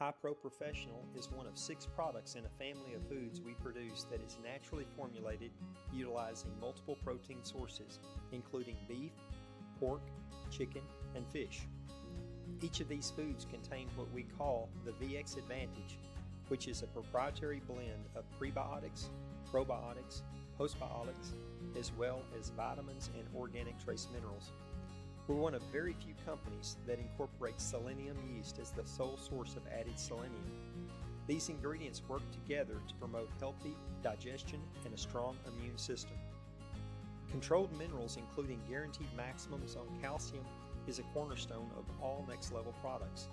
High Pro Professional is one of 6 products in a family of foods we produce that is naturally formulated utilizing multiple protein sources, including beef, pork, chicken, and fish. Each of these foods contain what we call the VX Advantage, which is a proprietary blend of prebiotics, probiotics, postbiotics, as well as vitamins and organic trace minerals. We're one of very few companies that incorporates selenium yeast as the sole source of added selenium. These ingredients work together to promote healthy digestion and a strong immune system. Controlled minerals, including guaranteed maximums on calcium, is a cornerstone of all Next Level products.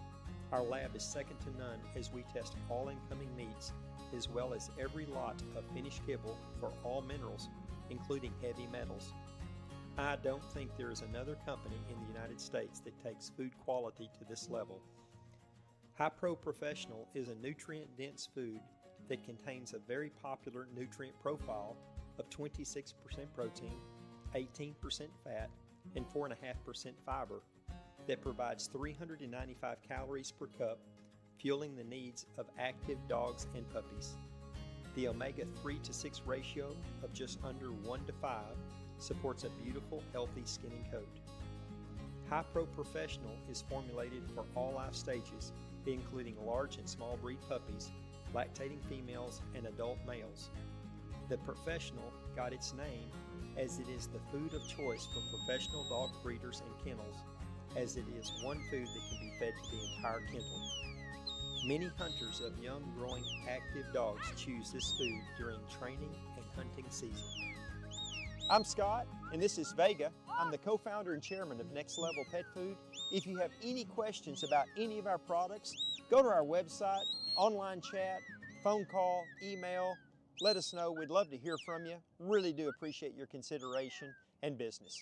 Our lab is second to none as we test all incoming meats as well as every lot of finished kibble for all minerals, including heavy metals. I don't think there is another company in the United States that takes food quality to this level. High Pro Professional is a nutrient-dense food that contains a very popular nutrient profile of 26% protein, 18% fat, and 4.5% fiber that provides 395 calories per cup, fueling the needs of active dogs and puppies. The omega-3 to 6 ratio of just under 1 to 5 supports a beautiful, healthy skin and coat. High Pro Professional is formulated for all life stages, including large and small breed puppies, lactating females, and adult males. The Professional got its name as it is the food of choice for professional dog breeders and kennels, as it is one food that can be fed to the entire kennel. Many hunters of young, growing, active dogs choose this food during training and hunting season. I'm Scott, and this is Vega. I'm the co-founder and chairman of Next Level Pet Food. If you have any questions about any of our products, go to our website, online chat, phone call, email. Let us know. We'd love to hear from you. Really do appreciate your consideration and business.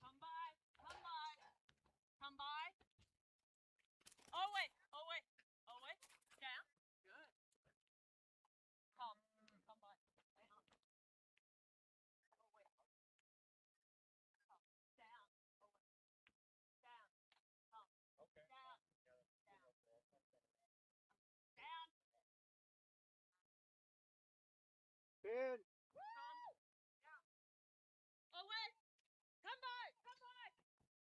Come by. Oh wait, down. Good. Come by. Down. Oh wait. Come down. Oh wait. Down. Come. Okay. Down. Down. Ben. Come. Down. Oh wait. Come by. Oh wait.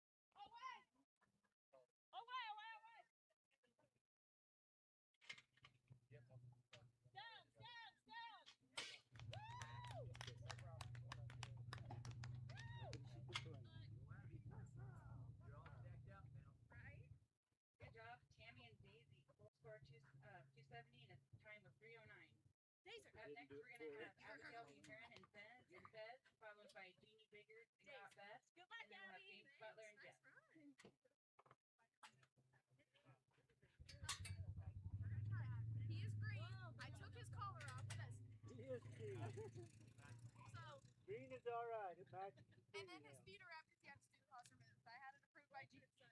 Good job, Tammy and Daisy. Full score 270 and a time of 309. Up next, we're going to have Abigail Buchanan and Ben followed by Jeannie Biggers and got Beth. Good luck, And then we'll have Abby. James Butler and Jeff. He is green. I took his collar off because He is green. so Green is all right. It matches his and then his fingernails. feet are wrapped because he had to do the closer moves. I had it approved by GSA.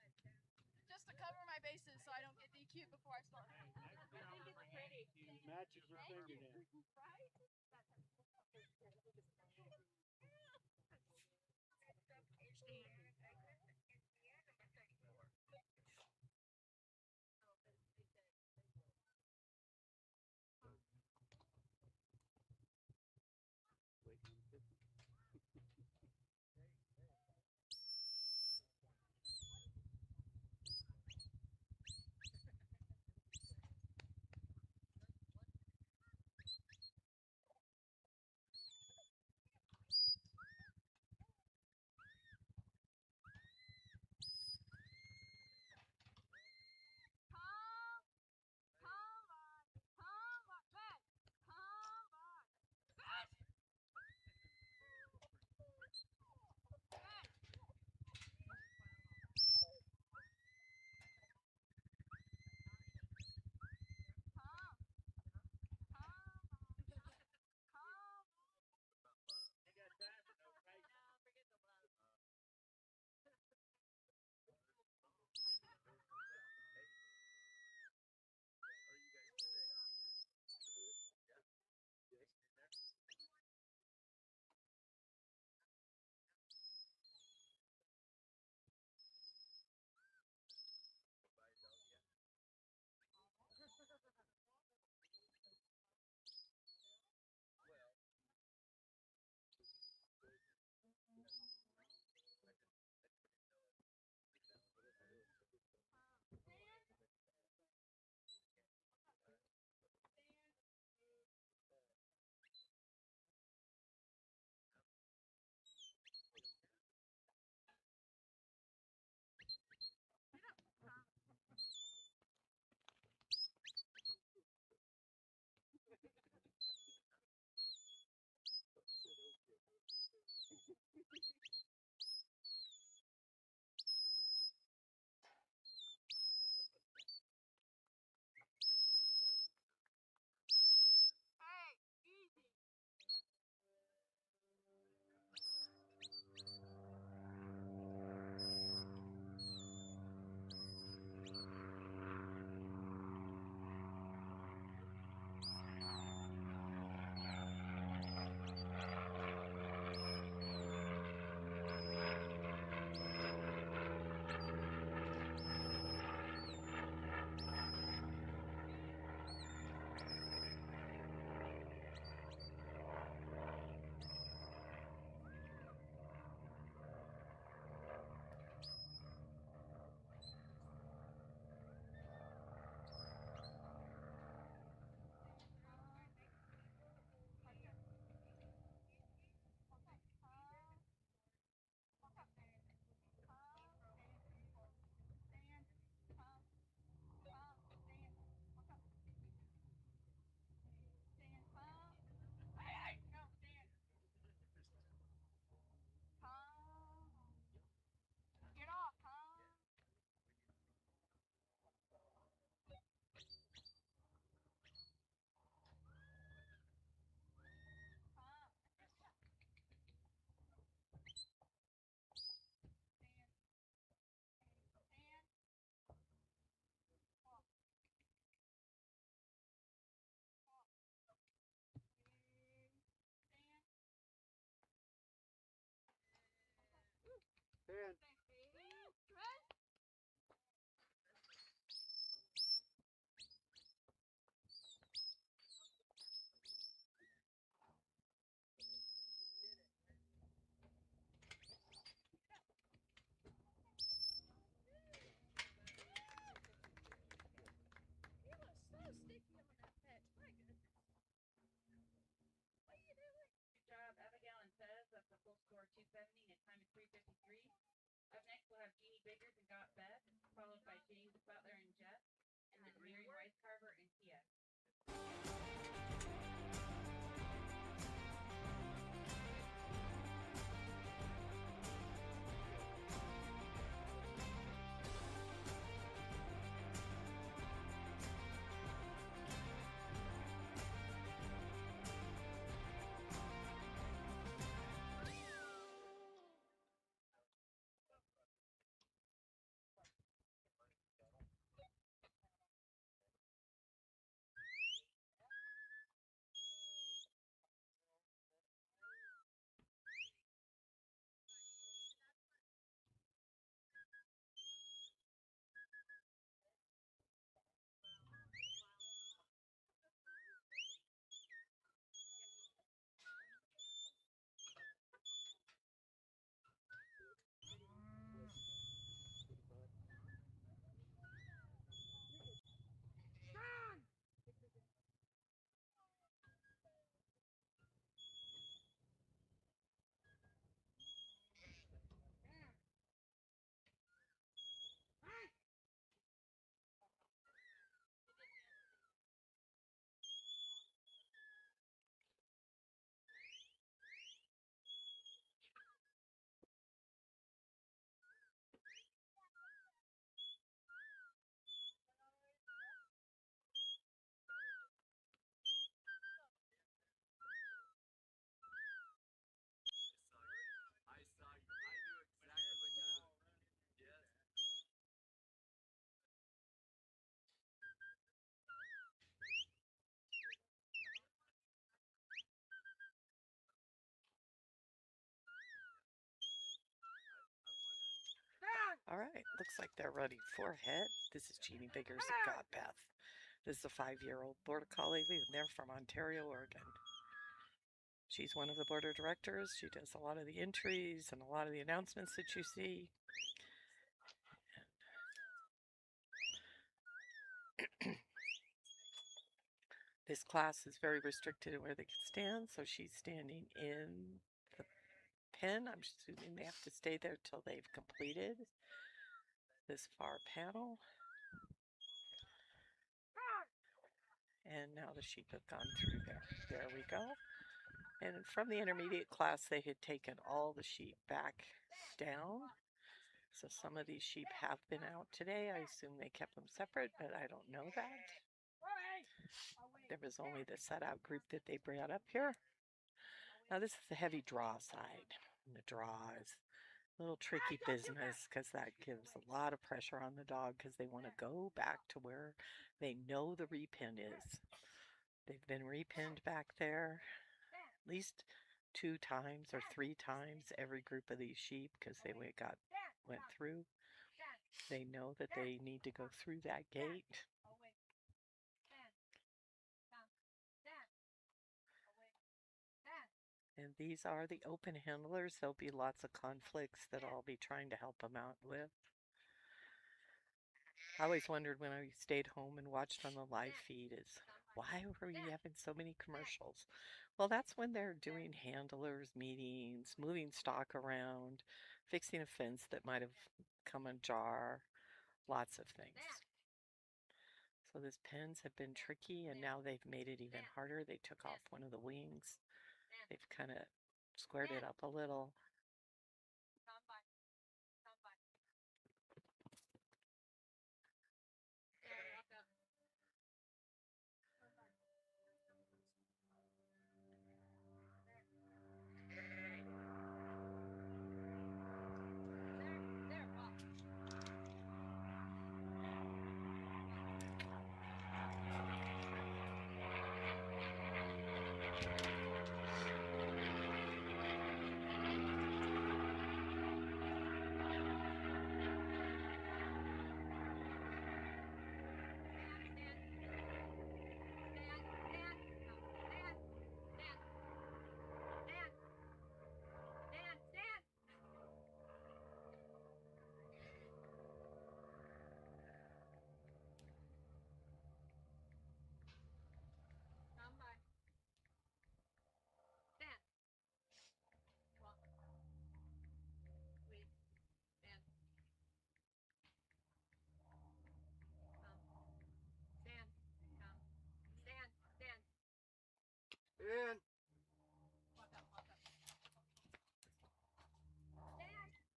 Just to cover my bases so I don't get DQ'd before I start. I think it's pretty. Matches your fingernails. Right? Pen. He was so sticky on that pitch. My goodness. What are you doing? Good job, Abigail and Fez. That's a full score of 270 and a time of 3:53. Up next, we'll have Jeannie Biggers and got Beth, followed by James Butler and Jeff, and then Mary Weiscarver and Tia. right, looks like they're running forehead. This is Jeannie Biggers and Godbeth. This is a 5-year-old Border Collie, and they're from Ontario, Oregon. She's one of the board of directors. She does a lot of the entries and a lot of the announcements that you see. This class is very restricted in where they can stand, so she's standing in the pen. I'm assuming they have to stay there till they've completed this far panel. And now the sheep have gone through there. There we go. And from the intermediate class, they had taken all the sheep back down. So some of these sheep have been out today. I assume they kept them separate, but I don't know that. There was only the set-out group that they brought up here. Now this is the heavy draw side. And the draw is a little tricky business because that gives a lot of pressure on the dog because they want to go back to where they know the repen is. They've been repinned back there at least 2 times or 3 times every group of these sheep because they went through. They know that they need to go through that gate. And these are the open handlers. There'll be lots of conflicts that I'll be trying to help them out with. I always wondered when I stayed home and watched on the live feed is, why were we having so many commercials? Well, that's when they're doing handlers meetings, moving stock around, fixing a fence that might have come ajar, lots of things. So these pens have been tricky, and now they've made it even harder. They took off one of the wings. They've kind of squared it up a little.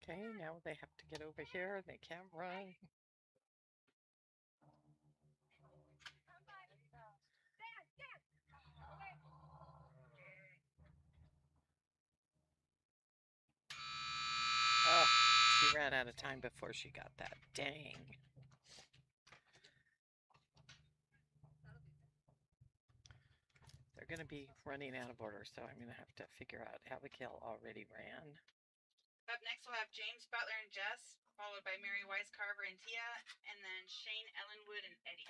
Okay, now they have to get over here. They can't run. Oh, she ran out of time before she got that. Dang. They're going to be running out of order, so I'm going to have to figure out. Abigail already ran. Up next, we'll have James Butler and Jess, followed by Mary Weiss Carver and Tia, and then Shane Ellenwood and Eddie.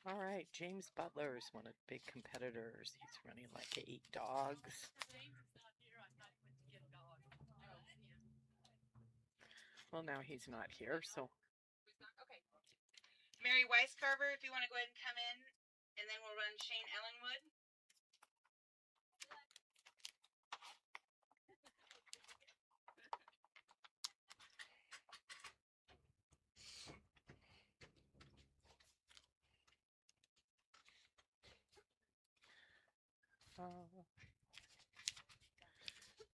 All right, James Butler is one of the big competitors. He's running like 8 dogs. Well, now he's not here, so. Okay. Mary Weiss Carver, if you want to go ahead and come in, and then we'll run Shane Ellenwood.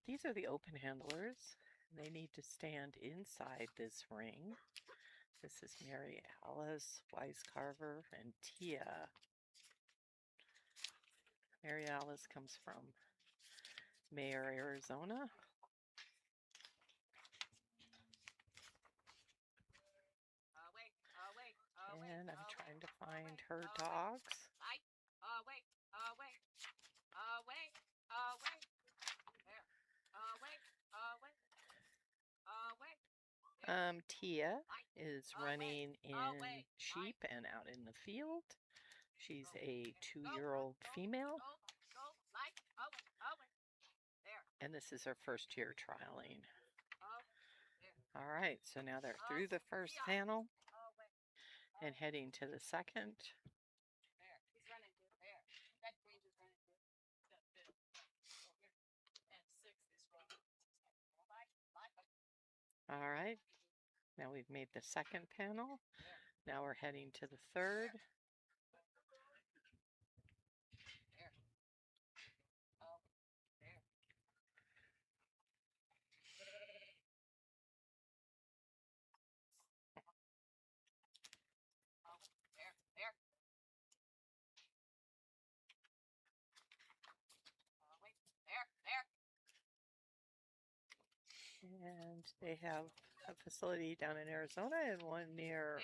These are the open handlers. They need to stand inside this ring. This is Mary Alice Weiss Carver and Tia. Mary Alice comes from Mayer, Arizona. And I'm trying to find her dogs. Tia is running in sheep and out in the field. She's a 2-year-old female. And this is her first year trialing. All right, so now they're through the first panel and heading to the second. All right, now we've made the second panel. Now we're heading to the third. And they have a facility down in Arizona and one near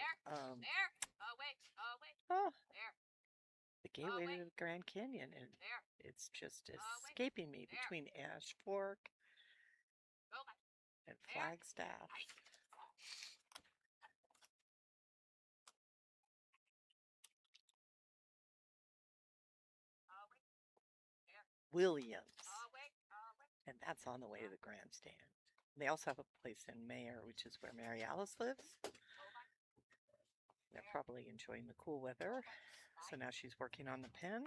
the gateway to the Grand Canyon, and it's just escaping me between Ash Fork and Flagstaff. Williams, and that's on the way to the grandstand. They also have a place in Mayer, which is where Mary Alice lives. They're probably enjoying the cool weather. So now she's working on the pen.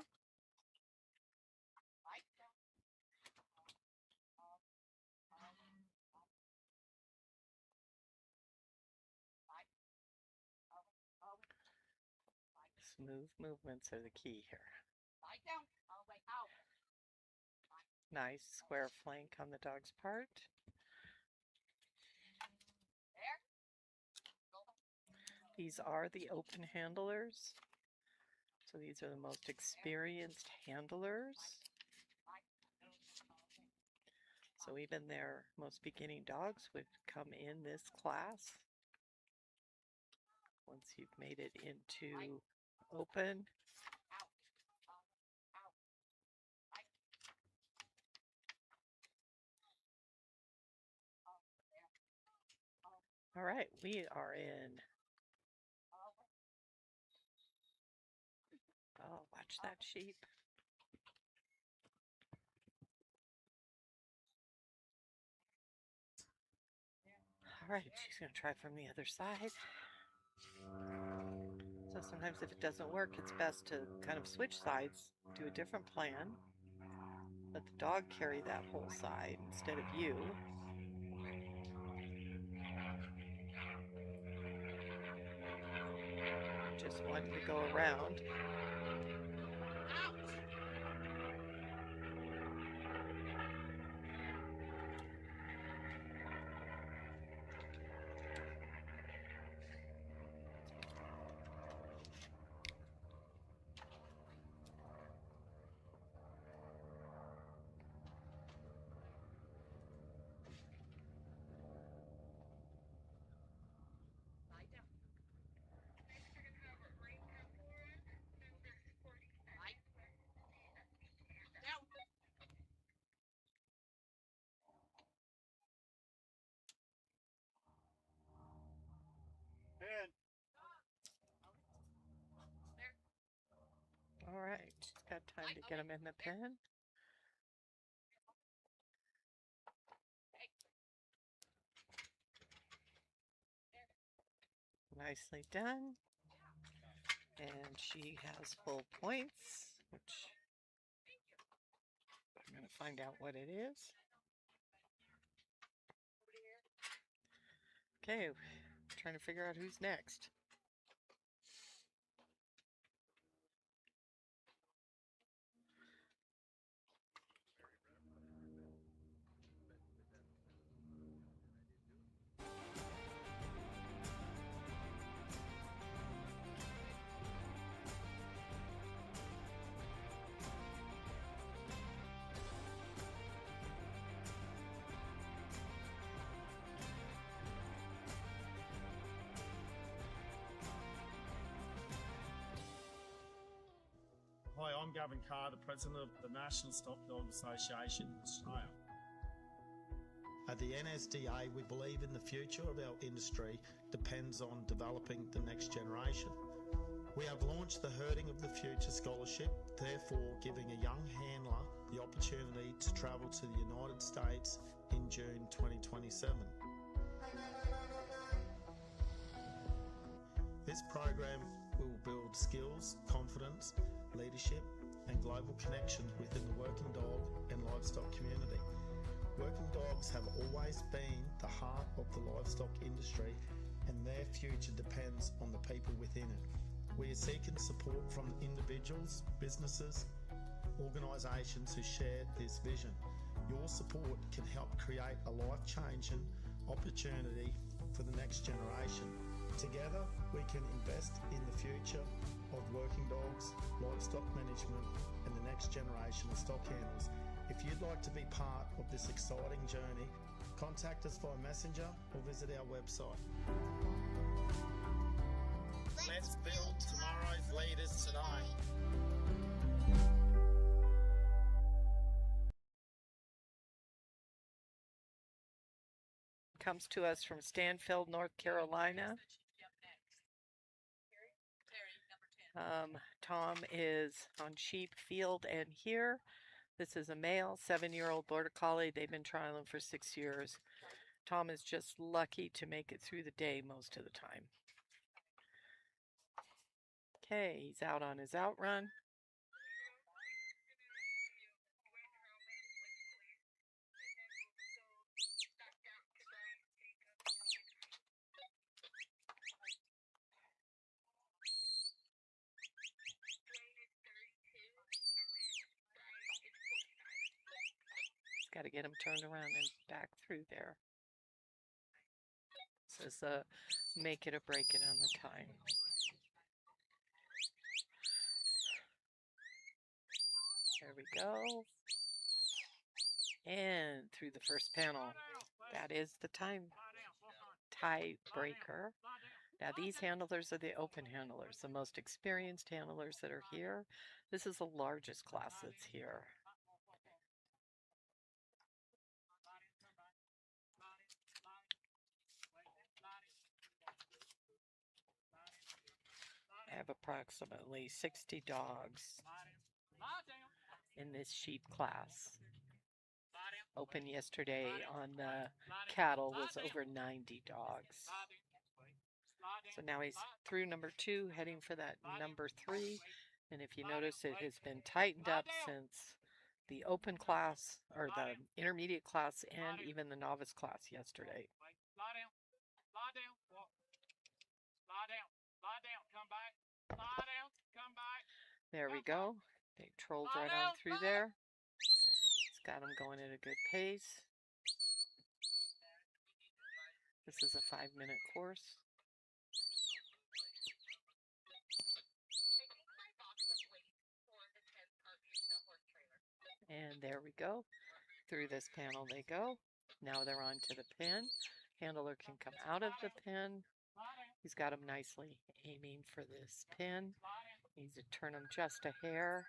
Smooth movements are the key here. Nice square flank on the dog's part. These are the open handlers. So these are the most experienced handlers. So even their most beginning dogs would come in this class. Once you've made it into open. All right, we are in. Oh, watch that sheep. All right, she's going to try from the other side. So sometimes if it doesn't work, it's best to kind of switch sides, do a different plan. Let the dog carry that whole side instead of you. Just wanting to go around. Pen. All right, got time to get them in the pen. Nicely done. And she has full points, which I'm going to find out what it is. Okay, trying to figure out who's next. Hi, I'm Gavin Carr, the President of the National Stop Dog Association in Australia. At the NSDA, we believe in the future of our industry depends on developing the next generation. We have launched the Herding of the Future Scholarship, therefore giving a young handler the opportunity to travel to the United States in June 2027. This program will build skills, confidence, leadership and global connections within the working dog and livestock community. Working dogs have always been the heart of the livestock industry and their future depends on the people within it. We are seeking support from individuals, businesses, organisations who share this vision. Your support can help create a life-changing opportunity for the next generation. Together, we can invest in the future of working dogs, livestock management, and the next generation of stock handlers. If you'd like to be part of this exciting journey, contact us via Messenger or visit our website. Let's build tomorrow's leaders today. Comes to us from Stanfield, North Carolina. Tom is on sheep field and here. This is a male 7-year-old border collie. They've been trialing for 6 years. Tom is just lucky to make it through the day most of the time. Okay, he's out on his outrun. Got to get him turned around and back through there. This is make it or break it on the time. There we go. And through the first panel. That is the tie breaker. Now these handlers are the open handlers, the most experienced handlers that are here. This is the largest class that's here. I have approximately 60 dogs in this sheep class. Open yesterday on the cattle was over 90 dogs. So now he's through number 2, heading for that number 3. And if you notice, it has been tightened up since the open class, or the intermediate class, and even the novice class yesterday. There we go. They trolled right on through there. It's got them going at a good pace. This is a 5-minute course. And there we go. Through this panel they go. Now they're on to the pen. Handler can come out of the pen. He's got him nicely aiming for this pin. Needs to turn him just a hair.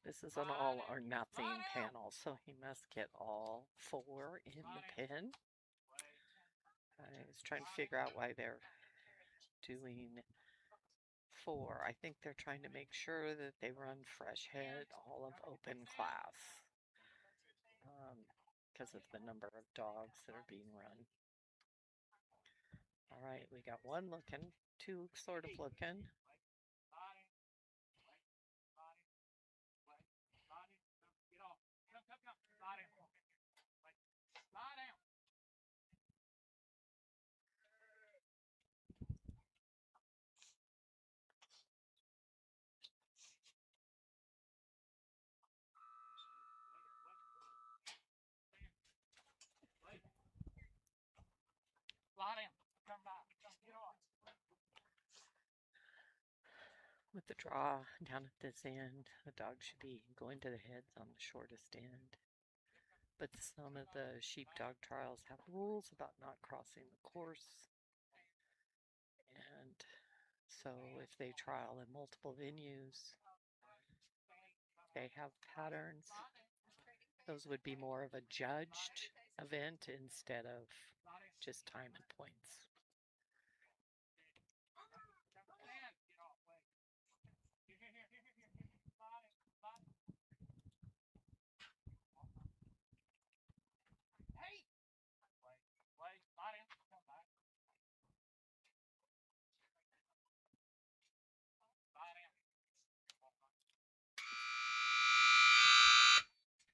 This is an all or nothing panel, so he must get all 4 in the pen. I was trying to figure out why they're doing 4. I think they're trying to make sure that they run fresh head all of open class because of the number of dogs that are being run. All right, we got 1 looking, 2 sort of looking. With the draw down at this end, the dog should be going to the heads on the shortest end. But some of the sheepdog trials have rules about not crossing the course. And so if they trial in multiple venues, they have patterns. Those would be more of a judged event instead of just time and points.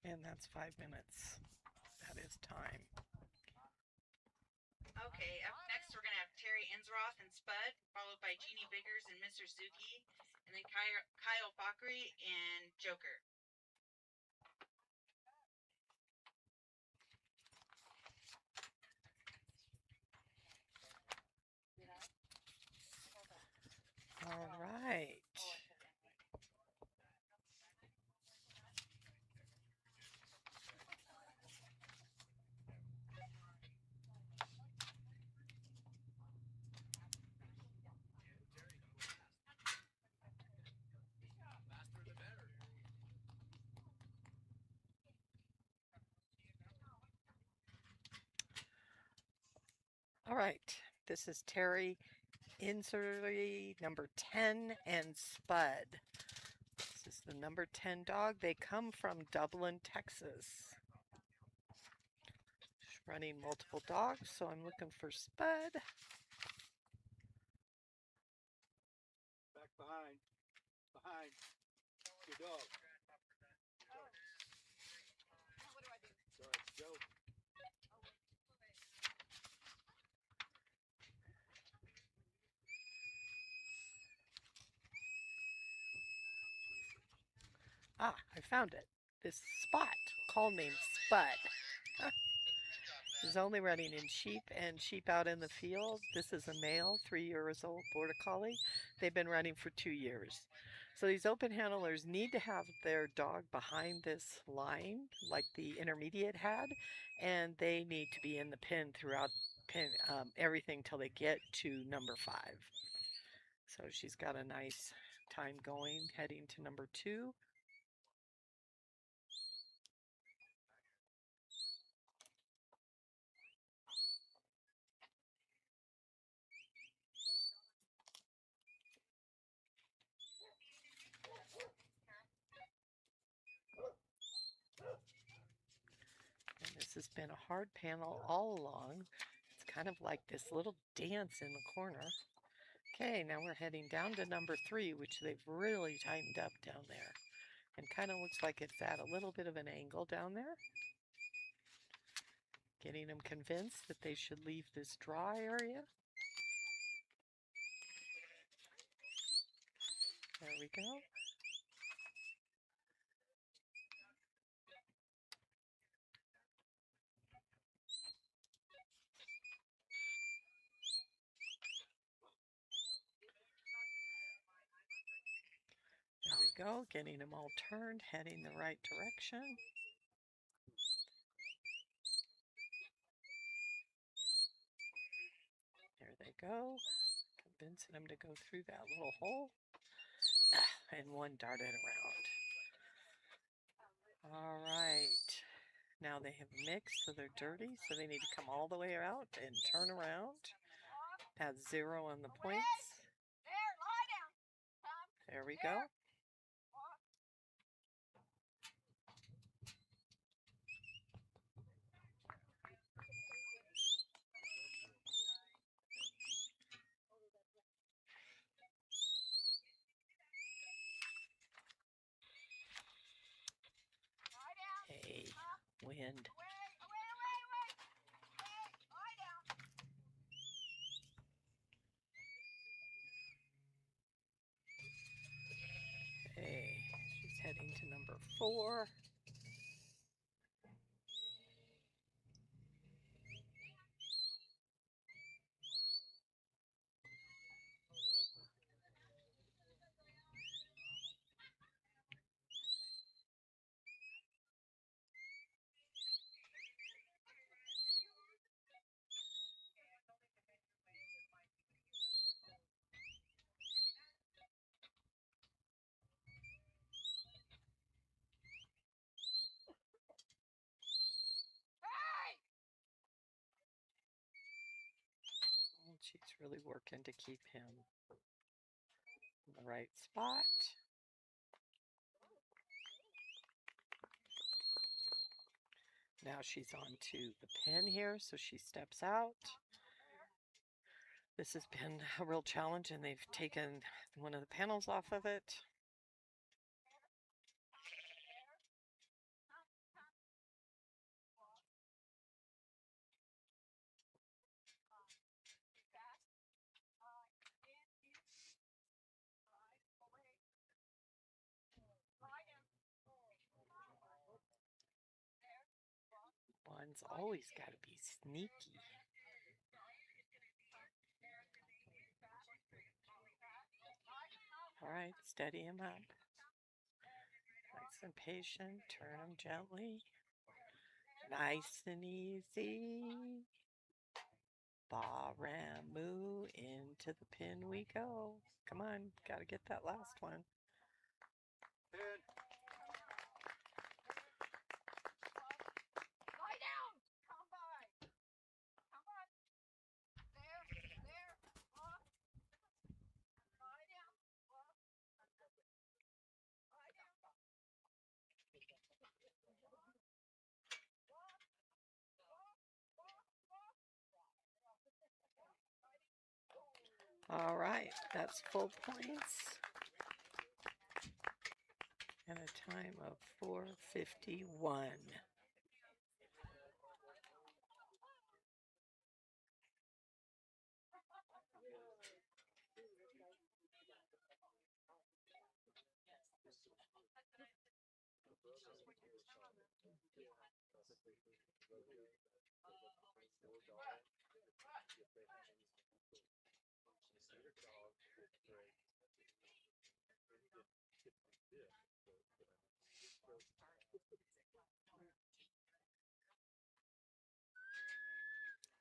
And that's 5 minutes. That is time. Okay, up next we're going to have Terry Insroth and Spud, followed by Jeannie Biggers and Mr. Zuki, and then Kyle Bakri and Joker. All right. All right, this is Terry Inserty number 10 and Spud. This is the number 10 dog. They come from Dublin, Texas. Running multiple dogs, so I'm looking for Spud. Back behind. Behind. Good dog. What do I do? Sorry, Joe. Ah, I found it. This Spot, call name Spud. Is only running in sheep and sheep out in the field. This is a male, 3 years old Border Collie. They've been running for 2 years. So these open handlers need to have their dog behind this line like the intermediate had, and they need to be in the pen throughout everything till they get to number 5. So she's got a nice time going, heading to number 2. This has been a hard panel all along. It's kind of like this little dance in the corner. Okay, now we're heading down to number 3, which they've really tightened up down there. And kind of looks like it's at a little bit of an angle down there. Getting them convinced that they should leave this draw area. There we go. There we go, getting them all turned, heading the right direction. There they go, convincing them to go through that little hole. And one darted around. All right, now they have mixed, so they're dirty, so they need to come all the way out and turn around. Add 0 on the points. There we go. Hey, wind. Hey, she's heading to number 4. She's really working to keep him in the right spot. Now she's on to the pen here, so she steps out. This has been a real challenge, and they've taken one of the panels off of it. One's always got to be sneaky. All right, steady him up. Nice and patient. Turn him gently. Nice and easy. Ba-ram-moo. Into the pin we go. Come on, got to get that last one. Pin. Lie down. Come by. Come on. There. Off. Lie down. Off. Lie down. All right, that's full points. And a time of 4:51.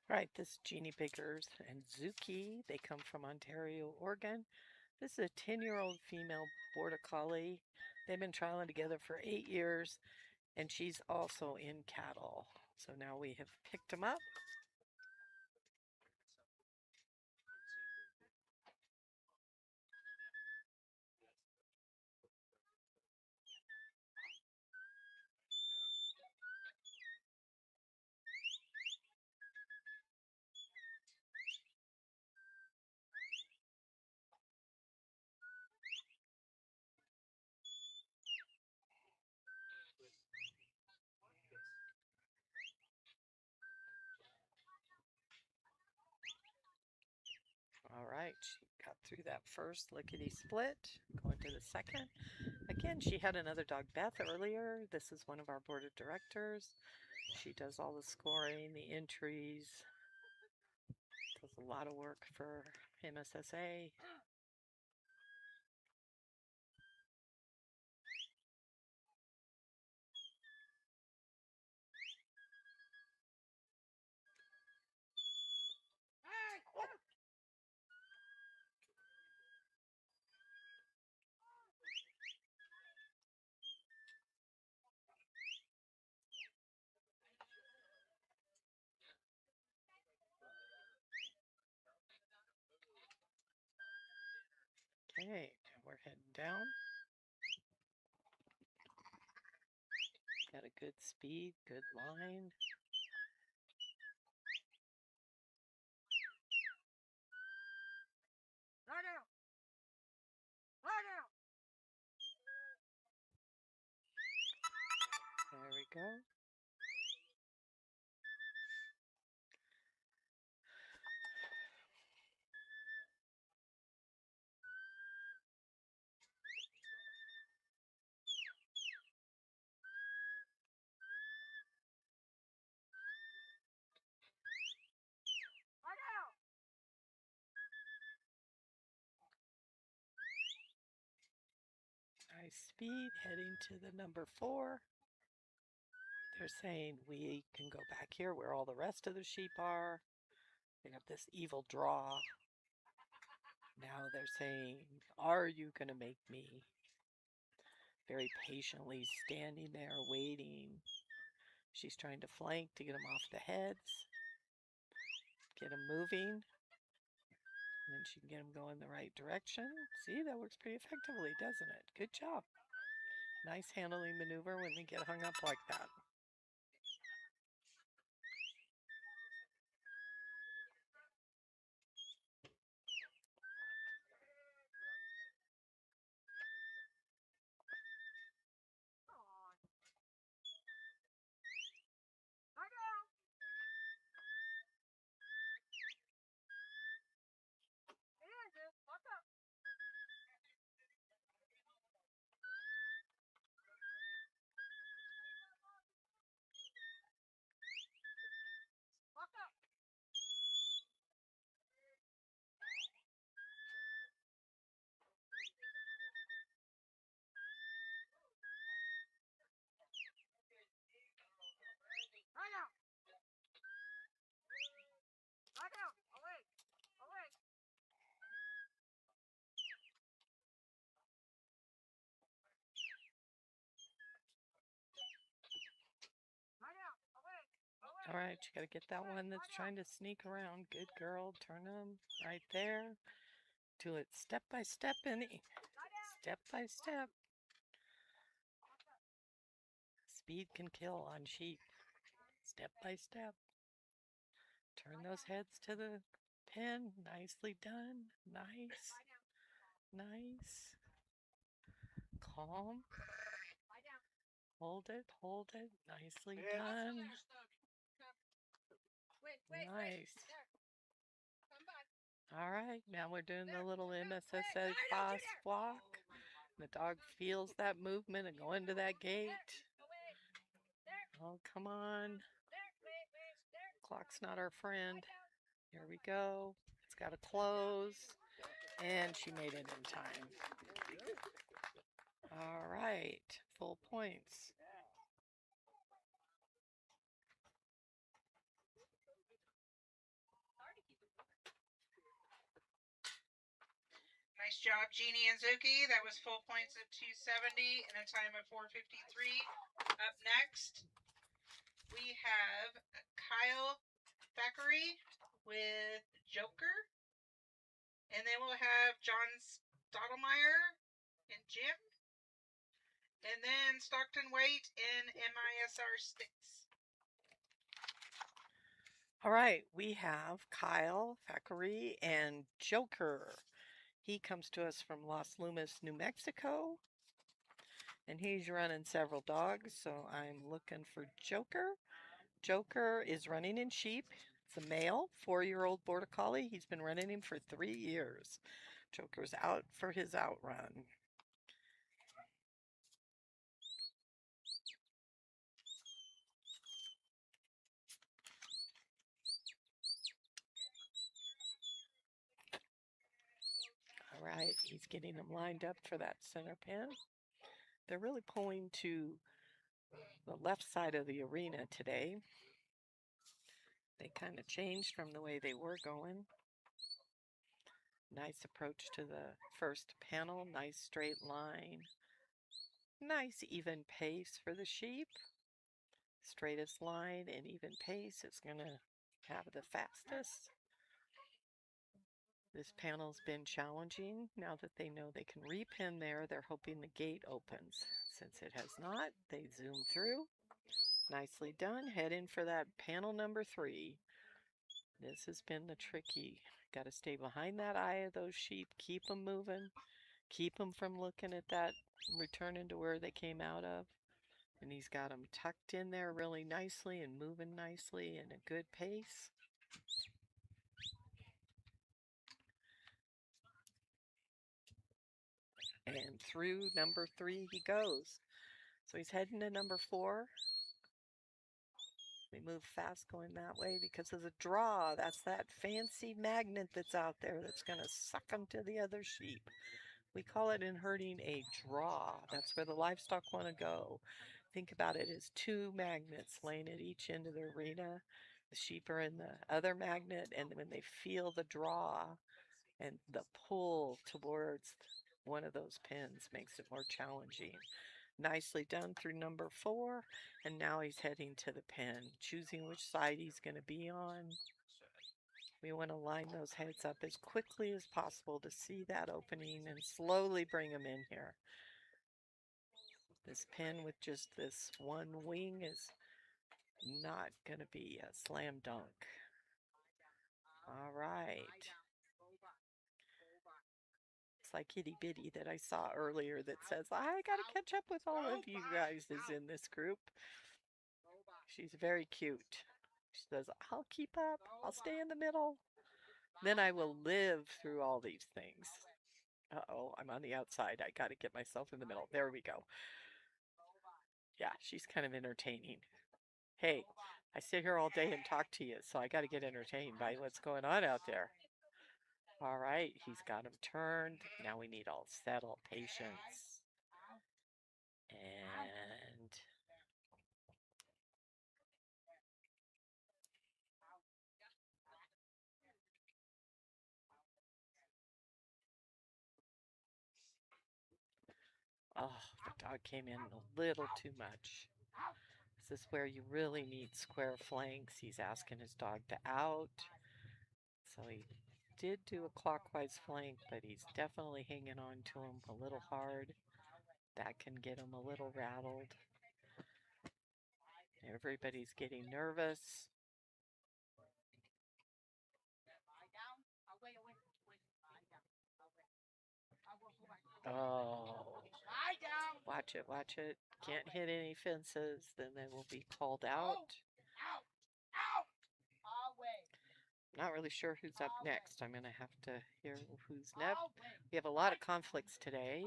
All right, this is Jeannie Biggers and Zuki. They come from Ontario, Oregon. This is a 10-year-old female Border Collie. They've been trialing together for 8 years, and she's also in cattle. So now we have picked them up. All right, she got through that first lickety split, going to the second. Again, she had another dog, Beth, earlier. This is one of our board of directors. She does all the scoring, the entries, does a lot of work for MSSA. Okay, we're heading down. Got a good speed, good line. Lie down. Lie down. There we go. Lie down. Nice speed, heading to the number 4. They're saying we can go back here where all the rest of the sheep are. They got this evil draw. Now they're saying, are you going to make me? Very patiently standing there waiting. She's trying to flank to get them off the heads. Get them moving. And then she can get them going the right direction. See, that works pretty effectively, doesn't it? Good job. Nice handling maneuver when they get hung up like that. Lie down. Yeah, just walk up. Walk up. Lie down. Lie down. Away. Away. Lie down. Away. Away. All right, you got to get that one that's trying to sneak around. Good girl. Turn them right there. Do it step by step, Penny. Step by step. Speed can kill on sheep. Step by step. Turn those heads to the pen. Nicely done. Nice. Nice. Calm. Hold it. Hold it. Nicely done. Wait. Nice. There. Come by. All right, now we're doing the little MSSA fast walk. The dog feels that movement and going to that gate. Away. There. Oh, come on. There. Wait. There. Clock's not our friend. Here we go. It's got to close. And she made it in time. All right, full points. Nice job, Jeannie and Zuki. That was full points of 270 and a time of 4:53. Up next, we have Kyle Thackeray with Joker. And then we'll have John Stottlemyre and Jim. And then Stockton White and MISR Sticks. All right, we have Kyle Thackeray and Joker. He comes to us from Las Lunas, New Mexico, and he's running several dogs, so I'm looking for Joker. Joker is running in sheep. It's a male, 4-year-old Border Collie. He's been running him for 3 years. Joker's out for his outrun. All right, he's getting them lined up for that center pen. They're really pulling to the left side of the arena today. They kind of changed from the way they were going. Nice approach to the first panel, nice straight line. Nice even pace for the sheep. Straightest line and even pace is going to have the fastest. This panel's been challenging. Now that they know they can repin there, they're hoping the gate opens. Since it has not, they zoom through. Nicely done. Head in for that panel number 3. This has been the tricky. Got to stay behind that eye of those sheep. Keep them moving. Keep them from looking at that, returning to where they came out of. And he's got them tucked in there really nicely and moving nicely in a good pace. And through number 3 he goes. So he's heading to number 4. We move fast going that way because of the draw. That's that fancy magnet that's out there that's going to suck them to the other sheep. We call it in herding a draw. That's where the livestock want to go. Think about it as 2 magnets laying at each end of the arena. The sheep are in the other magnet, and when they feel the draw and the pull towards one of those pins makes it more challenging. Nicely done through number 4, and now he's heading to the pen, choosing which side he's going to be on. We want to line those heads up as quickly as possible to see that opening and slowly bring them in here. This pen with just this one wing is not going to be a slam dunk. All right. It's like Itty Bitty that I saw earlier that says, I got to catch up with all of you guys is in this group. She's very cute. She says, I'll keep up. I'll stay in the middle. Then I will live through all these things. Uh-oh, I'm on the outside. I got to get myself in the middle. There we go. Yeah, she's kind of entertaining. Hey, I sit here all day and talk to you, so I got to get entertained by what's going on out there. All right, he's got him turned. Now we need all settle, patience. And oh, the dog came in a little too much. This is where you really need square flanks. He's asking his dog to out. So he did do a clockwise flank, but he's definitely hanging on to him a little hard. That can get him a little rattled. Everybody's getting nervous. Oh, watch it, watch it. Can't hit any fences, then they will be called out. Not really sure who's up next. I'm going to have to hear who's next. We have a lot of conflicts today.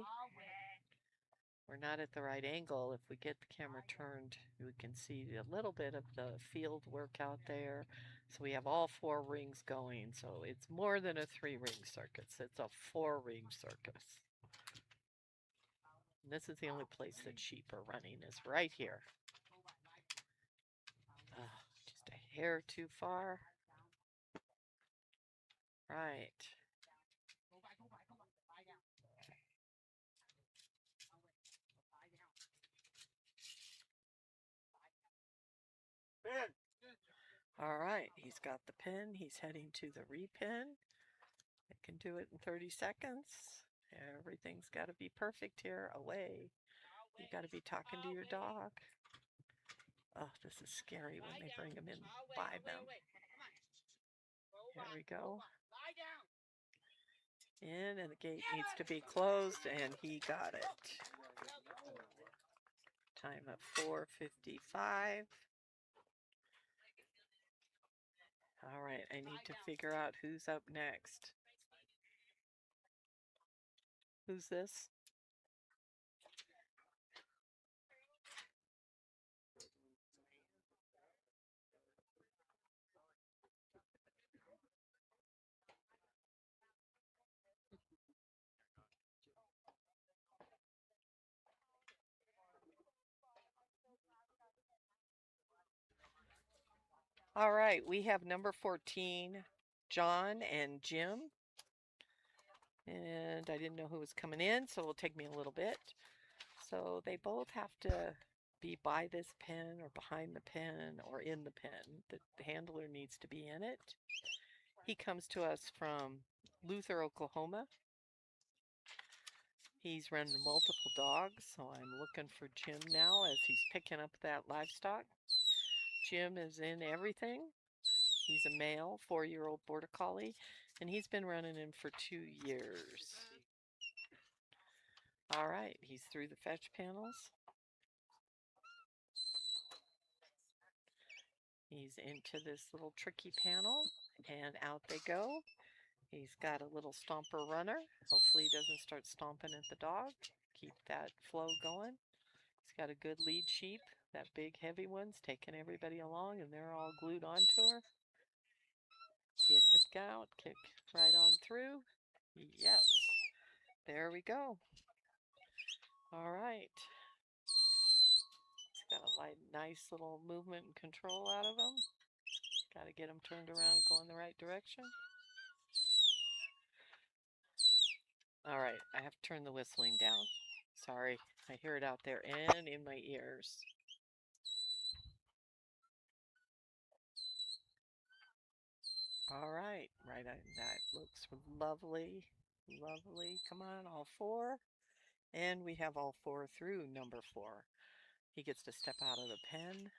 We're not at the right angle. If we get the camera turned, we can see a little bit of the field work out there. So we have all 4 rings going. So it's more than a 3-ring circus. It's a 4-ring circus. And this is the only place that sheep are running is right here. Just a hair too far. Right. All right, he's got the pin. He's heading to the repin. I can do it in 30 seconds. Everything's got to be perfect here. Away. You got to be talking to your dog. Oh, this is scary when they bring them in by them. There we go. In, and the gate needs to be closed, and he got it. Time of 4:55. All right, I need to figure out who's up next. Who's this? All right, we have number 14, John and Jim. And I didn't know who was coming in, so it'll take me a little bit. So they both have to be by this pen or behind the pen or in the pen. The handler needs to be in it. He comes to us from Luther, Oklahoma. He's running multiple dogs, so I'm looking for Jim now as he's picking up that livestock. Jim is in everything. He's a male, 4-year-old border collie, and he's been running him for 2 years. All right, he's through the fetch panels. He's into this little tricky panel, and out they go. He's got a little stomper runner. Hopefully he doesn't start stomping at the dog. Keep that flow going. He's got a good lead sheep. That big heavy one's taking everybody along, and they're all glued onto her. Kick out, kick right on through. Yes, there we go. All right. It's got a nice little movement and control out of him. Got to get him turned around, going the right direction. All right, I have to turn the whistling down. Sorry, I hear it out there and in my ears. All right, that looks lovely, lovely. Come on, all 4. And we have all 4 through number 4. He gets to step out of the pen.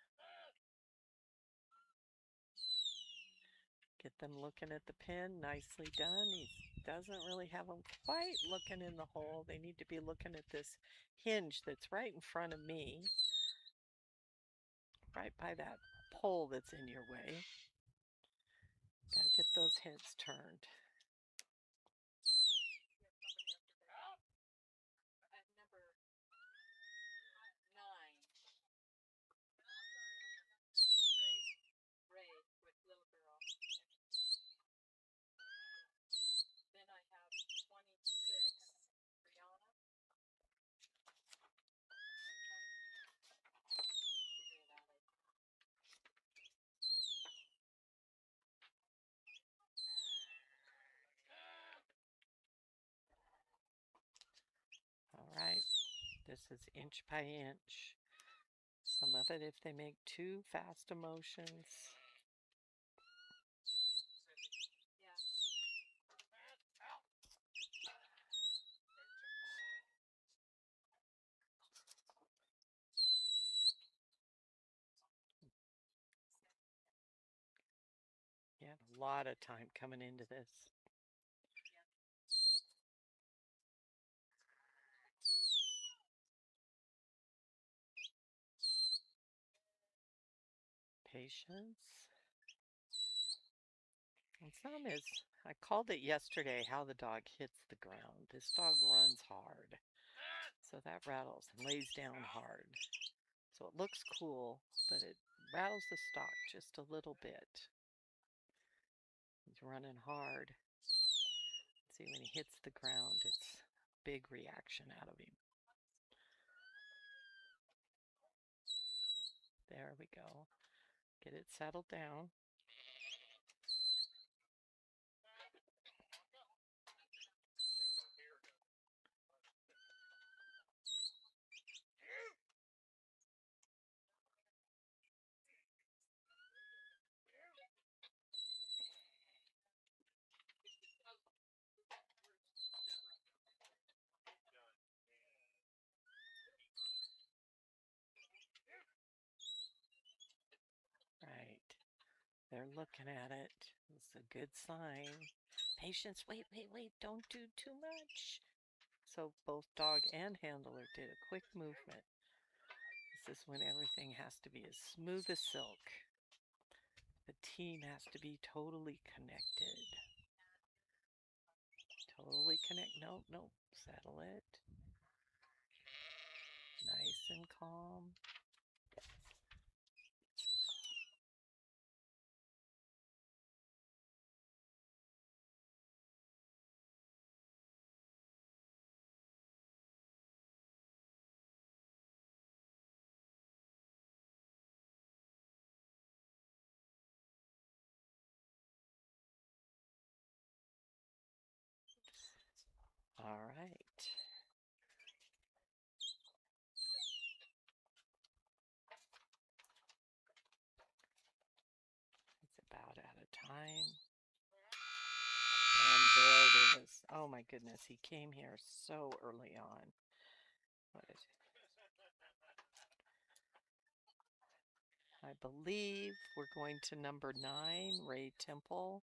Get them looking at the pen, nicely done. He doesn't really have them quite looking in the hole. They need to be looking at this hinge that's right in front of me, right by that pole that's in your way. Got to get those heads turned. At number 9, Ray with little girl. Then I have 26, Brianna. All right, this is inch by inch. Some of it if they make too fast motions. You had a lot of time coming into this. Patience. And some is, I called it yesterday how the dog hits the ground. This dog runs hard. So that rattles and lays down hard. So it looks cool, but it rattles the stock just a little bit. He's running hard. See, when he hits the ground, it's a big reaction out of him. There we go. Get it settled down. Right. They're looking at it. It's a good sign. Patience. Wait. Don't do too much. So both dog and handler did a quick movement. This is when everything has to be as smooth as silk. The team has to be totally connected. Totally connect. Nope. Settle it. Nice and calm. All right. It's about out of time. And there it my goodness, he came here so early on. What is it? I believe we're going to number 9, Ray Temple,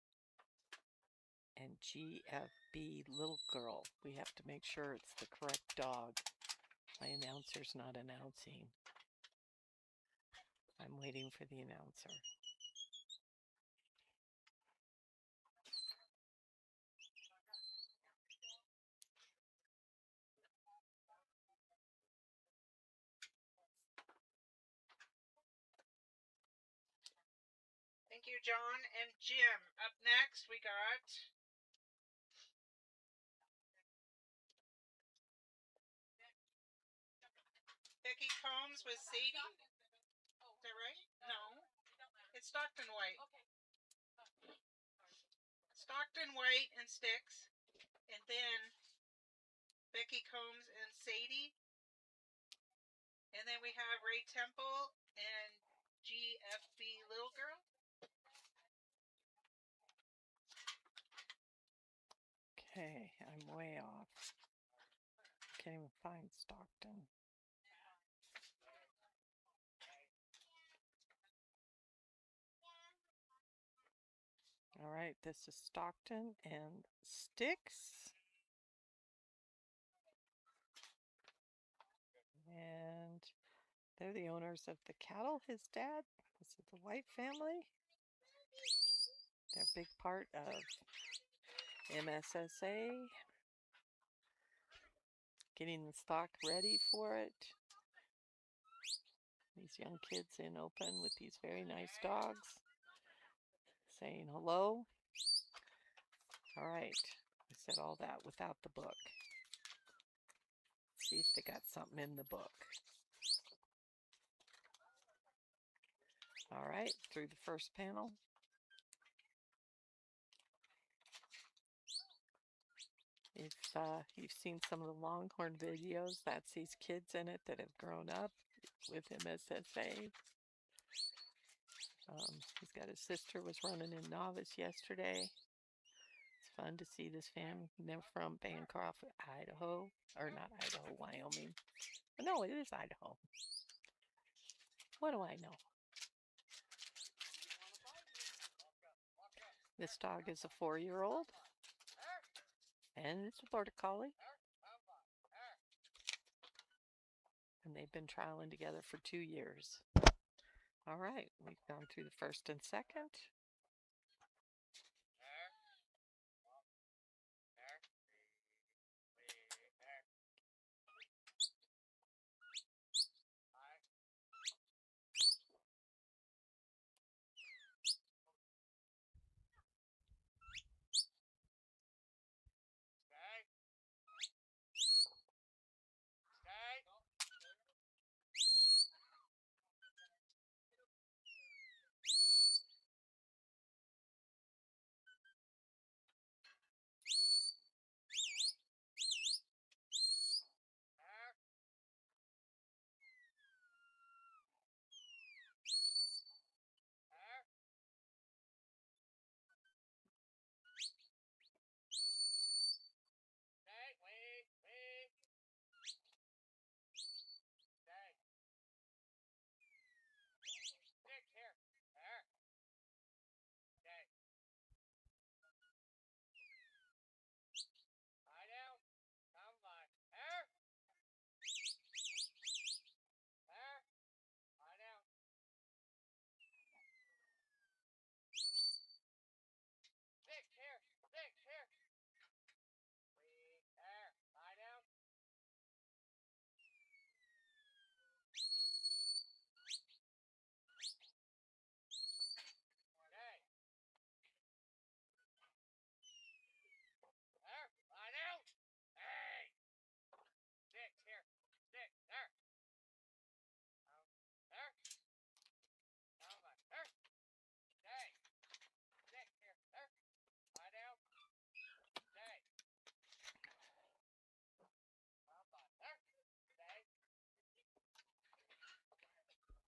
and GFB Little Girl. We have to make sure it's the correct dog. My announcer's not announcing. I'm waiting for the announcer. Thank you, John and Jim. Up next, we got Becky Combs with Sadie. Is that right? No. It's Stockton White. Stockton White and Sticks. And then Becky Combs and Sadie. And then we have Ray Temple and GFB Little Girl. Okay, I'm way off. Can't even find Stockton. All right, this is Stockton and Sticks. And they're the owners of the cattle. His dad, this is the White family. They're a big part of MSSA. Getting the stock ready for it. These young kids in open with these very nice dogs. Saying hello. All right, I said all that without the book. See if they got something in the book. All right, through the first panel. If you've seen some of the Longhorn videos, that's these kids in it that have grown up with MSSA. He's got his sister was running in novice yesterday. It's fun to see this family. They're from Bancroft, Idaho, or not Idaho, Wyoming. But no, it is Idaho. What do I know? This dog is a 4-year-old, and it's a border collie. And they've been trialing together for 2 years. All right, we've gone through the first and second.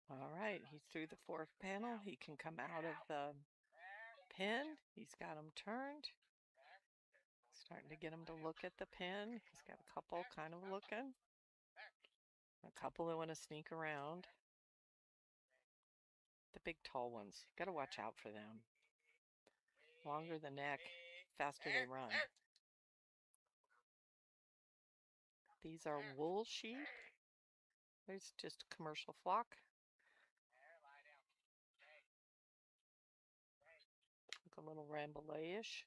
All right, he's through the fourth panel. He can come out of the pen. He's got them turned. Starting to get him to look at the pen. He's got a couple kind of looking. A couple that want to sneak around. The big tall ones, you gotta watch out for them. Longer the neck, faster they run. These are wool sheep. There's just a commercial flock. Look a little Rambouillet-ish.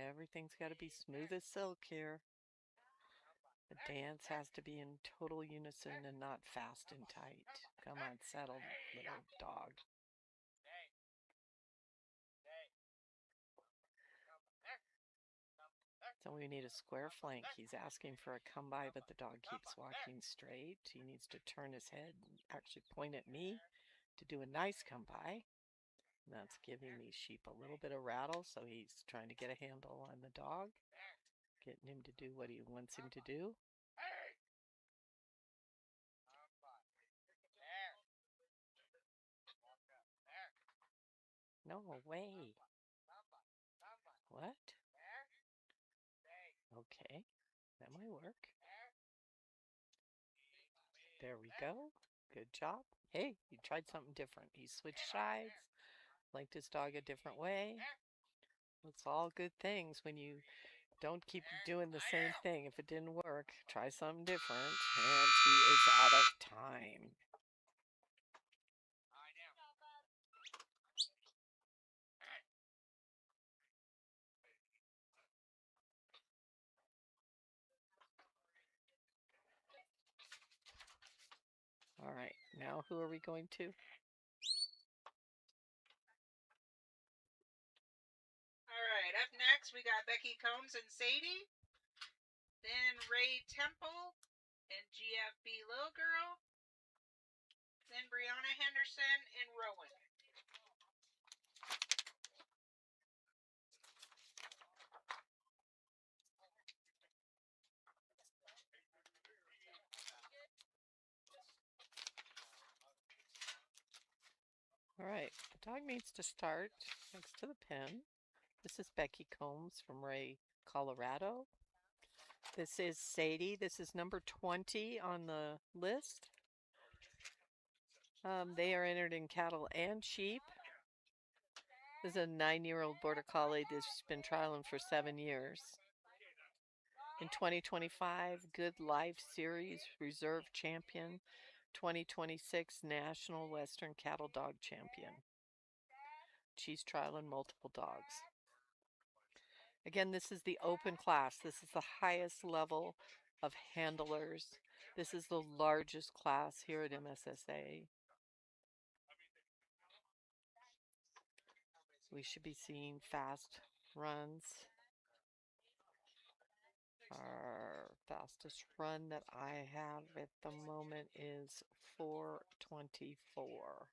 Everything's got to be smooth as silk here. The dance has to be in total unison and not fast and tight. Come on, settle, little dog. So we need a square flank. He's asking for a come by, but the dog keeps walking straight. He needs to turn his head and actually point at me to do a nice come by. And that's giving these sheep a little bit of rattle, so he's trying to get a handle on the dog, getting him to do what he wants him to do. No way. What? Okay, that might work. There we go. Good job. Hey, he tried something different. He switched sides, liked his dog a different way. It's all good things when you don't keep doing the same thing. If it didn't work, try something different. And he is out of time. All right, now who are we going to? All right, up next we got Becky Combs and Sadie. Then Ray Temple and GFB Little Girl. Then Brianna Henderson and Rowan. All right, the dog needs to start next to the pen. This is Becky Combs from Ray, Colorado. This is Sadie. This is number 20 on the list. They are entered in cattle and sheep. This is a 9-year-old border collie that's been trialing for 7 years. In 2025, Good Life Series Reserve Champion, 2026 National Western Cattle Dog Champion. She's trialing multiple dogs. Again, this is the open class. This is the highest level of handlers. This is the largest class here at MSSA. We should be seeing fast runs. Our fastest run that I have at the moment is 4:24.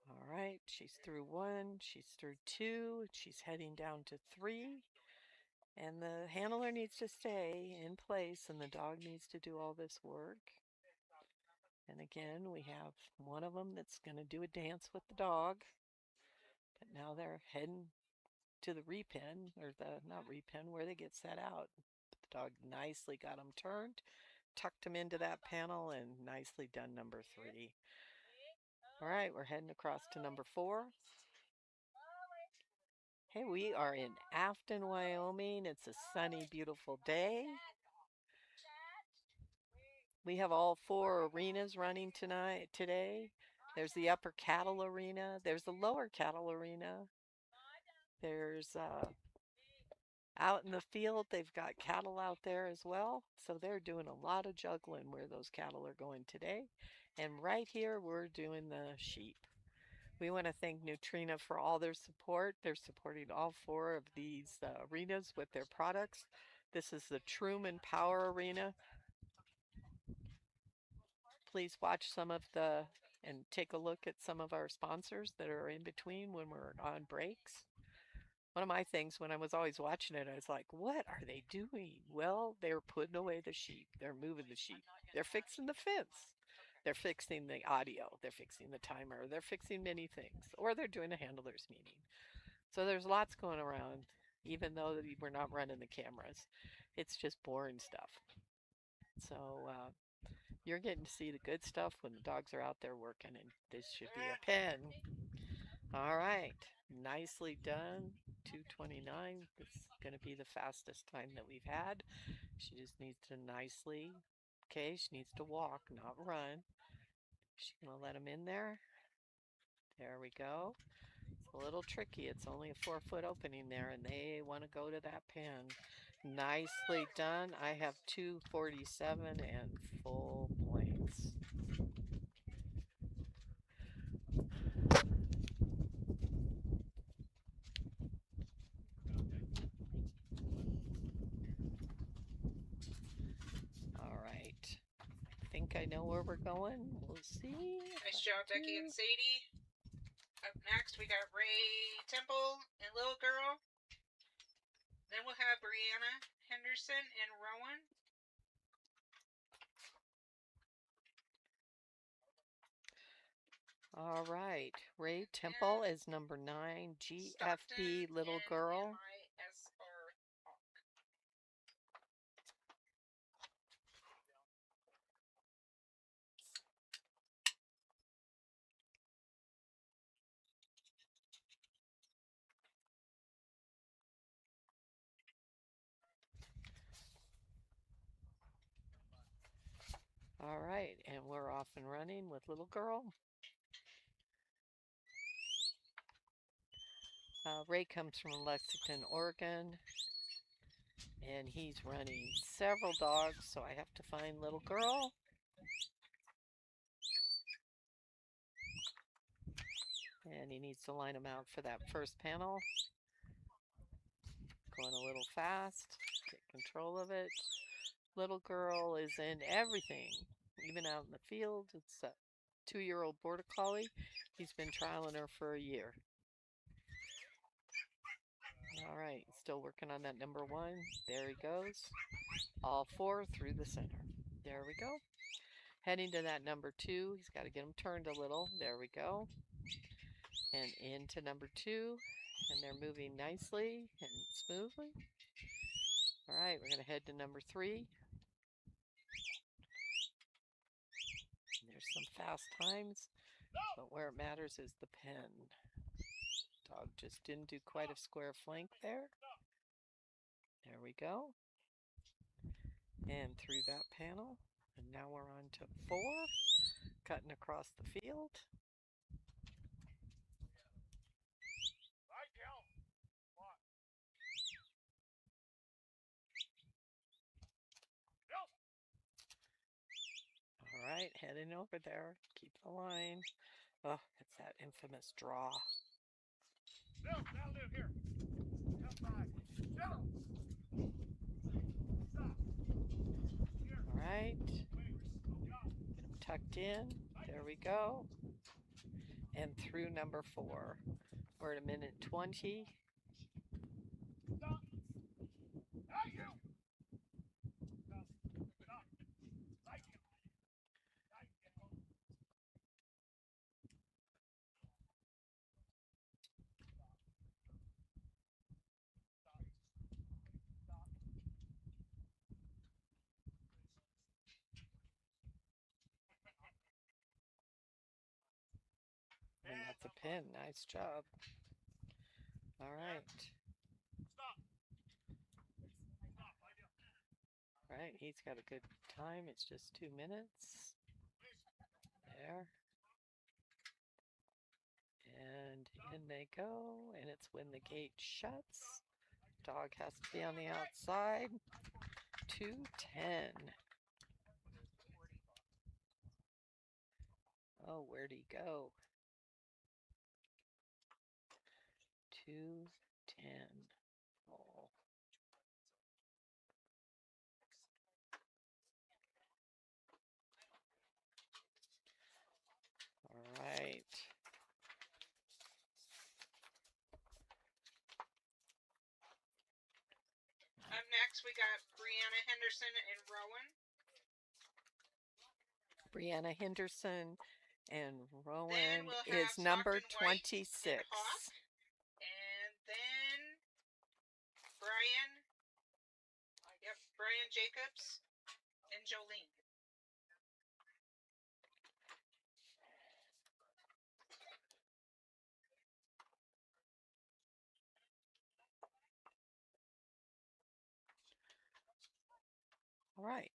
All right, she's through 1, she's through 2, she's heading down to 3. And the handler needs to stay in place and the dog needs to do all this work. And again, we have one of them that's going to do a dance with the dog. But now they're heading to the repen, or the, not repen, where they get set out. The dog nicely got them turned, tucked them into that panel, and nicely done number 3. All right, we're heading across to number 4. Hey, we are in Afton, Wyoming. It's a sunny, beautiful day. We have all 4 arenas running today. There's the upper cattle arena. There's the lower cattle arena. There's out in the field, they've got cattle out there as well. So they're doing a lot of juggling where those cattle are going today. And right here, we're doing the sheep. We want to thank Nutrina for all their support. They're supporting all 4 of these arenas with their products. This is the Truman Power Arena. Please watch some of and take a look at some of our sponsors that are in between when we're on breaks. One of my things when I was always watching it, I was like, what are they doing? Well, they're putting away the sheep. They're moving the sheep. They're fixing the fence. They're fixing the audio. They're fixing the timer. They're fixing many things. Or they're doing a handler's meeting. So there's lots going around, even though we're not running the cameras. It's just boring stuff. So you're getting to see the good stuff when the dogs are out there working, and this should be a pen. All right, nicely done. 2:29. This is going to be the fastest time that we've had. She just needs to nicely, okay, she needs to walk, not run. She's going to let him in there. There we go. It's a little tricky. It's only a 4-foot opening there, and they want to go to that pen. Nicely done. I have 247 and full points. All right. I think I know where we're going. We'll see. Nice job, Becky and Sadie. Up next, we got Ray Temple and Little Girl. Then we'll have Brianna Henderson and Rowan. All right. Ray Temple is number 9. GFB Little Girl. MISR Hawk. All right. And we're off and running with Little Girl. Ray comes from Lexington, Oregon, and he's running several dogs, so I have to find Little Girl. And he needs to line them out for that first panel. Going a little fast, get control of it. Little Girl is in everything, even out in the field. It's a 2-year-old border collie. He's been trialing her for a year. All right, still working on that number 1. There he goes. All 4 through the center. There we go. Heading to that number 2. He's got to get him turned a little. There we go. And into number 2. And they're moving nicely and smoothly. All right, we're going to head to number 3. There's some fast times, but where it matters is the pen. Dog just didn't do quite a square flank there. There we go. And through that panel. And now we're on to 4, cutting across the field. All right, heading over there. Keep the line. Oh, it's that infamous draw. Here. Outside. All right. Get them tucked in. There we go. And through number 4. We're at 1:20. And that's a pin. Nice job. All right. All right, he's got a good time. It's just 2 minutes. There. And in they go. And it's when the gate shuts. Dog has to be on the outside. 2:10. Oh, where'd he go? 2:10. Oh. All right. got Brianna Henderson and Rowan. Brianna Henderson and Rowan Then we'll have is number Stockton White 26. and Hawk. And then Brian Jacobs and Jolene. All right,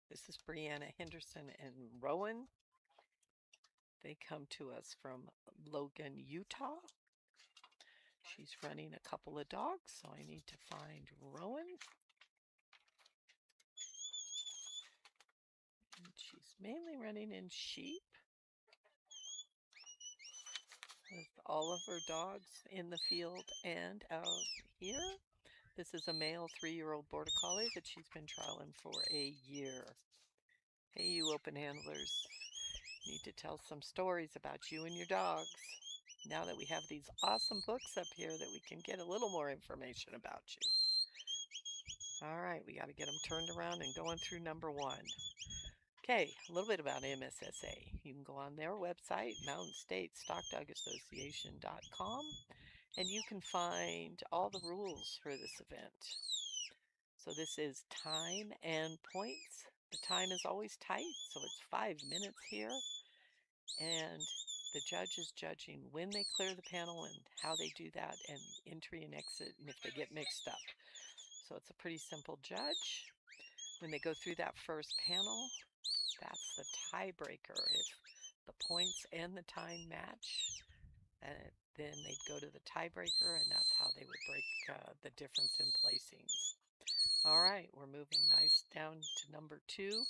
this is Brianna Henderson and Rowan. They come to us from Logan, Utah. She's running a couple of dogs, so I need to find Rowan. And she's mainly running in sheep with all of her dogs in the field and out here. This is a male 3-year-old border collie that she's been trialing for a year. Hey, you open handlers, need to tell some stories about you and your dogs. Now that we have these awesome books up here that we can get a little more information about you. All right, we got to get them turned around and going through number 1. Okay, a little bit about MSSA. You can go on their website, mountainstatestockdogassociation.com, and you can find all the rules for this event. So this is time and points. The time is always tight, so it's 5 minutes here. And the judge is judging when they clear the panel and how they do that, and entry and exit, and if they get mixed up. So it's a pretty simple judge. When they go through that first panel, that's the tiebreaker. If the points and the time match, then they'd go to the tiebreaker, and that's how they would break the difference in placings. All right, we're moving nice down to number 2.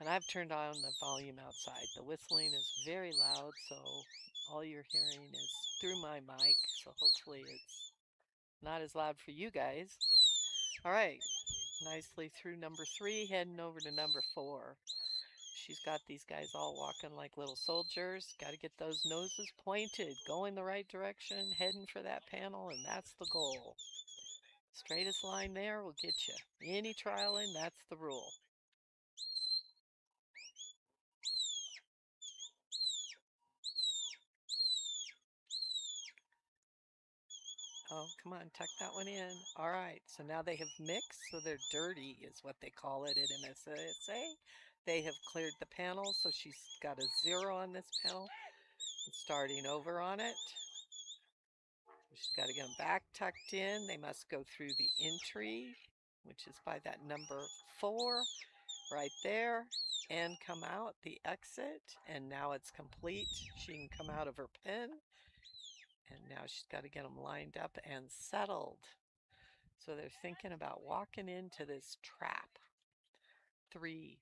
And I've turned on the volume outside. The whistling is very loud, so all you're hearing is through my mic, so hopefully it's not as loud for you guys. All right, nicely through number 3, heading over to number 4. She's got these guys all walking like little soldiers. Got to get those noses pointed, going the right direction, heading for that panel, and that's the goal. Straightest line there will get you. Any trialing, that's the rule. Oh, come on, tuck that one in. All right, so now they have mixed, so they're dirty is what they call it at MSSA. They have cleared the panel, so she's got a 0 on this panel. And starting over on it. She's got to get them back tucked in. They must go through the entry, which is by that number 4 right there, and come out the exit. And now it's complete. She can come out of her pen. And now she's got to get them lined up and settled. So they're thinking about walking into this trap. 3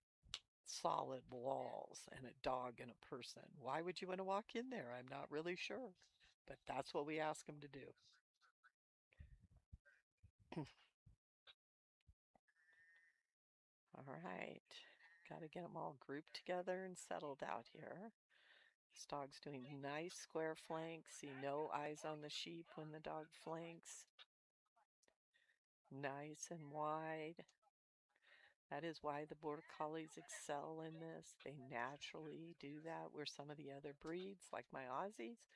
solid walls and a dog and a person. Why would you want to walk in there? I'm not really sure. But that's what we ask them to do. All right. Got to get them all grouped together and settled out here. This dog's doing nice square flanks. See no eyes on the sheep when the dog flanks. Nice and wide. That is why the Border Collies excel in this. They naturally do that, where some of the other breeds, like my Aussies,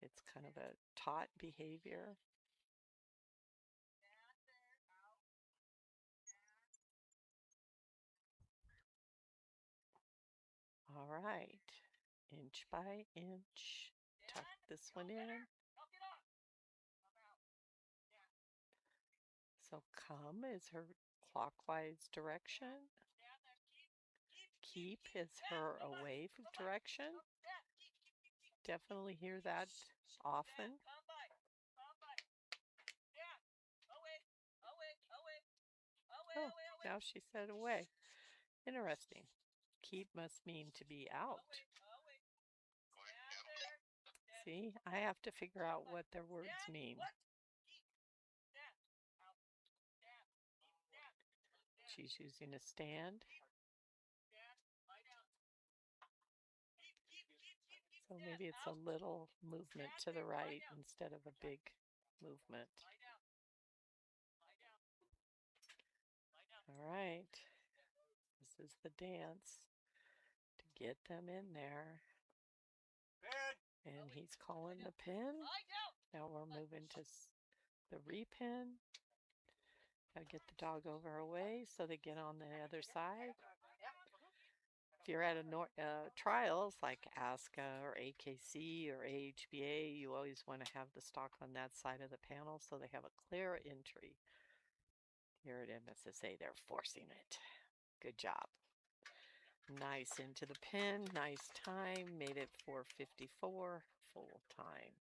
it's kind of a taught behavior. All right, inch by inch, tuck this one in. So come is her clockwise direction. Keep is her away from direction. Definitely hear that often. Oh, now she said away. Interesting. Keep must mean to be out. See, I have to figure out what their words mean. She's using a stand. So maybe it's a little movement to the right instead of a big movement. All right. This is the dance to get them in there. And he's calling the pin. Now we're moving to the repin. Gotta get the dog over away so they get on the other side. If you're at a trials like ASCA or AKC or AHBA, you always want to have the stock on that side of the panel so they have a clear entry. Here at MSSA, they're forcing it. Good job. Nice into the pin, nice time, made it 4:54, full time.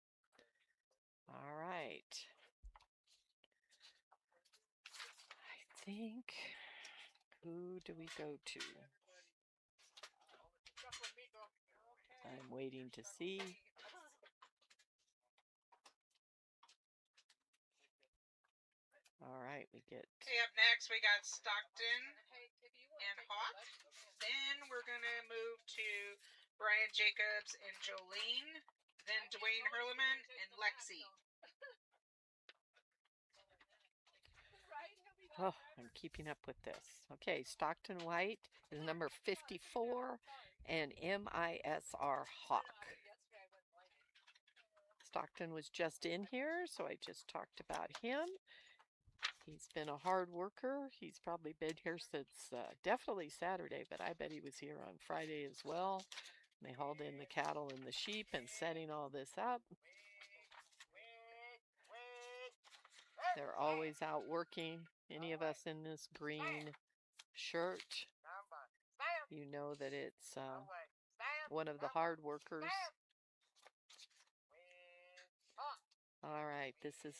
All right. I think, who do we go to? I'm waiting to see. All right, we get... Okay, up next we got Stockton and Hawk. Then we're going to move to Brian Jacobs and Jolene. Then Dwayne Hurleman and Lexi. Oh, I'm keeping up with this. Okay, Stockton White is number 54 and MISR Hawk. Stockton was just in here, so I just talked about him. He's been a hard worker. He's probably been here since definitely Saturday, but I bet he was here on Friday as well. And they hauled in the cattle and the sheep and setting all this up. They're always out working. Any of us in this green shirt, you know that it's one of the hard workers. All right, this is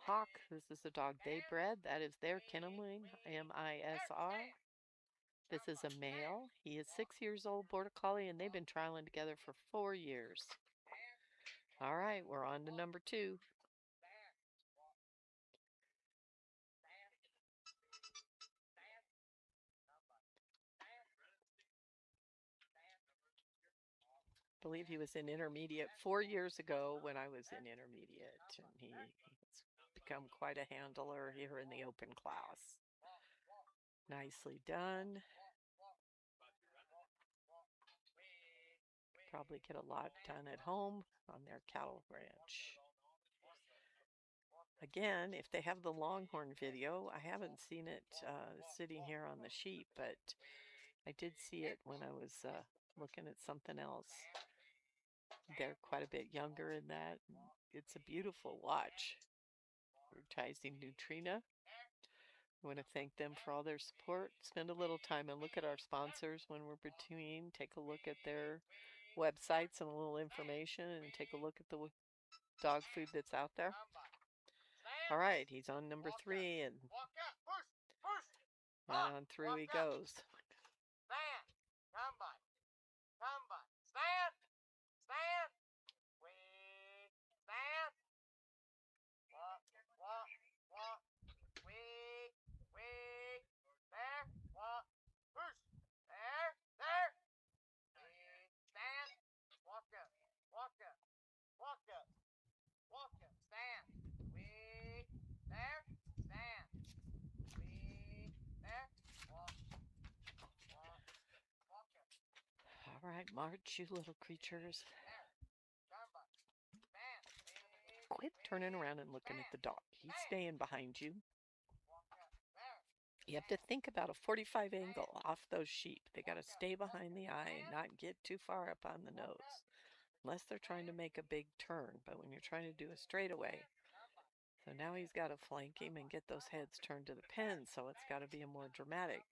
Hawk. This is the dog they bred. That is their kenneling, MISR. This is a male. He is 6 years old, Border Collie, and they've been trialing together for 4 years. All right, we're on to number 2. I believe he was in intermediate 4 years ago when I was in intermediate, and he's become quite a handler here in the open class. Nicely done. Probably get a lot done at home on their cattle ranch. Again, if they have the Longhorn video, I haven't seen it sitting here on the sheet, but I did see it when I was looking at something else. They're quite a bit younger in that. It's a beautiful watch. Advertising Neutrina. I want to thank them for all their support. Spend a little time and look at our sponsors when we're between. Take a look at their websites and a little information, and take a look at the dog food that's out there. All right, he's on number 3, and right on through he goes. Stand. Come by. Come by. Stand. Stand. Wait. Stand. Walk. Walk. Walk. Wait. Wait. There. Walk. Push. There. There. Wait. Stand. Walk up. Walk up. Walk up. Walk up. Stand. Wait. There. Stand. Wait. There. Walk. Walk. Walk up. All right, march, you little creatures. Quit turning around and looking at the dog. He's staying behind you. You have to think about a 45 angle off those sheep. They got to stay behind the eye and not get too far up on the nose. Unless they're trying to make a big turn. But when you're trying to do a straightaway. So now he's got to flank him and get those heads turned to the pen. So it's got to be a more dramatic.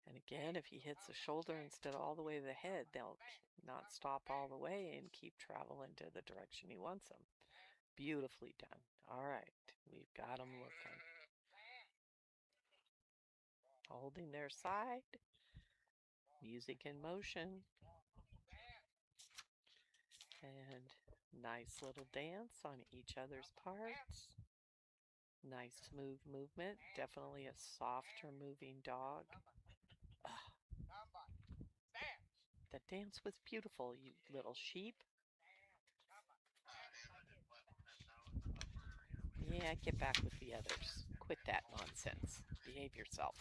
And again, if he hits the shoulder instead of all the way to the head, they'll not stop all the way and keep traveling to the direction he wants them. Beautifully done. All right, we've got them looking. Holding their side. Music in motion. And nice little dance on each other's parts. Nice smooth movement. Definitely a softer moving dog. The dance was beautiful, you little sheep. Yeah, get back with the others. Quit that nonsense. Behave yourself.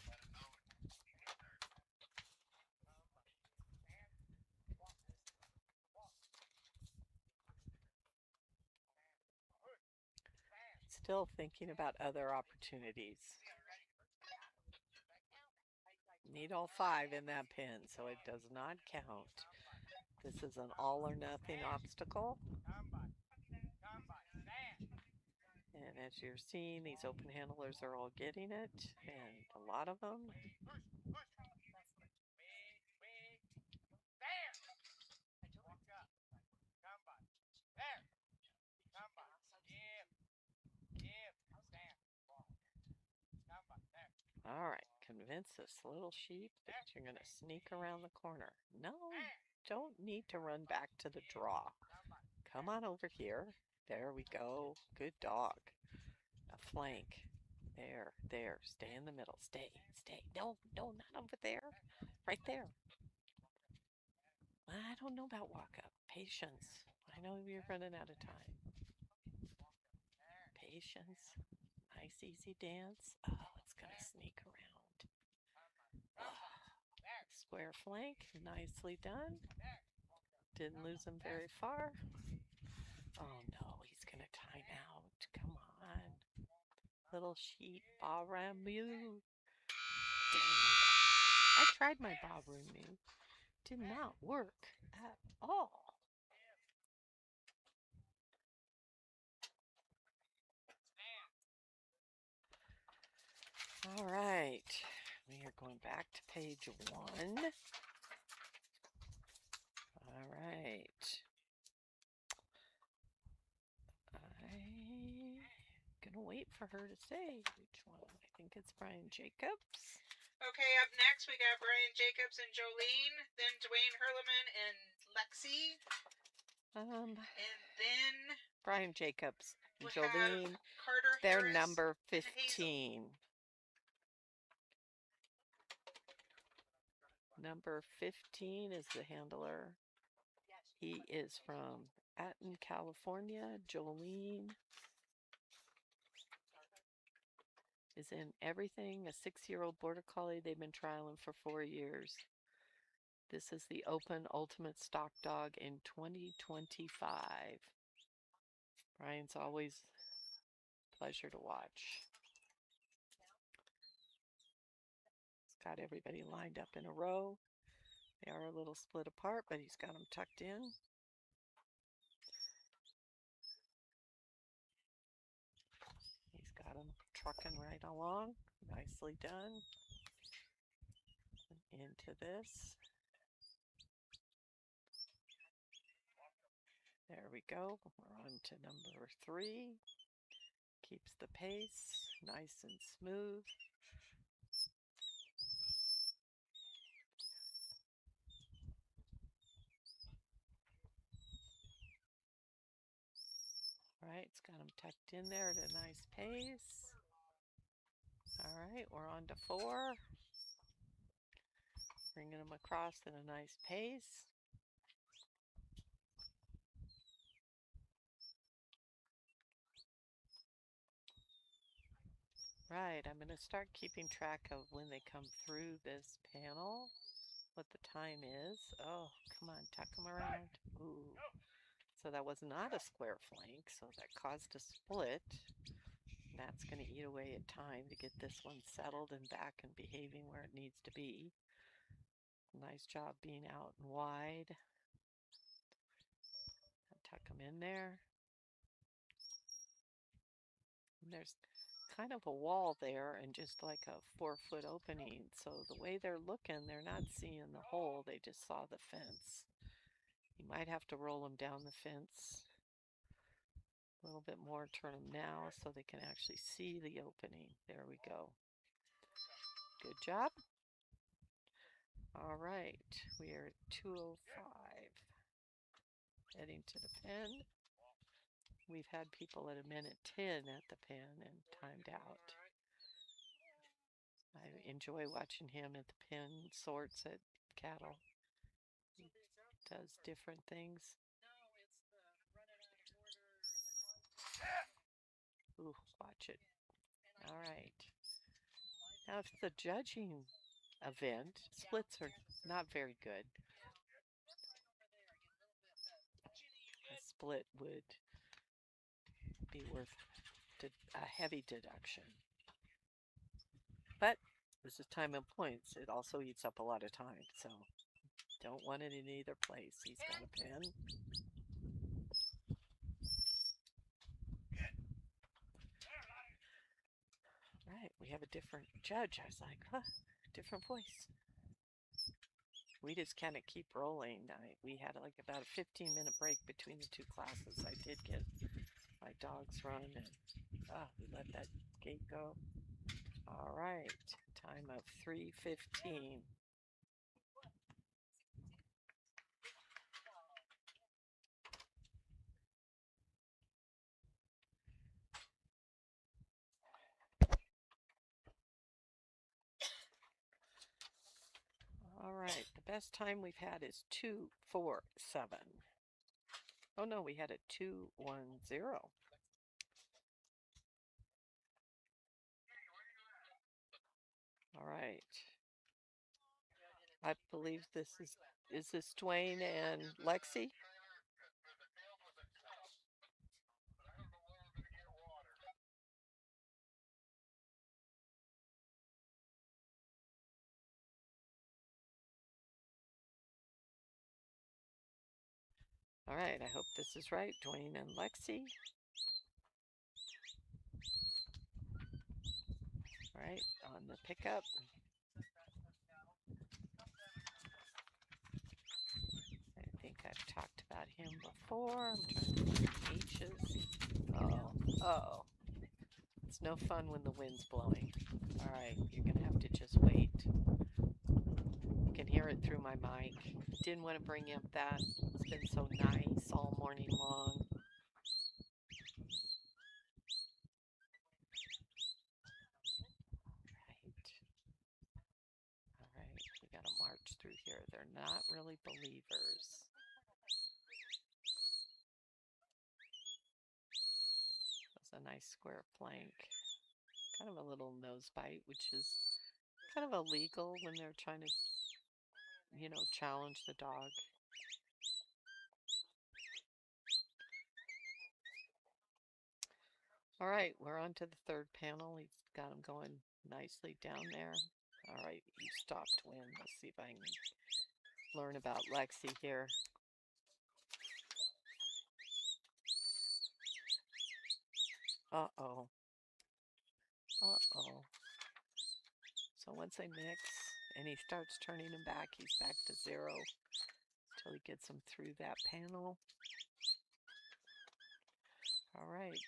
Still thinking about other opportunities. Need all 5 in that pin, so it does not count. This is an all or nothing obstacle. And as you're seeing, these open handlers are all getting it, and a lot of them. All right, convince this little sheep that you're going to sneak around the corner. No, don't need to run back to the draw. Come on over here. There we go. Good dog. A flank. There. Stay in the middle. Stay. No, not over there. Right there. I don't know about walk up. Patience. I know you're running out of time. Patience. Nice, easy dance. Oh, it's going to sneak around. Oh, square flank. Nicely done. Didn't lose him very far. Oh no, he's going to time out. Come on. Little sheep, Baramu. I tried my Baramu. Did not work at all. All right, we are going back to page 1. All right. I'm gonna wait for her to say which one. I think it's Brian Jacobs. Okay, up next we got Brian Jacobs and Jolene, then Dwayne Hurleman and Lexi, and then Brian Jacobs and we'll Jolene. Carter They're Harris number and Hazel. 15. Number 15 is the handler. He is from Atten, California. Jolene is in everything. A 6-year-old border collie they've been trialing for 4 years. This is the Open Ultimate Stock Dog in 2025. Brian's always a pleasure to watch. He's got everybody lined up in a row. They are a little split apart, but he's got them tucked in. He's got them trucking right along. Nicely done. Into this. There we go. We're on to number 3. Keeps the pace nice and smooth. All right, it's got them tucked in there at a nice pace. All right, we're on to 4. Bringing them across at a nice pace. Right, I'm going to start keeping track of when they come through this panel, what the time is. Oh, come on, tuck them around. Ooh. So that was not a square flank, so that caused a split. That's going to eat away at time to get this one settled and back and behaving where it needs to be. Nice job being out and wide. Tuck them in there. And there's kind of a wall there and just like a 4-foot opening. So the way they're looking, they're not seeing the hole. They just saw the fence. You might have to roll them down the fence a little bit more, turn them now so they can actually see the opening. There we go. Good job. All right, we are at 2:05. Heading to the pen. We've had people at 1:10 at the pen and timed out. I enjoy watching him at the pen, sorts at cattle. He does different things. Ooh, watch it. All right. Now, if the judging event, splits are not very good. A split would be worth a heavy deduction. But this is time and points. It also eats up a lot of time, so don't want it in either place. He's got a pen. Right, we have a different judge. I was like, huh, different voice. We just kind of keep rolling. We had like about a 15-minute break between the two classes. I did get my dogs run, and we let that gate go. All right, time of 3:15. All right, the best time we've had is 2:47. Oh no, we had a 2:10. All right. I believe this is this Dwayne and Lexi? All right, I hope this is right. Dwayne and Lexi. All right, on the pickup. I think I've talked about him before. I'm trying to find H's. Oh. It's no fun when the wind's blowing. All right, you're going to have to just wait. You can hear it through my mic. Didn't want to bring up that. It's been so nice all morning long. All right, we got to march through here. They're not really believers. That's a nice square plank. Kind of a little nose bite, which is kind of illegal when they're trying to, challenge the dog. All right, we're on to the third panel. He's got him going nicely down there. All right, you stopped wind. Let's see if I can learn about Lexi here. Uh-oh. So once they mix and he starts turning him back, he's back to 0 until he gets him through that panel. All right,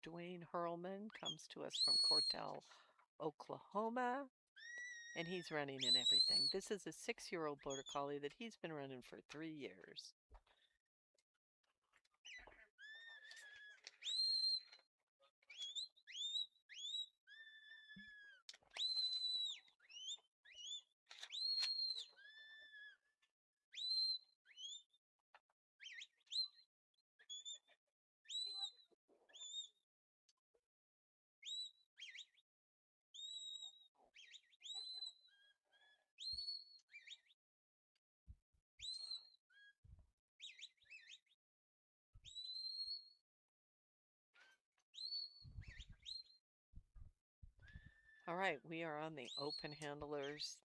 Dwayne Hurlman comes to us from Cortell, Oklahoma, and he's running in everything. This is a 6-year-old Border Collie that he's been running for 3 years. All right, we are on the open handlers.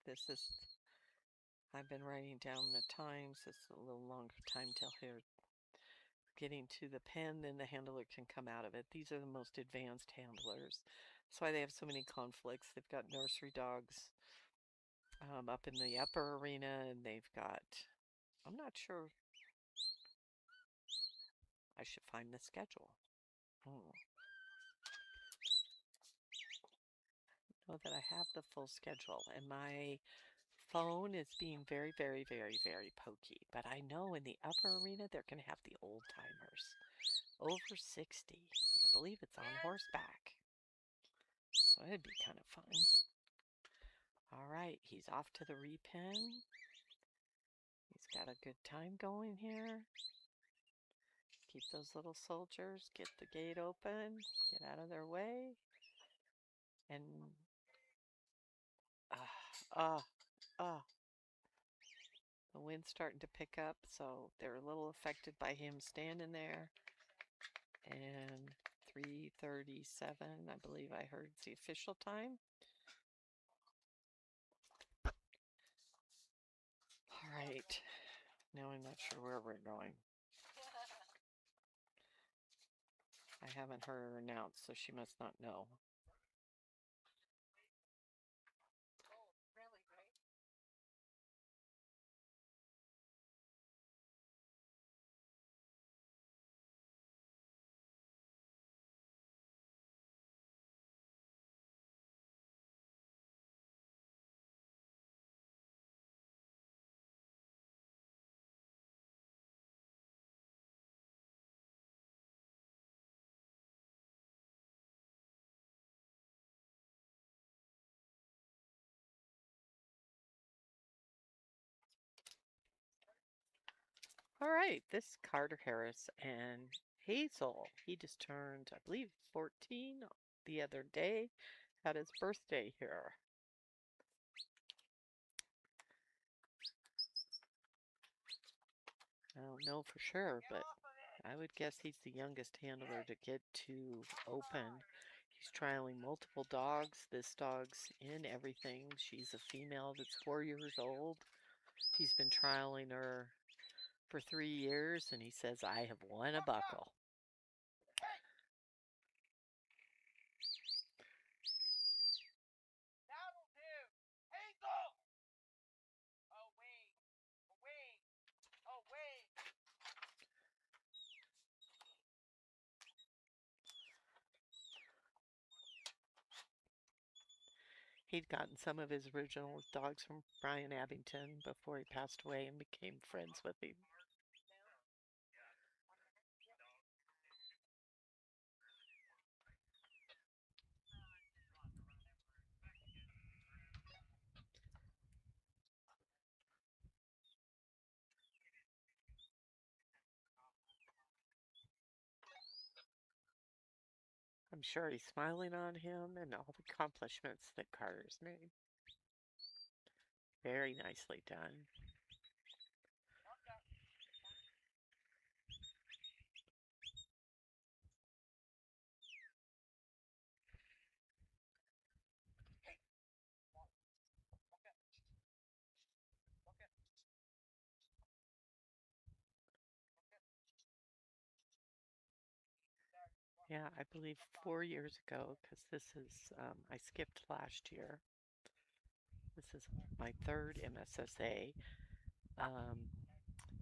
I've been writing down the times. It's a little longer time till here. Getting to the pen, then the handler can come out of it. These are the most advanced handlers. That's why they have so many conflicts. They've got nursery dogs up in the upper arena, and they've got, I'm not sure, I should find the schedule. Know that I have the full schedule, and my phone is being very, very, very, very pokey. But I know in the upper arena, they're going to have the old timers. Over 60. I believe it's on horseback. So it'd be kind of fun. All right, he's off to the repen. He's got a good time going here. Keep those little soldiers, get the gate open, get out of their way. And uh, uh, the wind's starting to pick up, so they're a little affected by him standing there. And 3:37, I believe I heard the official time. All right, now I'm not sure where we're going. I haven't heard her announce, so she must not know. Really great. All right, this is Carter Harris and Hazel. He just turned, I believe, 14 the other day. Had his birthday here. I don't know for sure, but I would guess he's the youngest handler to get to open. He's trialing multiple dogs. This dog's in everything. She's a female that's 4 years old. He's been trialing her for 3 years, and he says, I have won a buckle. That'll do. Hazel! Away. Away. Away. He'd gotten some of his original dogs from Brian Abington before he passed away and became friends with him. I'm sure he's smiling on him and all the accomplishments that Carter's made. Very nicely done. Yeah, I believe 4 years ago, because this is, I skipped last year. This is my third MSSA.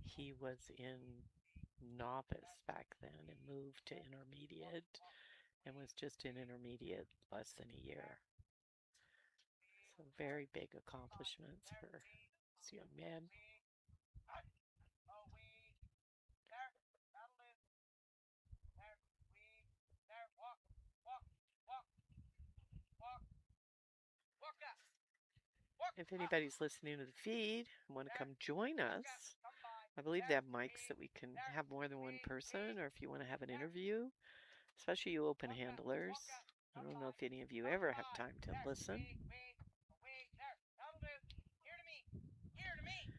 He was in novice back then and moved to intermediate and was just in intermediate less than a year. So very big accomplishments for this young man. Away. There. That'll do. There. We. There. Walk. Walk. Walk. Walk. Walk up. Walk If up. anybody's listening to the feed and want to come join us, Come by. I believe they have mics that we can have more than one person, or if you want to have an interview, especially you open handlers. I don't know if any of you ever have time to listen. Away. There. That'll do. Here to me. Here to me.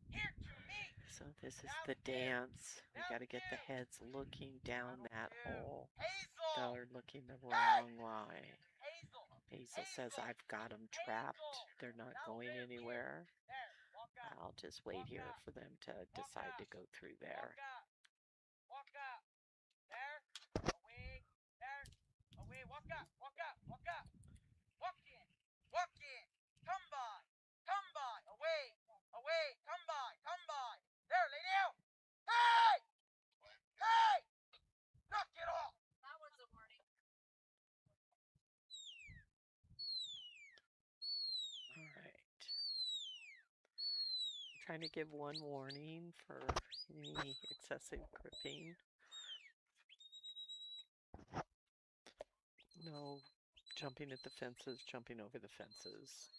Here to me. So this is the dance. We got to get the heads looking down that hole. Hazel. They're looking the wrong way. Hazel. Hazel says, I've got them trapped. They're not going anywhere. There. Walk up. I'll just wait here for them to decide to go through there. Walk up. Walk up. There. Away. There. Away. Walk up. Walk up. Walk up. Walk in. Walk in. Come by. Come by. Away. Away. Come by. Come by. There. Lay down. Hey! Hey! Knock it off. That was a warning. All right. I'm trying to give one warning for any excessive gripping. No jumping at the fences, jumping over the fences.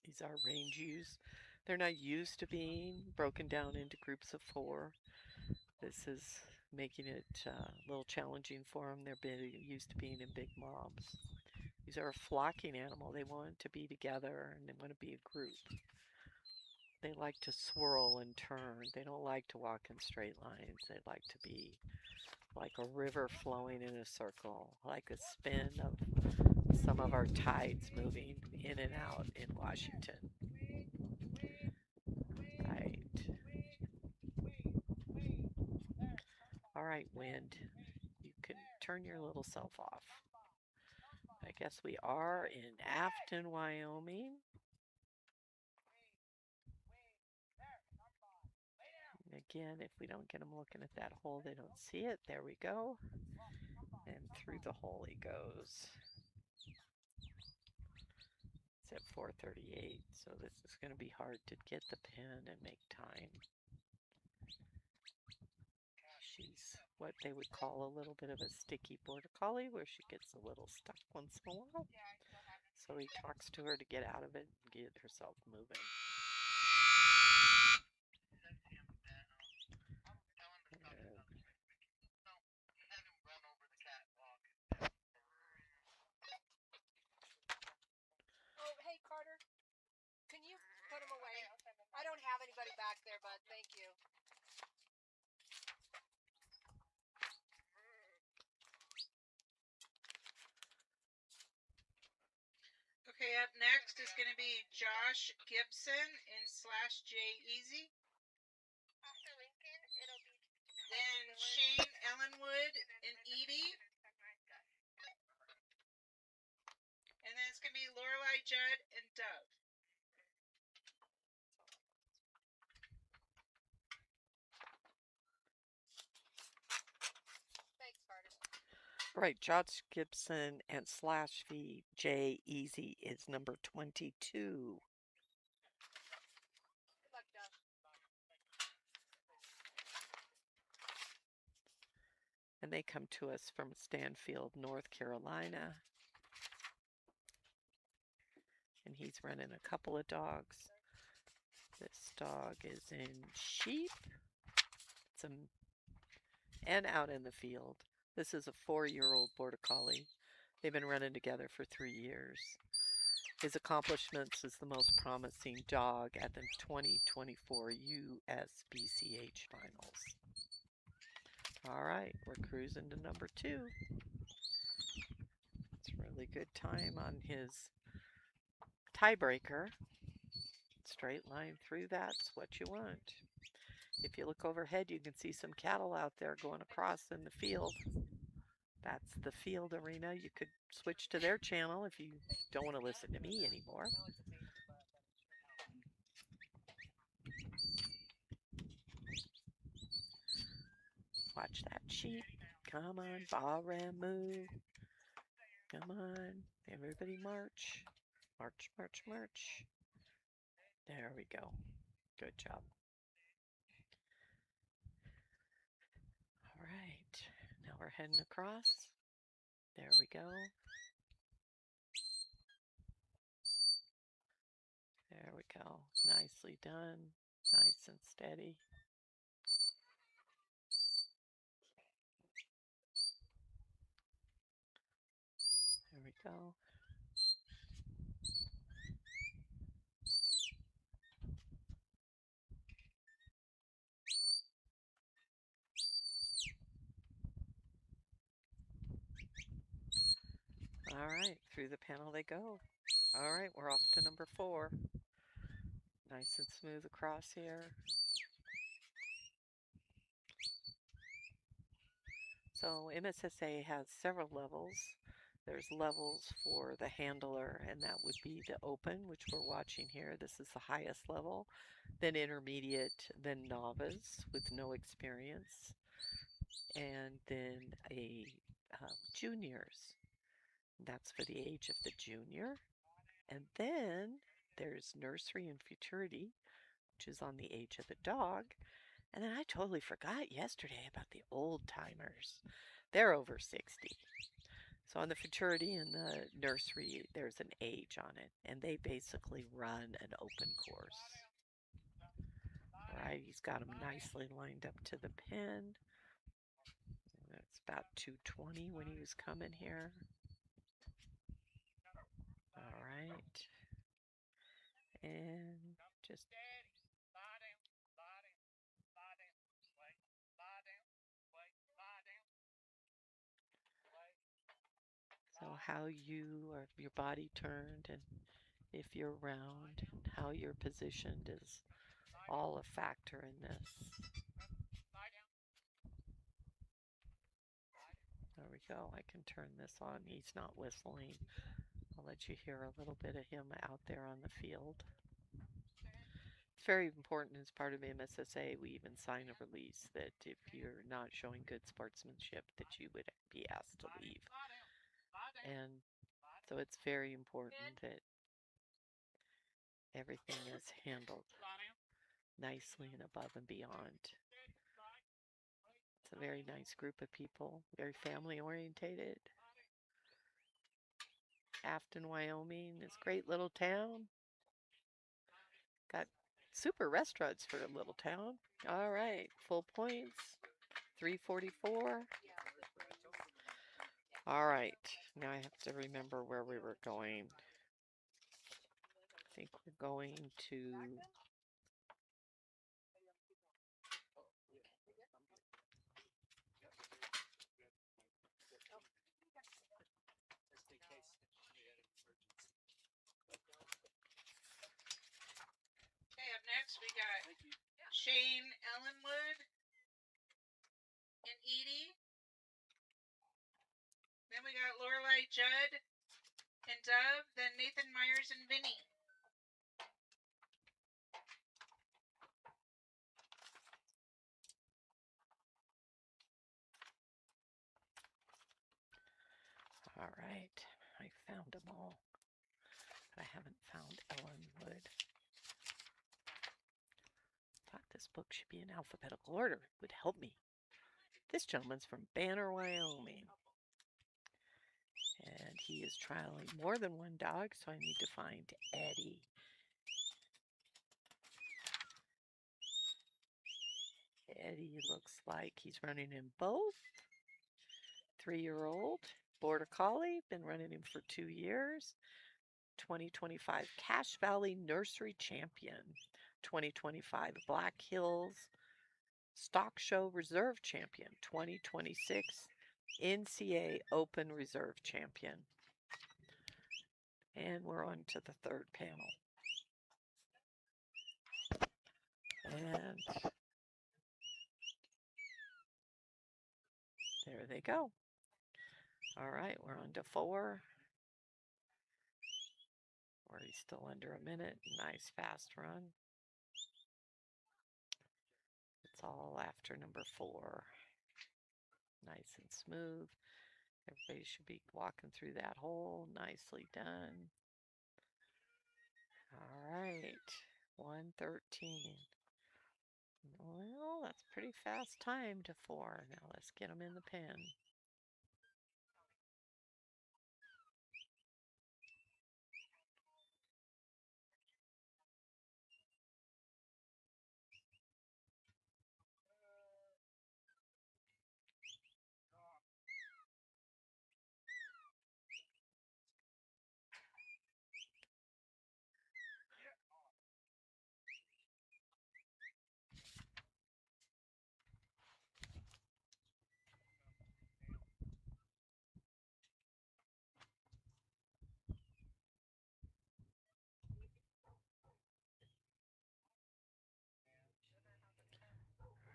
These are range ewes. They're not used to being broken down into groups of 4. This is making it a little challenging for them. They're used to being in big mobs. These are a flocking animal. They want to be together and they want to be a group. They like to swirl and turn. They don't like to walk in straight lines. They like to be like a river flowing in a circle, like a spin of some of our tides moving in and out in Washington. Right. All right, wind. You can turn your little self off. I guess we are in Afton, Wyoming. Again, if we don't get them looking at that hole, they don't see it. There we go. And through the hole he goes. It's at 4:38, so this is going to be hard to get the pin and make time. She's what they would call a little bit of a sticky border collie, where she gets a little stuck once in a while. So he talks to her to get out of it and get herself moving. Oh, hey Carter, can you put them away? I don't have anybody back there, bud. Thank you. Okay, up next is going to be Josh Gibson in /J Easy. After Lincoln, it'll be Then Shane Ellenwood in Edie. And then it's going to be Lorelei Judd and Dove. Thanks, Carter. Right, Josh Gibson and /J Easy is number 22. Good luck, Josh. And they come to us from Stanfield, North Carolina. And he's running a couple of dogs. This dog is in sheep. And out in the field. This is a 4-year-old border collie. They've been running together for 3 years. His accomplishments is the most promising dog at the 2024 USBCH finals. All right, we're cruising to number 2. It's a really good time on his tiebreaker. Straight line through, that's what you want. If you look overhead, you can see some cattle out there going across in the field. That's the field arena. You could switch to their channel if you don't want to listen to me anymore. Watch that sheep. Come on, Baramu. Come on, everybody march. March, march, march. There we go. Good job. All right, now we're heading across. There we go. There we go. Nicely done. Nice and steady. There we go. All right, through the panel they go. All right, we're off to number 4. Nice and smooth across here. So MSSA has several levels. There's levels for the handler, and that would be the open, which we're watching here. This is the highest level. Then intermediate, then novice with no experience, and then a juniors. That's for the age of the junior. And then there's nursery and futurity, which is on the age of the dog. And then I totally forgot yesterday about the old timers. They're over 60. So on the futurity and the nursery, there's an age on it, and they basically run an open course. All right, he's got them nicely lined up to the pin. about 220 when he was coming here. All right. And just Daddy, lie down, lie down, lie down, wait, lie down, wait, lie down, wait. so how you or your body turned and if you're round and how you're positioned is all a factor in this. Lie down. There we go. I can turn this on. He's not whistling. I'll let you hear a little bit of him out there on the field. It's very important as part of MSSA. We even sign a release that if you're not showing good sportsmanship that you would be asked to leave. Lie down, lie down. And so it's very important that everything is handled Lie down. nicely and above and beyond. Daddy, lie. It's a very nice group of people, very family orientated. Afton, Wyoming is a great little town. Got super restaurants for a little town. All right, full points, 344. All right, now I have to remember where we were going. I think we're going to Okay, up next we got Shane Ellenwood and Edie. Then we got Lorelai Judd and Dove. Then Nathan Myers and Vinny. all right, I found them all, but I haven't found Ellenwood. Thought this book should be in alphabetical order. It would help me. This gentleman's from Banner, Wyoming. And he is trialing more than one dog, so I need to find Eddie. Eddie looks like he's running in both. 3-year-old Border Collie, been running him for 2 years. 2025 Cache Valley Nursery Champion. 2025 Black Hills Stock Show Reserve Champion. 2026 NCA Open Reserve Champion. And we're on to the third panel. And there they go. All right, we're on to 4. Where he's still under a minute. Nice fast run. It's all after number 4. Nice and smooth. Everybody should be walking through that hole. Nicely done. All right, 113. Well, that's pretty fast time to 4. Now let's get them in the pen.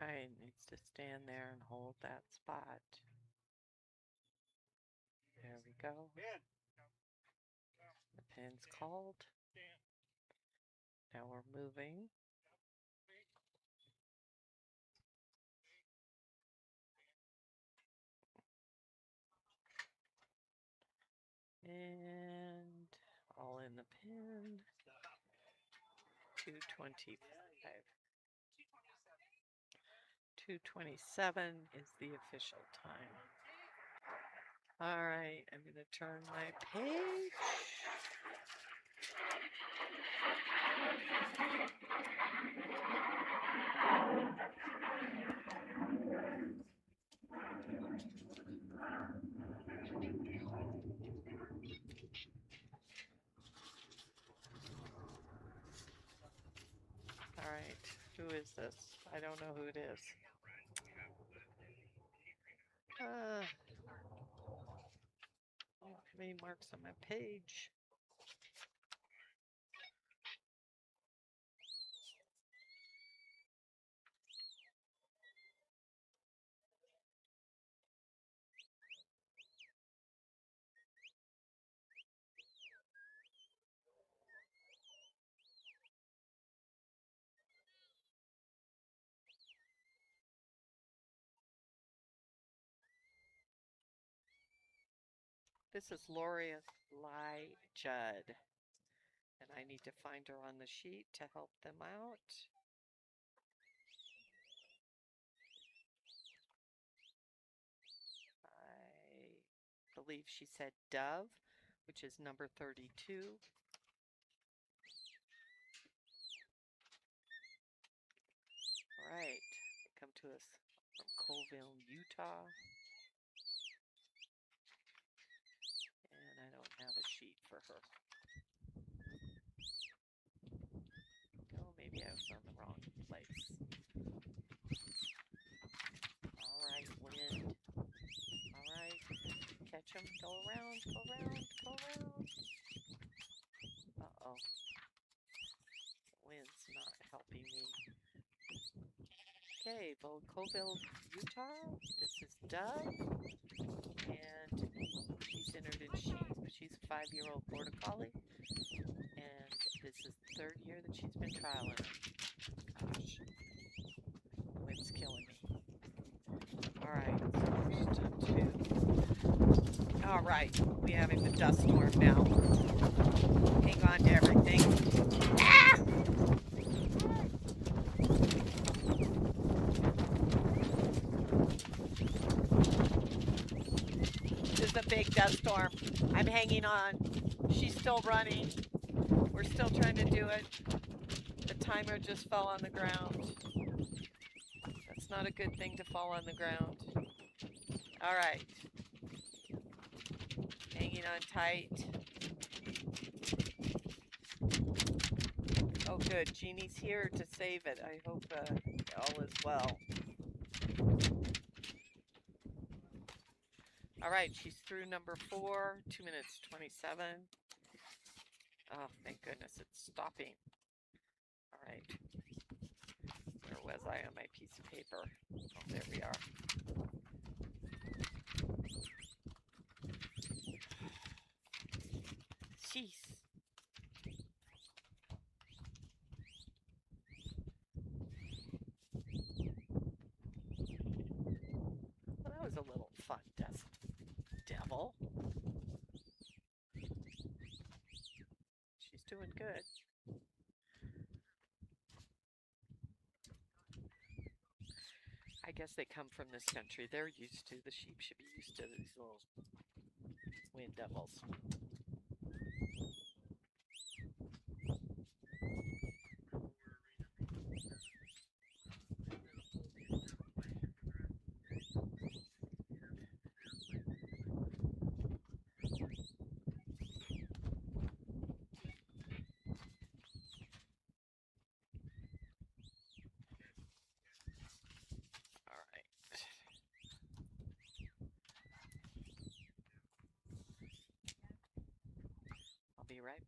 Right, needs to stand there and hold that spot. There we go. The pin's called. Now we're moving. And all in the pin. 225. 2:27 is the official time. All right, I'm going to turn my page. right. Who is this? I don't know who it is. I don't have any marks on my page. This is Lori Judd, and I need to find her on the sheet to help them out. I believe she said Dove, which is number 32. All right, they come to us from Colville, Utah. And I don't have a sheet for her. Oh, maybe I was on the wrong place. All right, wind. All right, catch them. Go around, go around, go around. Uh-oh. The wind's not helping me. Okay, Colville, Utah. This is Dove. And she's entered in she's a 5-year-old border collie. And this is the 3rd year that she's been trialing her. Gosh. The wind's killing me. Alright, so first 2. Alright, we're having the dust storm now. Hang on to everything. Ah! This is a big dust storm. I'm hanging on. She's still running. We're still trying to do it. The timer just fell on the ground. That's not a good thing to fall on the ground. All right. Hanging on tight. Oh, good. Jeannie's here to save it. I hope all is well. All right, she's through number 4, 2 minutes 27. Oh, thank goodness it's stopping. All right. Where was I on my piece of paper? Oh, there we are. Jeez. Well, that was a little fun, dust devil. She's doing good. I guess they come from this country. They're used to, the sheep should be used to these little wind devils. I'll be right.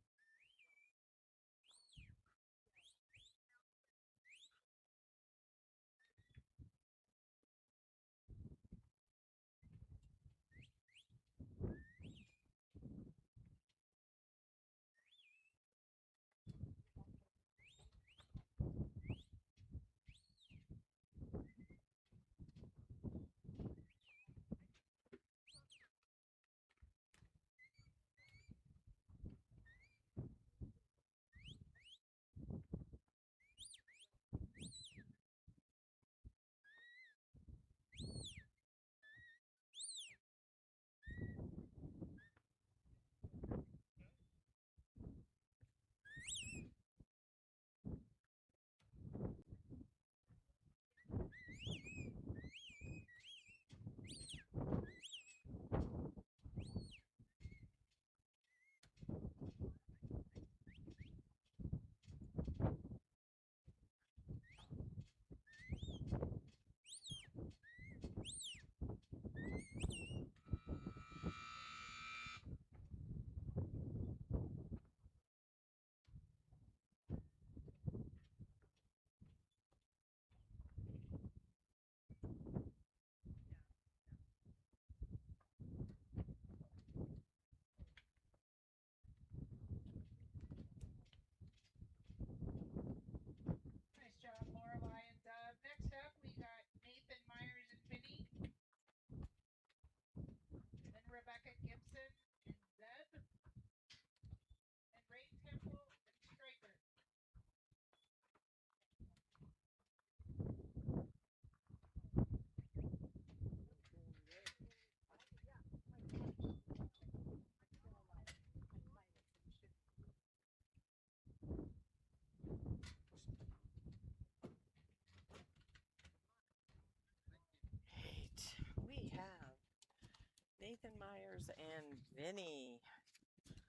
Nathan Myers and Vinny.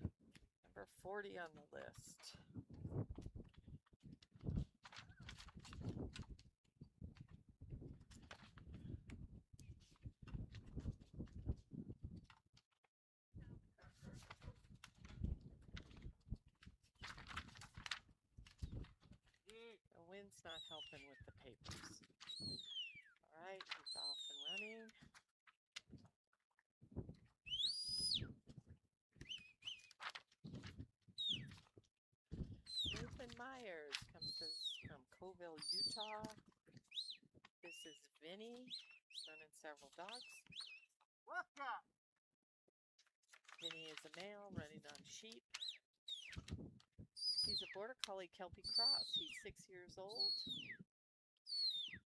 Number 40 on the list. The wind's not helping with the papers. All right, he's off and running. Nathan Myers comes from Coville, Utah. This is Vinny. He's running several dogs. Vinny is a male running on sheep. He's a Border Collie Kelpie Cross. He's 6 years old.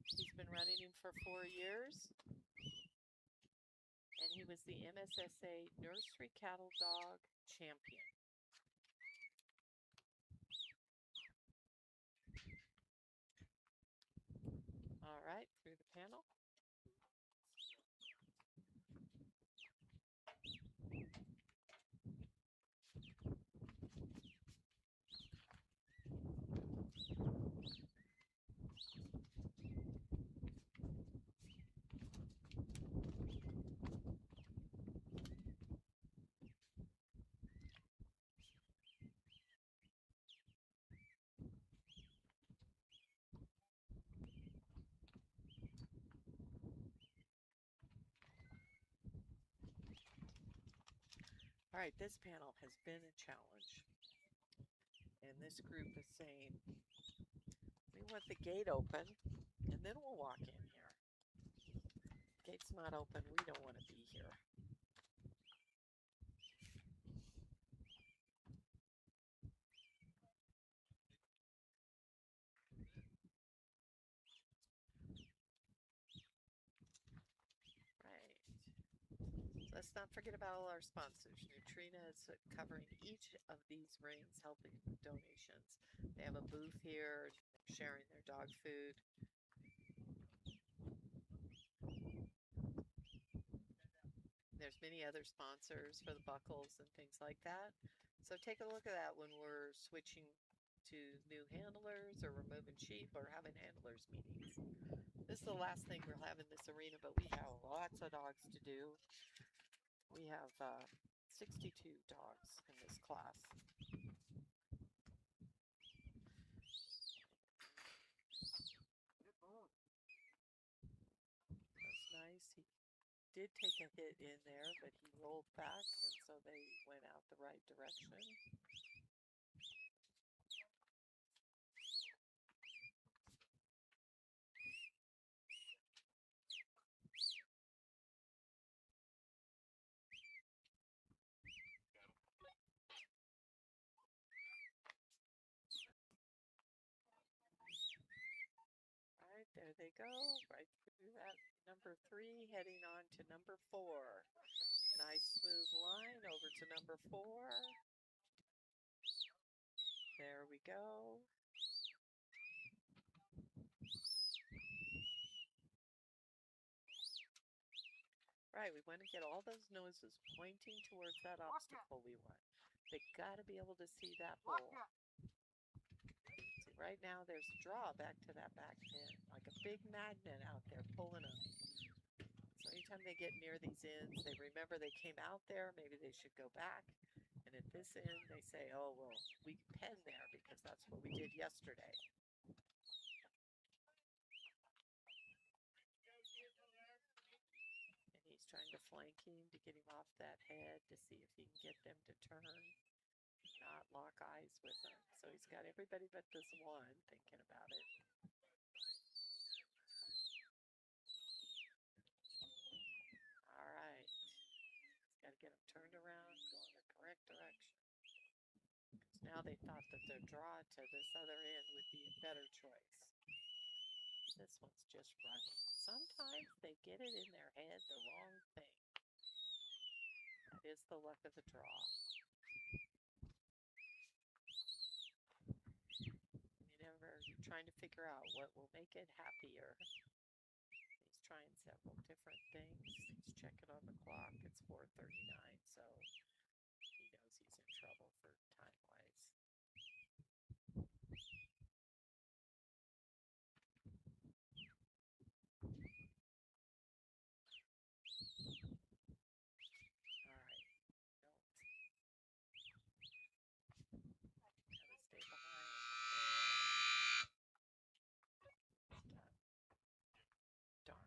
He's been running him for 4 years. And he was the MSSA Nursery Cattle Dog Champion. All right, through the panel. All right, this panel has been a challenge. And this group is saying, we want the gate open, and then we'll walk in here. Gate's not open, we don't want to be here. Let's not forget about all our sponsors. Neutrina is covering each of these rings, helping with donations. They have a booth here, sharing their dog food. There's many other sponsors for the buckles and things like that. So take a look at that when we're switching to new handlers or removing sheep or having handlers meetings. This is the last thing we'll have in this arena, but we have lots of dogs to do. We have 62 dogs in this class. That's nice. He did take a hit in there, but he rolled back, and so they went out the right direction. There they go, right through that number 3, heading on to number 4. Nice smooth line over to number 4. There we go. Right, we want to get all those noses pointing towards that obstacle we want. They got to be able to see that bull. Right now there's a draw back to that back pin, like a big magnet out there pulling them. So anytime they get near these ends, they remember they came out there, maybe they should go back. And at this end, they say, oh, well, we can pen there because that's what we did yesterday. And he's trying to flank him to get him off that head to see if he can get them to turn. Not lock eyes with him. So he's got everybody but this one thinking about it. All right. He's got to get him turned around, go in the correct direction. Because now they thought that their draw to this other end would be a better choice. This one's just running. Sometimes they get it in their head the wrong thing. That is the luck of the draw. You're trying to figure out what will make it happier. He's trying several different things. He's checking on the clock. It's 4:39, so he knows he's in trouble for time-wise. All right. Gotta stay behind. Darn.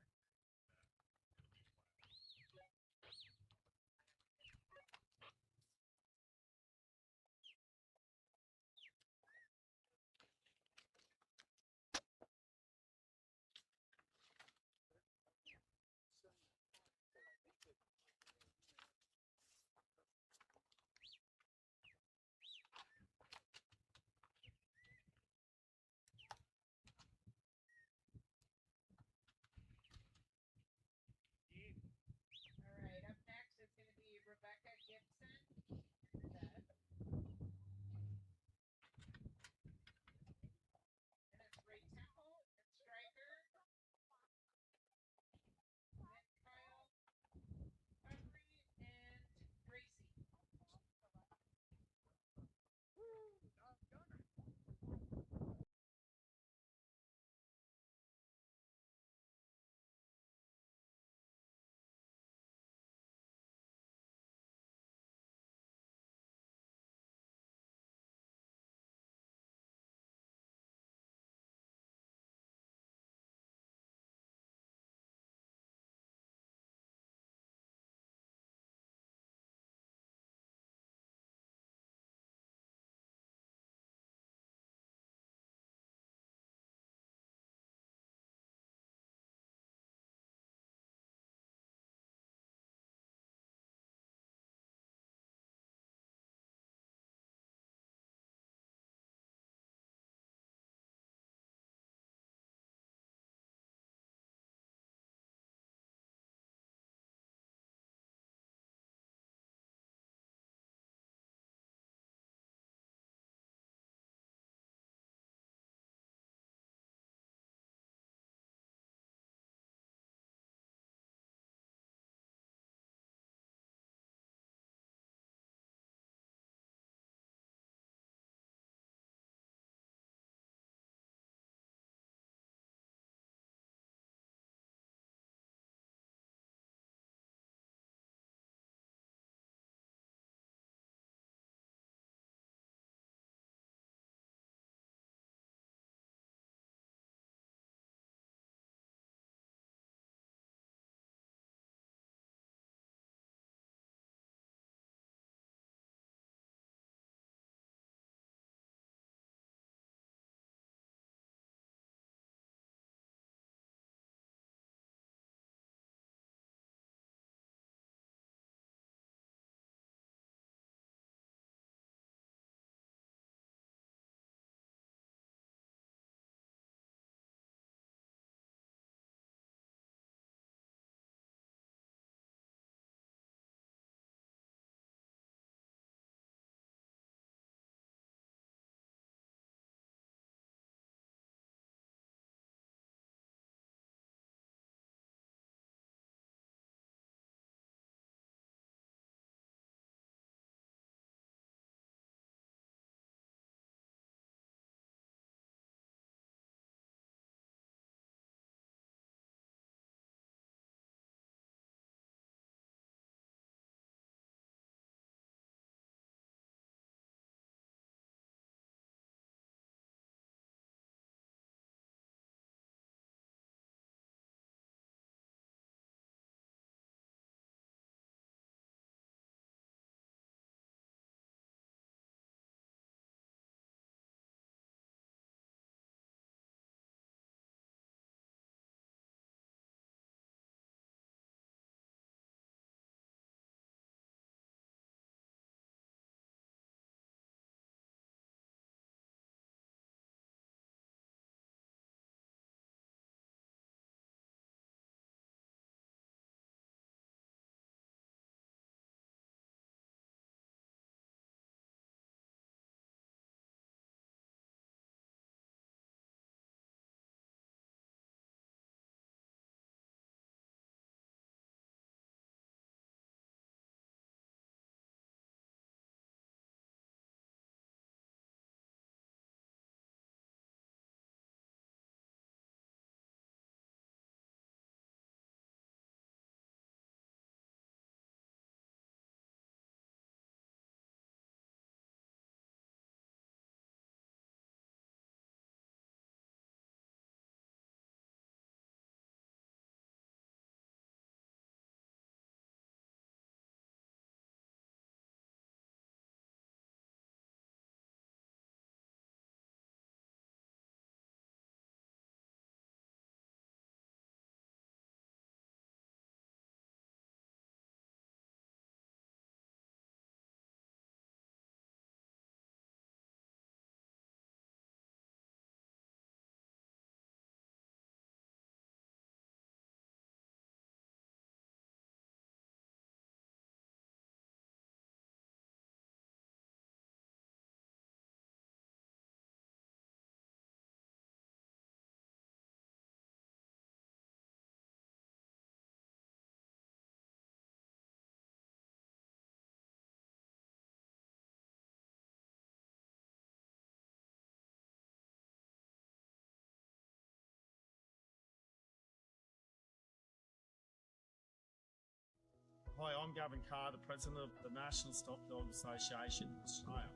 Hi, I'm Gavin Carr, the President of the National Stock Dog Association in Australia.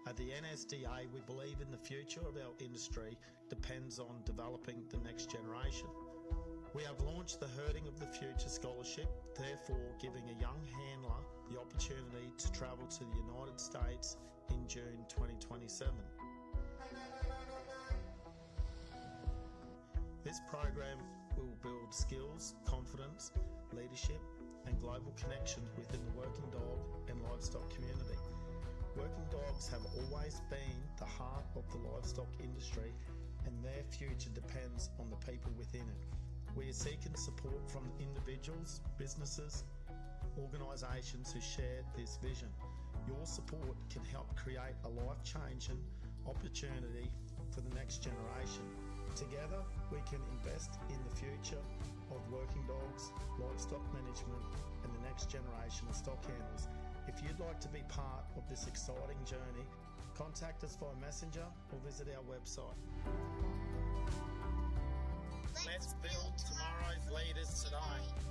At the NSDA, we believe in the future of our industry depends on developing the next generation. We have launched the Herding of the Future Scholarship, therefore giving a young handler the opportunity to travel to the United States in June 2027. This program will build skills, confidence, leadership and global connections within the working dog and livestock community. Working dogs have always been the heart of the livestock industry and their future depends on the people within it. We are seeking support from individuals, businesses, organisations who share this vision. Your support can help create a life-changing opportunity for the next generation. Together, we can invest in the future of working dogs, livestock management and the next generation of stock handlers. If you'd like to be part of this exciting journey, contact us via Messenger or visit our website. Let's build tomorrow's leaders today.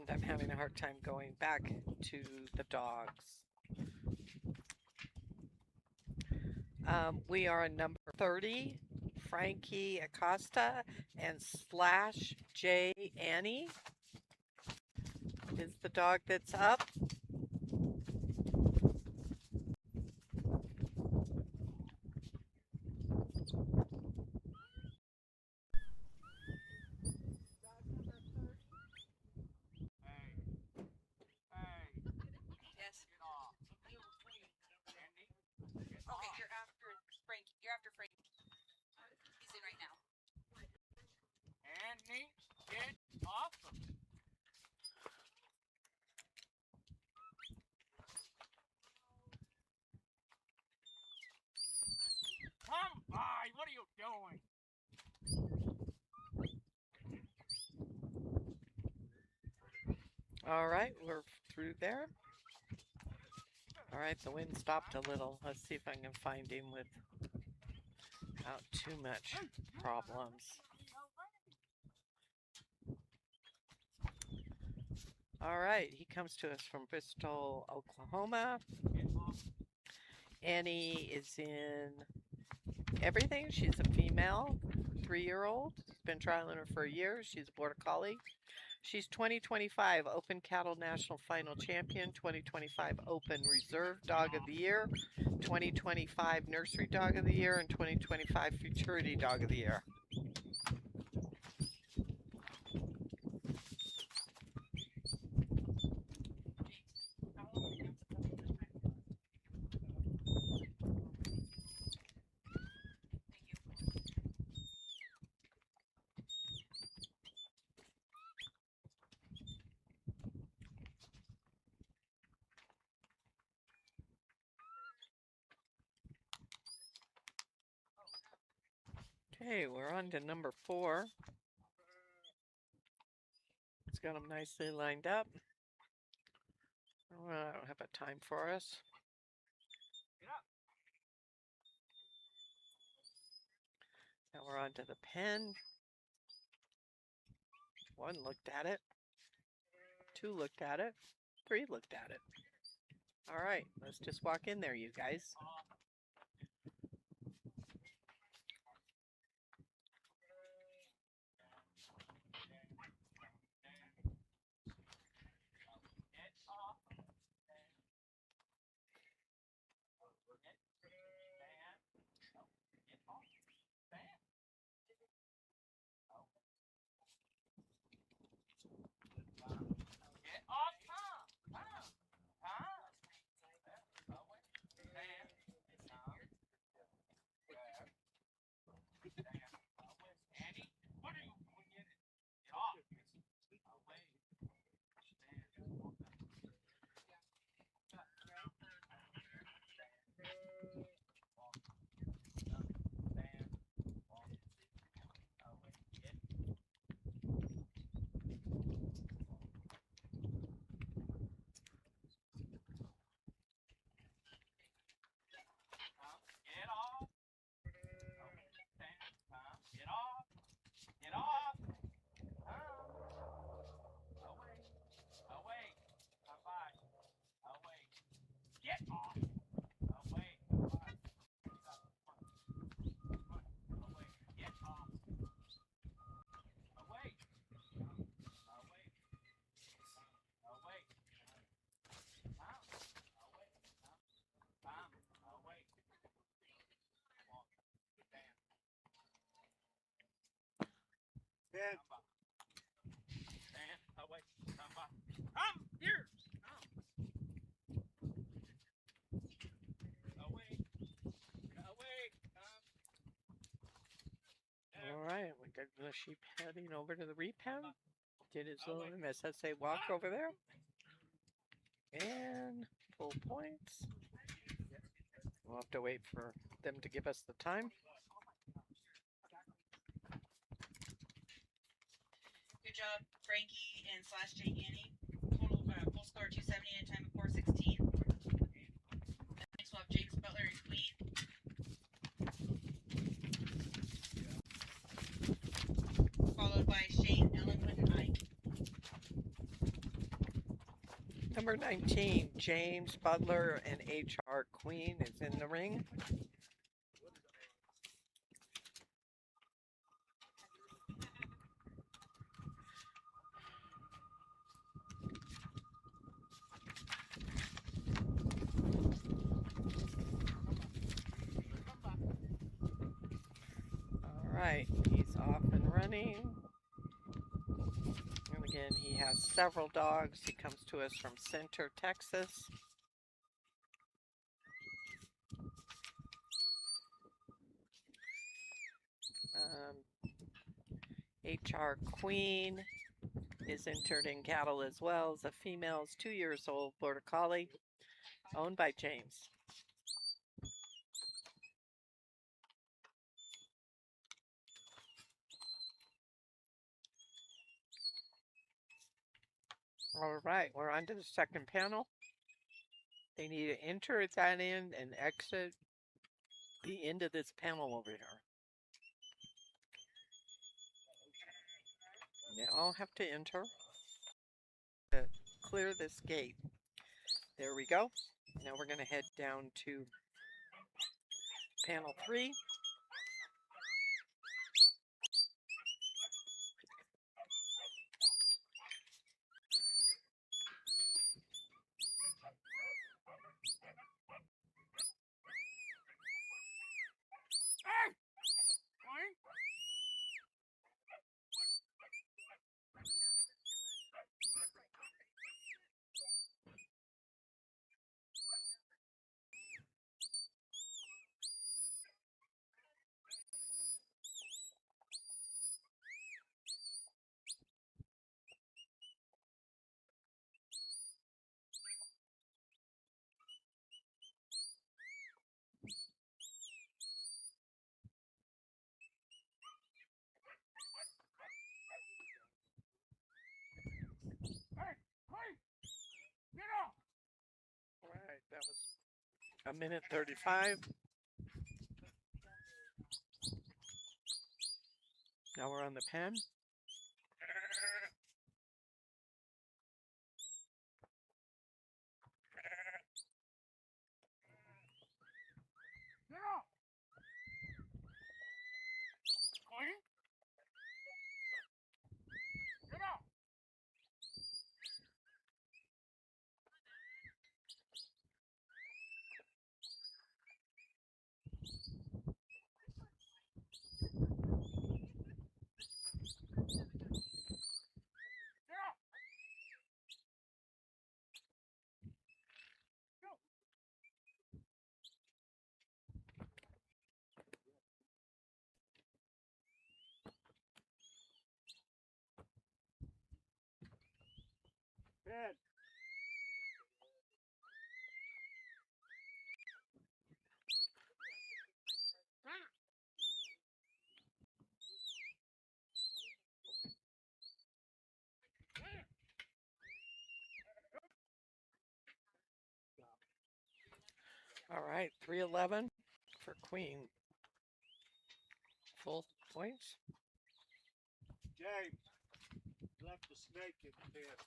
and I'm having a hard time going back to the dogs. We are on number 30, Frankie Acosta and Slash J Annie is the dog that's up. Yes. Okay, you're after Frankie. You're after Frankie. He's in right now. Andy, get off of me. Come by, what are you doing? All right, we're through there. All right, the wind stopped a little. Let's see if I can find him without too much problems. All right, he comes to us from Bristol, Oklahoma. Annie is in everything. She's a female, 3-year-old. He's been trialing her for a year. She's a border collie. She's 2025 Open Cattle National Final Champion, 2025 Open Reserve Dog of the Year, 2025 Nursery Dog of the Year, and 2025 Futurity Dog of the Year. Okay, we're on to number 4. It's got them nicely lined up. Well, I don't have a time for us. Now we're on to the pen. 1 looked at it. 2 looked at it. 3 looked at it. All right, let's just walk in there, you guys. Come here. All right, we got the sheep heading over to the repen. Did his little MSSA walk over there. And full points. We'll have to wait for them to give us the time. Good job, Frankie and Slash J Annie. Total full score 270 and a time of 416. Next we'll have Jake's Butler and Queen. Followed by Shane, Ellen, and Ike. Number 19, James Butler and HR Queen is in the ring. All right, he's off and running. And again, he has several dogs. He comes to us from Center, Texas. HR Queen is entered in cattle as well as a female, is 2 years old, Border Collie, owned by James. All right, we're on to the second panel. They need to enter at that end and exit the end of this panel over here. They all have to enter to clear this gate. There we go. Now we're going to head down to panel 3. All right, that was a minute 35. Now we're on the pen. Good. All right, 311 for Queen. Full points. James, left the snake in the pen.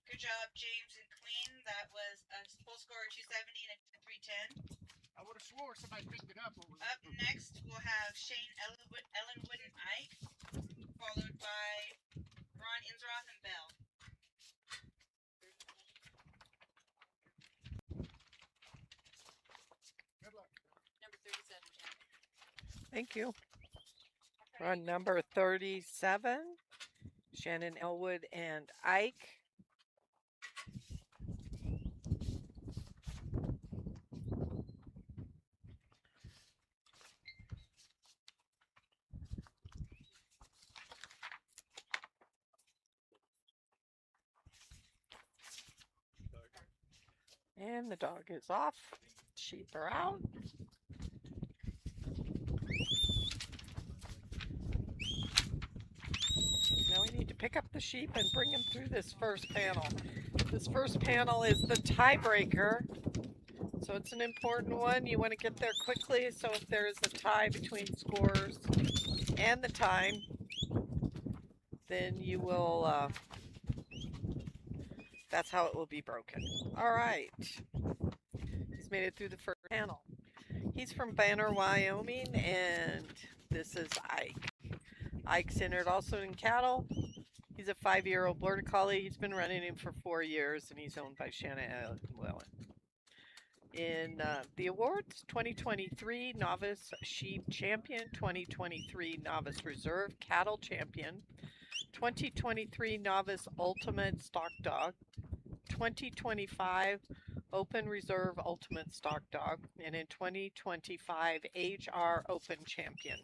Good job, James and Queen. That was a full score of 270 and a 310. I would have swore somebody picked it up. Up next, we'll have Shane Ellenwood and Ike, followed by Ron Innsroth and Bell. Good luck. Number 37. Thank you. We're on number 37, Shannon Elwood and Ike. And the dog is off. Sheep are out. Now we need to pick up the sheep and bring them through this first panel. This first panel is the tiebreaker. So it's an important one. You want to get there quickly. So if there is a tie between scores and the time, then you will, that's how it will be broken. All right. He's made it through the first panel. He's from Banner, Wyoming, and this is Ike. Ike's entered also in cattle. He's a 5-year-old border collie. He's been running him for 4 years, and he's owned by Shanna and Wellen. In the awards, 2023 Novice Sheep Champion, 2023 Novice Reserve Cattle Champion, 2023 Novice Ultimate Stock Dog, 2025 Open Reserve Ultimate Stock Dog, and in 2025 HR Open Champion.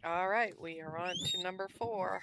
All right, we are on to number 4.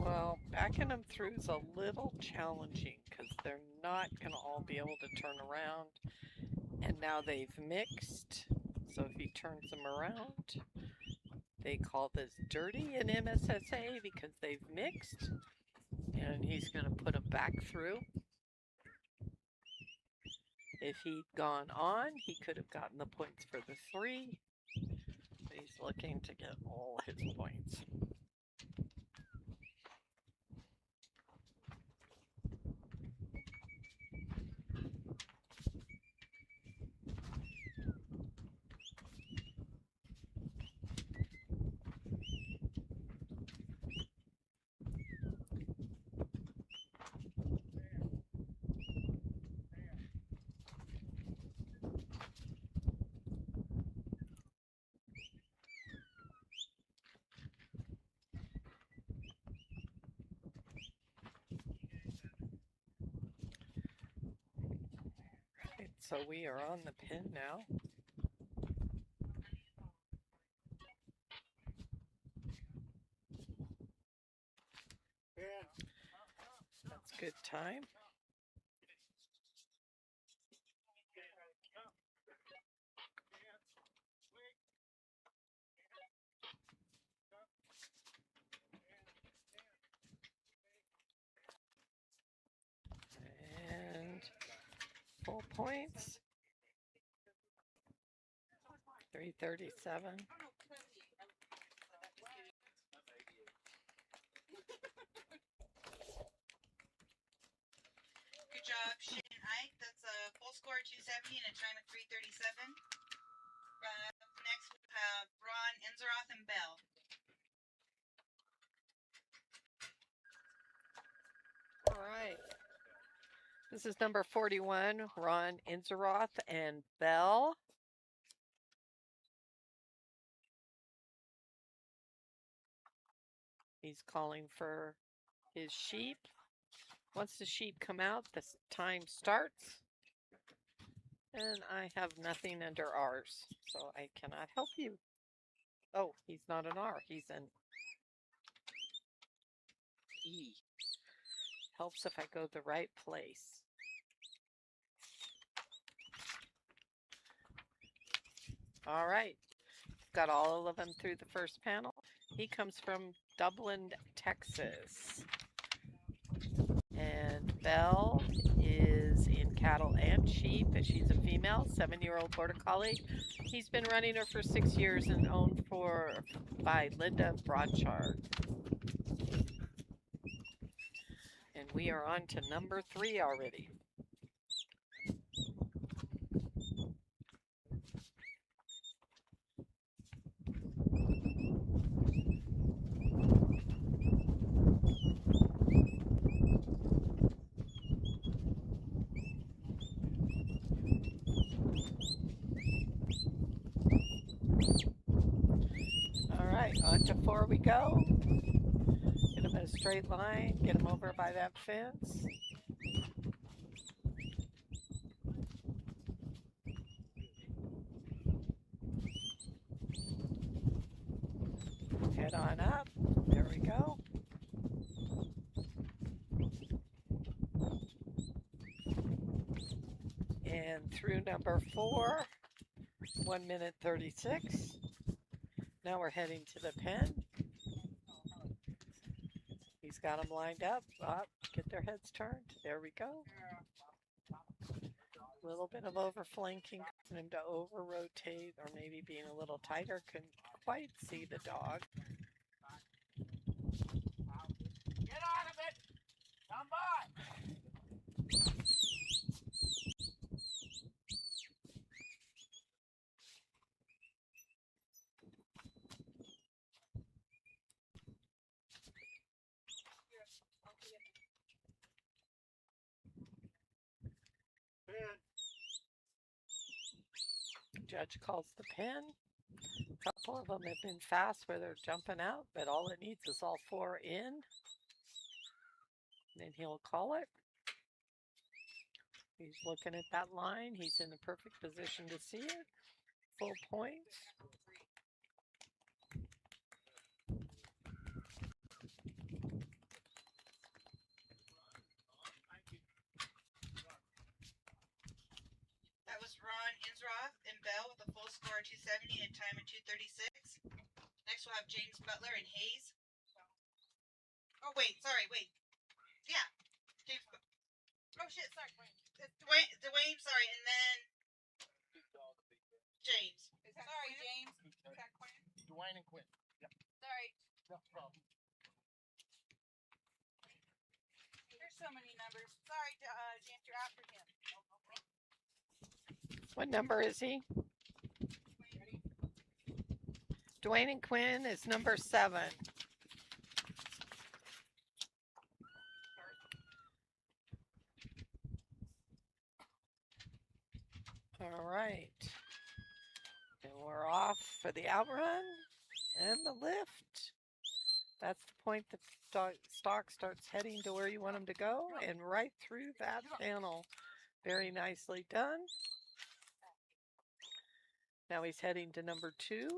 Well, backing them through is a little challenging because they're not going to all be able to turn around. And now they've mixed. So if he turns them around, they call this dirty in MSSA because they've mixed. And he's going to put them back through. If he'd gone on, he could have gotten the points for the 3. But he's looking to get all his points. So we are on the pin now. That's good time. And full points. 337. Good job, Shane and Ike. That's a full score 270 and a time of 337. Next we have Ron, Enzeroth, and Bell. All right. This is number 41, Ron Enzeroth and Bell. He's calling for his sheep. Once the sheep come out, the time starts. And I have nothing under R's, so I cannot help you. Oh, he's not an R, he's an E. Helps if I go the right place. All right, got all of them through the first panel. He comes from Dublin, Texas. And Belle is in cattle and sheep, and she's a female, 7-year-old border collie. He's been running her for 6 years and owned by Linda Broadchard. And we are on to number 3 already. we go. Get him in a straight line. Get him over by that fence. Head on up. There we go. And through number 4, 1 minute 36. Now we're heading to the pen. He's got them lined up. Get their heads turned. There we go. A little bit of overflanking, causing him to over-rotate, or maybe being a little tighter. Couldn't quite see the dog. Get out of it! Come by! Judge calls the pen. A couple of them have been fast where they're jumping out, but all it needs is all 4 in. And then he'll call it. He's looking at that line. He's in the perfect position to see it. Full points. That was Ron Insroth and Bell with a full score of 270 and time of 2:36. Next we'll have James Butler and Hayes. Oh wait, sorry, wait. Yeah, James. Oh shit, sorry. Dwayne, sorry, and then James. Sorry, James. Is that Quinn? Dwayne and Quinn. Yep. Sorry. No problem. There's so many numbers. Sorry, James, you're after him. What number is he? Dwayne and Quinn is number 7. All right. And we're off for the outrun and the lift. That's the point the stock starts heading to where you want him to go, and right through that panel. Very nicely done. Now he's heading to number 2.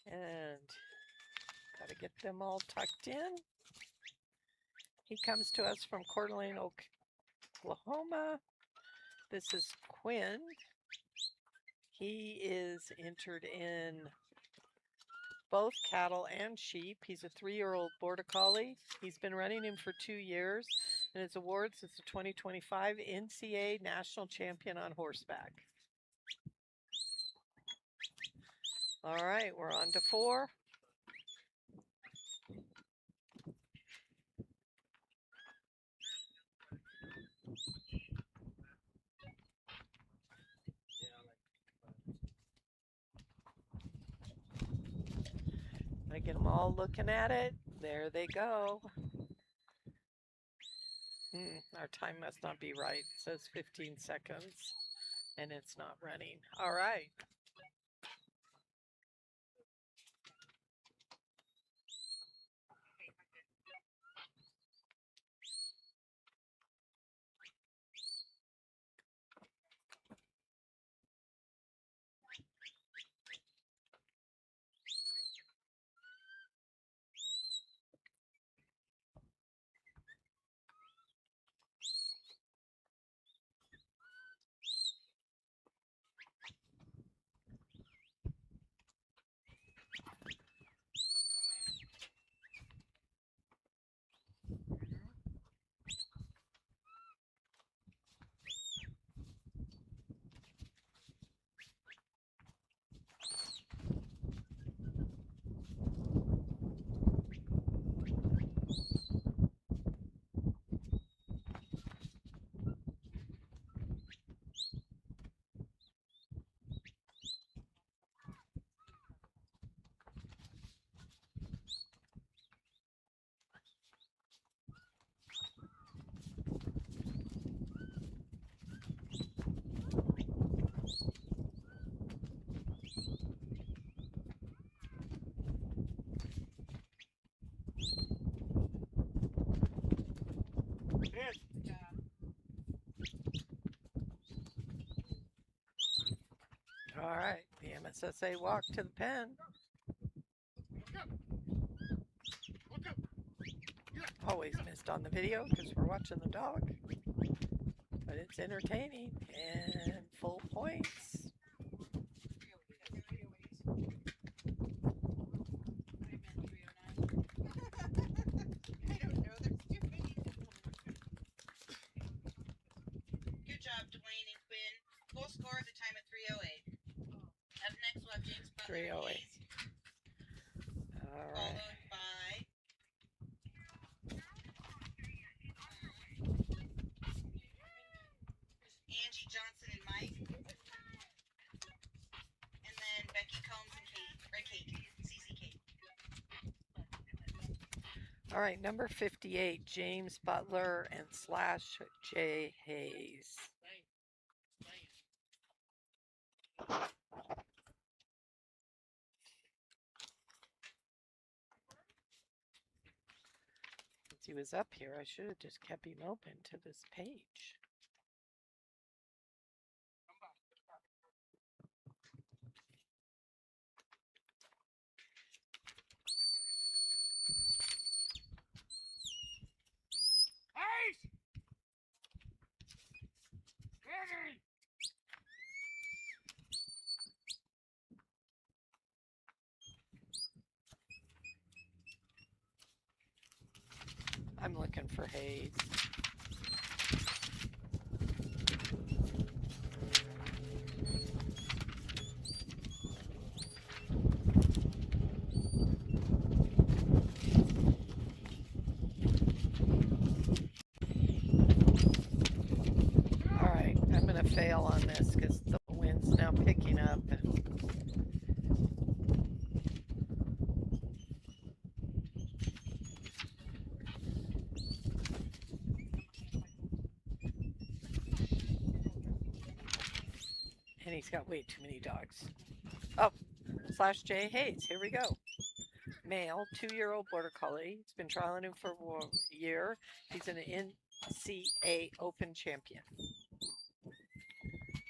And got to get them all tucked in. He comes to us from Coeur d'Alene, Oklahoma. This is Quinn. He is entered in both cattle and sheep. He's a 3-year-old border collie. He's been running him for 2 years, and his awards is the 2025 NCA National Champion on Horseback. All right, we're on to 4. I get them all looking at it. There they go. Our time must not be right. It says 15 seconds, and it's not running. All right. All right, the MSSA walk to the pen. Always missed on the video because we're watching the dog, but it's entertaining and full points. Good job, Dwayne and Quinn. Full score at the time of 3:08. Up next, we'll have James Butler. 3:08. Hayes, All right. followed by Angie Johnson and Mike, and then Becky Combs and Kate, CC Kate. All right, number 58, James Butler and / J Hayes. Since he was up here, I should have just kept him open to this page. Ace! Ready! I'm looking for Hayes. All right, I'm going to fail on this because the wind's now picking up. And he's got way too many dogs. Oh, / J Hayes. Here we go. Male, 2-year-old border collie. He's been trialing him for a year. He's an NCA Open champion.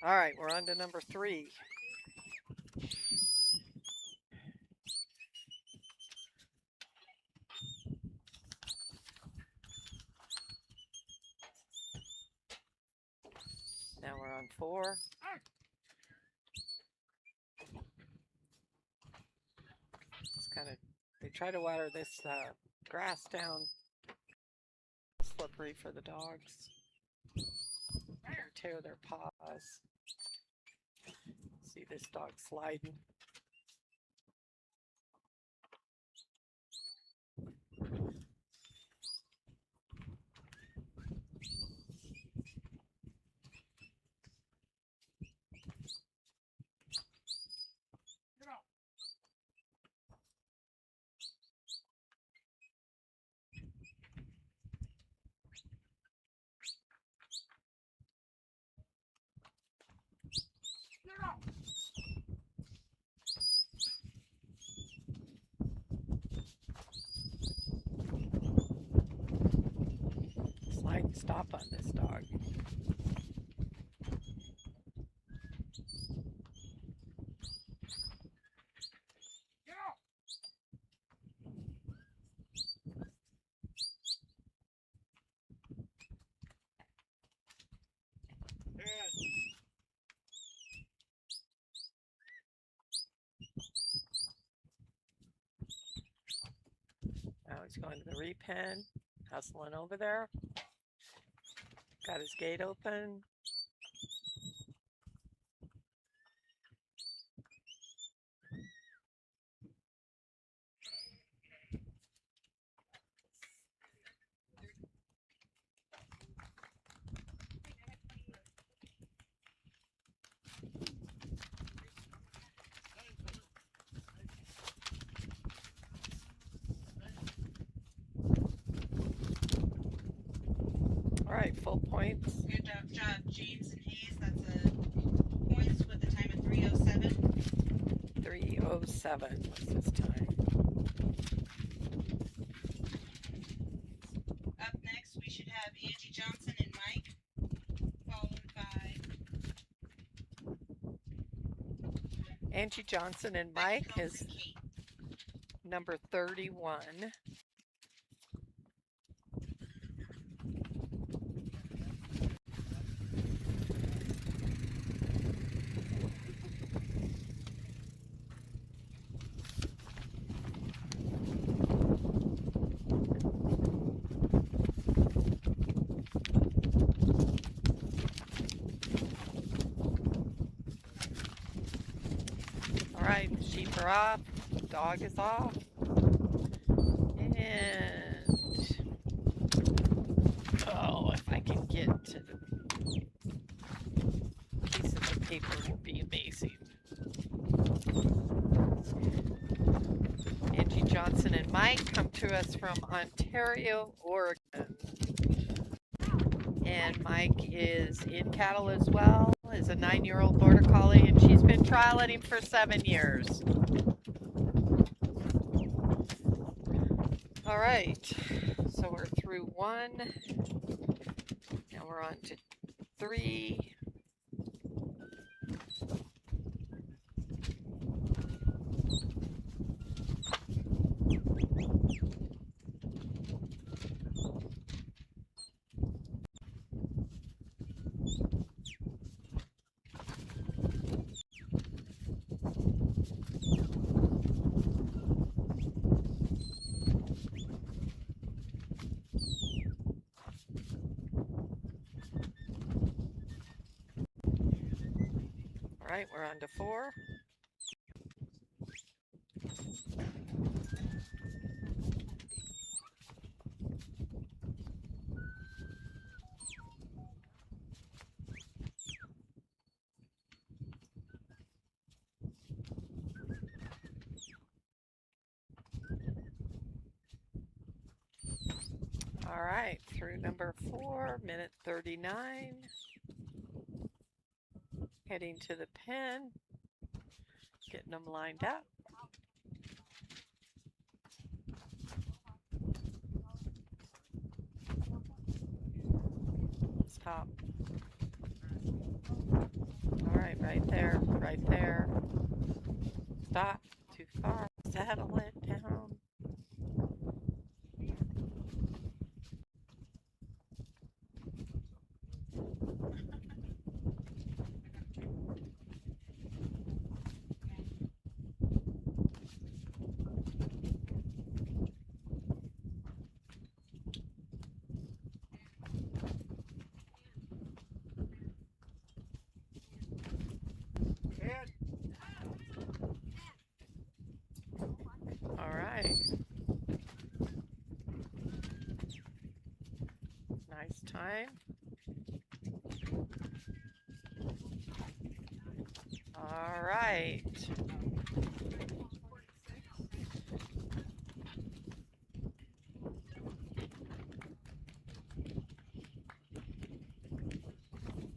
All right, we're on to number 3. Now we're on 4. It's kind of, they try to water this grass down. Slippery for the dogs. Tear their paws. See this dog sliding. Slide and stop on this dog. Now he's going to the repen, hustling over there. Got his gate open. All right, full points. Good job, James and Hayes. That's a points with the time of 3:07. 3:07 was his time. Up next, we should have Angie Johnson and Mike, followed by Angie Johnson and Mike is number 31. All right, the sheep are off, the dog is off, and oh, if I can get to the pieces of paper will be amazing. Angie Johnson and Mike come to us from Ontario, Oregon. And Mike is in cattle as well, is a 9-year-old border collie, and she's been trialing him for 7 years. All right, so we're through 1, now we're on to 3. All right, we're on to 4. All right, through number 4, minute 39. Heading to the pen, getting them lined up. Stop. All right, right there, right there. Stop, too far. Saddle it down. All right. Nice time. All right.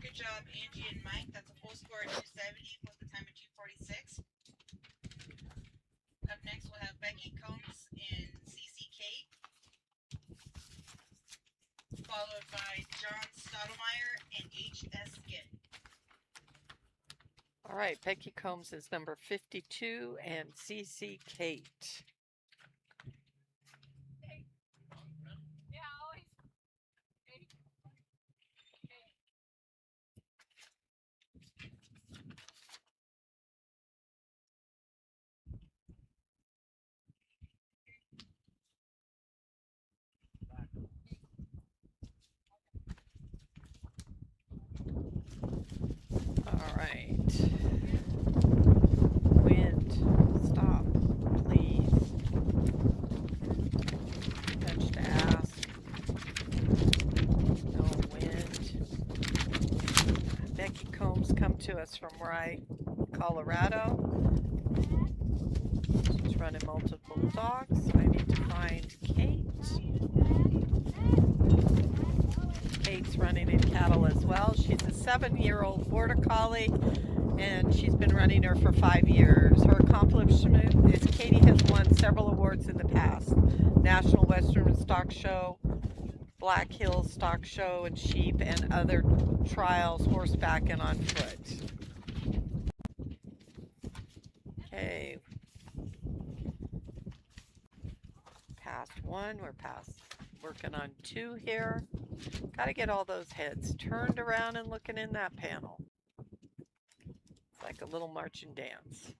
Good job, Angie and Mike. That's a full score of 270 plus the time of 246. Up next, we'll have Becky Combs and CC Kate, followed by John Stottlemyre and HS Skid. All right, Becky Combs is number 52 and CC Kate. Yeah, always. All right. Wind, stop, please. Touch to ask. No wind. Becky Combs come to us from Rye, Colorado. She's running multiple dogs. I need to find Kate. Kate's running in cattle as well. She's a 7-year-old border collie, and she's been running her for 5 years. Her accomplishment is Katie has won several awards in the past. National Western Stock Show, Black Hills Stock Show and Sheep, and other trials horseback and on foot. Okay. Past one, we're working on 2 here. Got to get all those heads turned around and looking in that panel. It's like a little marching dance.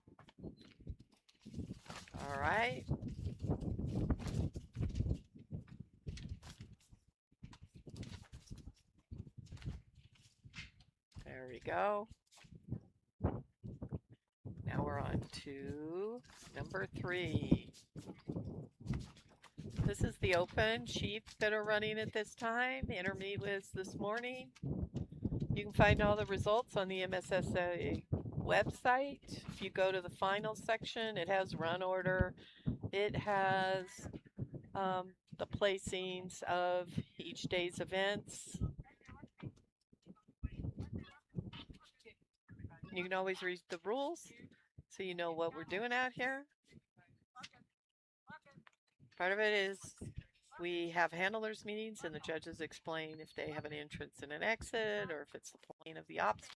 All right. There we go. Now we're on to number 3. This is the open sheets that are running at this time. Intermediate was this morning. You can find all the results on the MSSA website. If you go to the final section, it has run order. It has the placings of each day's events. You can always read the rules so you know what we're doing out here. Part of it is we have handlers meetings and the judges explain if they have an entrance and an exit or if it's the point of the obstacle.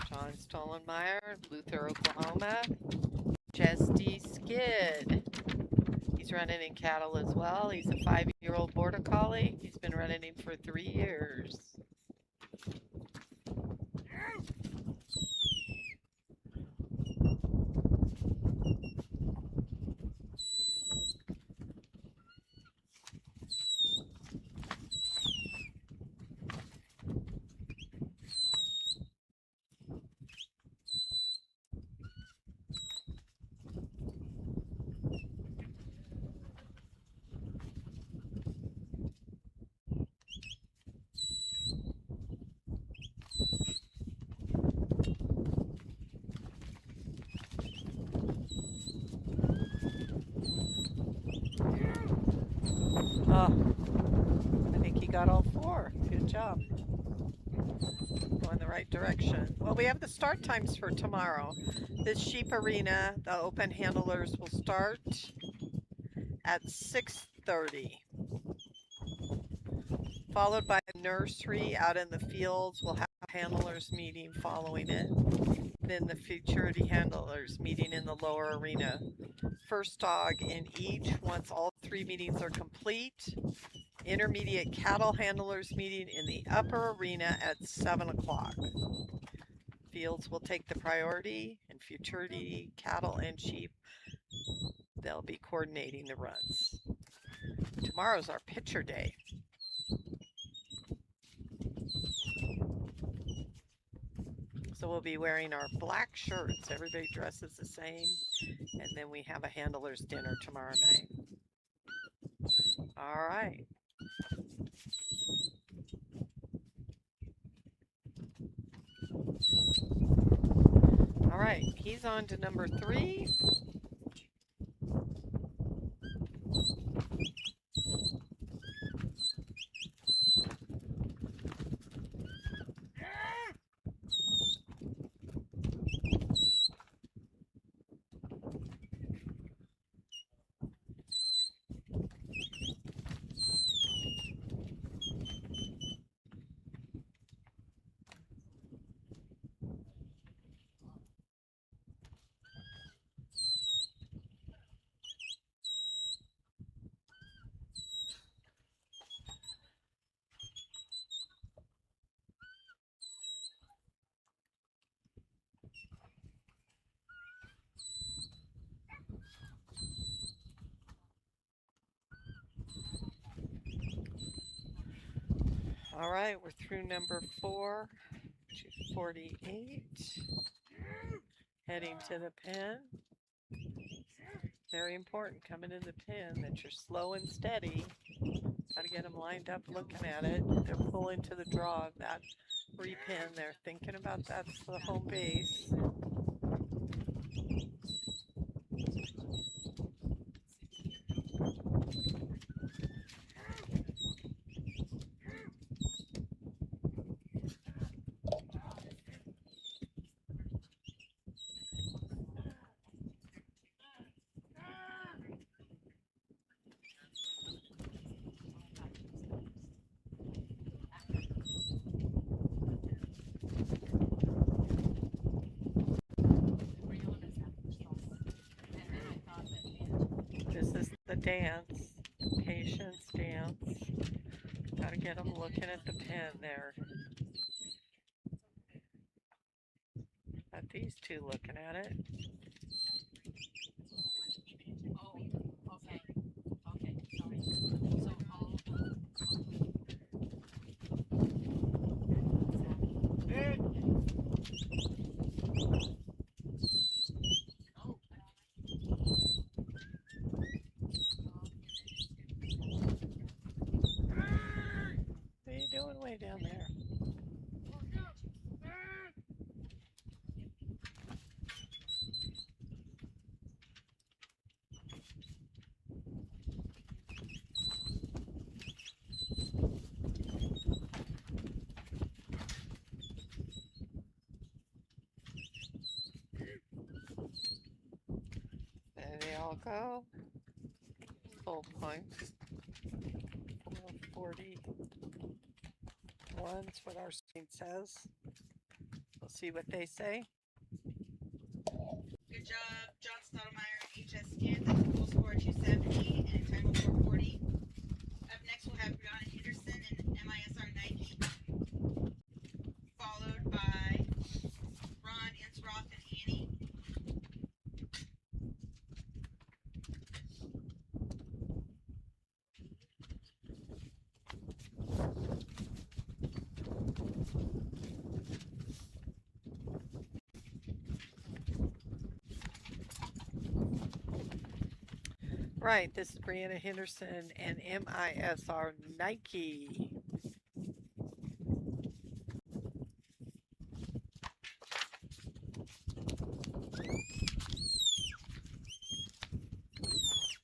John Stollenmeyer, Luther, Oklahoma. Chesty Skid. He's running in cattle as well. He's a 5-year-old border collie. He's been running him for 3 years. Oh, I think he got all 4. Good job. Going the right direction. Well, we have the start times for tomorrow. This sheep arena, the open handlers will start at 6:30. Followed by a nursery out in the fields. We'll have a handlers meeting following it. Then the futurity handlers meeting in the lower arena. First dog in each once all 3 meetings are complete. Intermediate cattle handlers meeting in the upper arena at 7 o'clock. Fields will take the priority, and futurity, cattle, and sheep, they'll be coordinating the runs. Tomorrow's our picture day. So we'll be wearing our black shirts. Everybody dresses the same. And then we have a handler's dinner tomorrow night. All right. All right, he's on to number 3. All right, we're through number 4, 248. Heading to the pen. Very important coming in the pen that you're slow and steady. Got to get them lined up looking at it. They're pulling to the draw of that repen. They're thinking about that's the home base. This is the dance, the patience dance. Got to get them looking at the pen there. Got these 2 looking at it. What are you doing way down there? There they all go. Full points. 441's what our screen says. We'll see what they say. Good job, John Stottlemyre, HS Skins, full score 270 and a time of 440. Up next, we'll have Brianna Henderson and MISR Nike, followed by Ron Insroth and Annie. Right, this is Brianna Henderson and MISR Nike.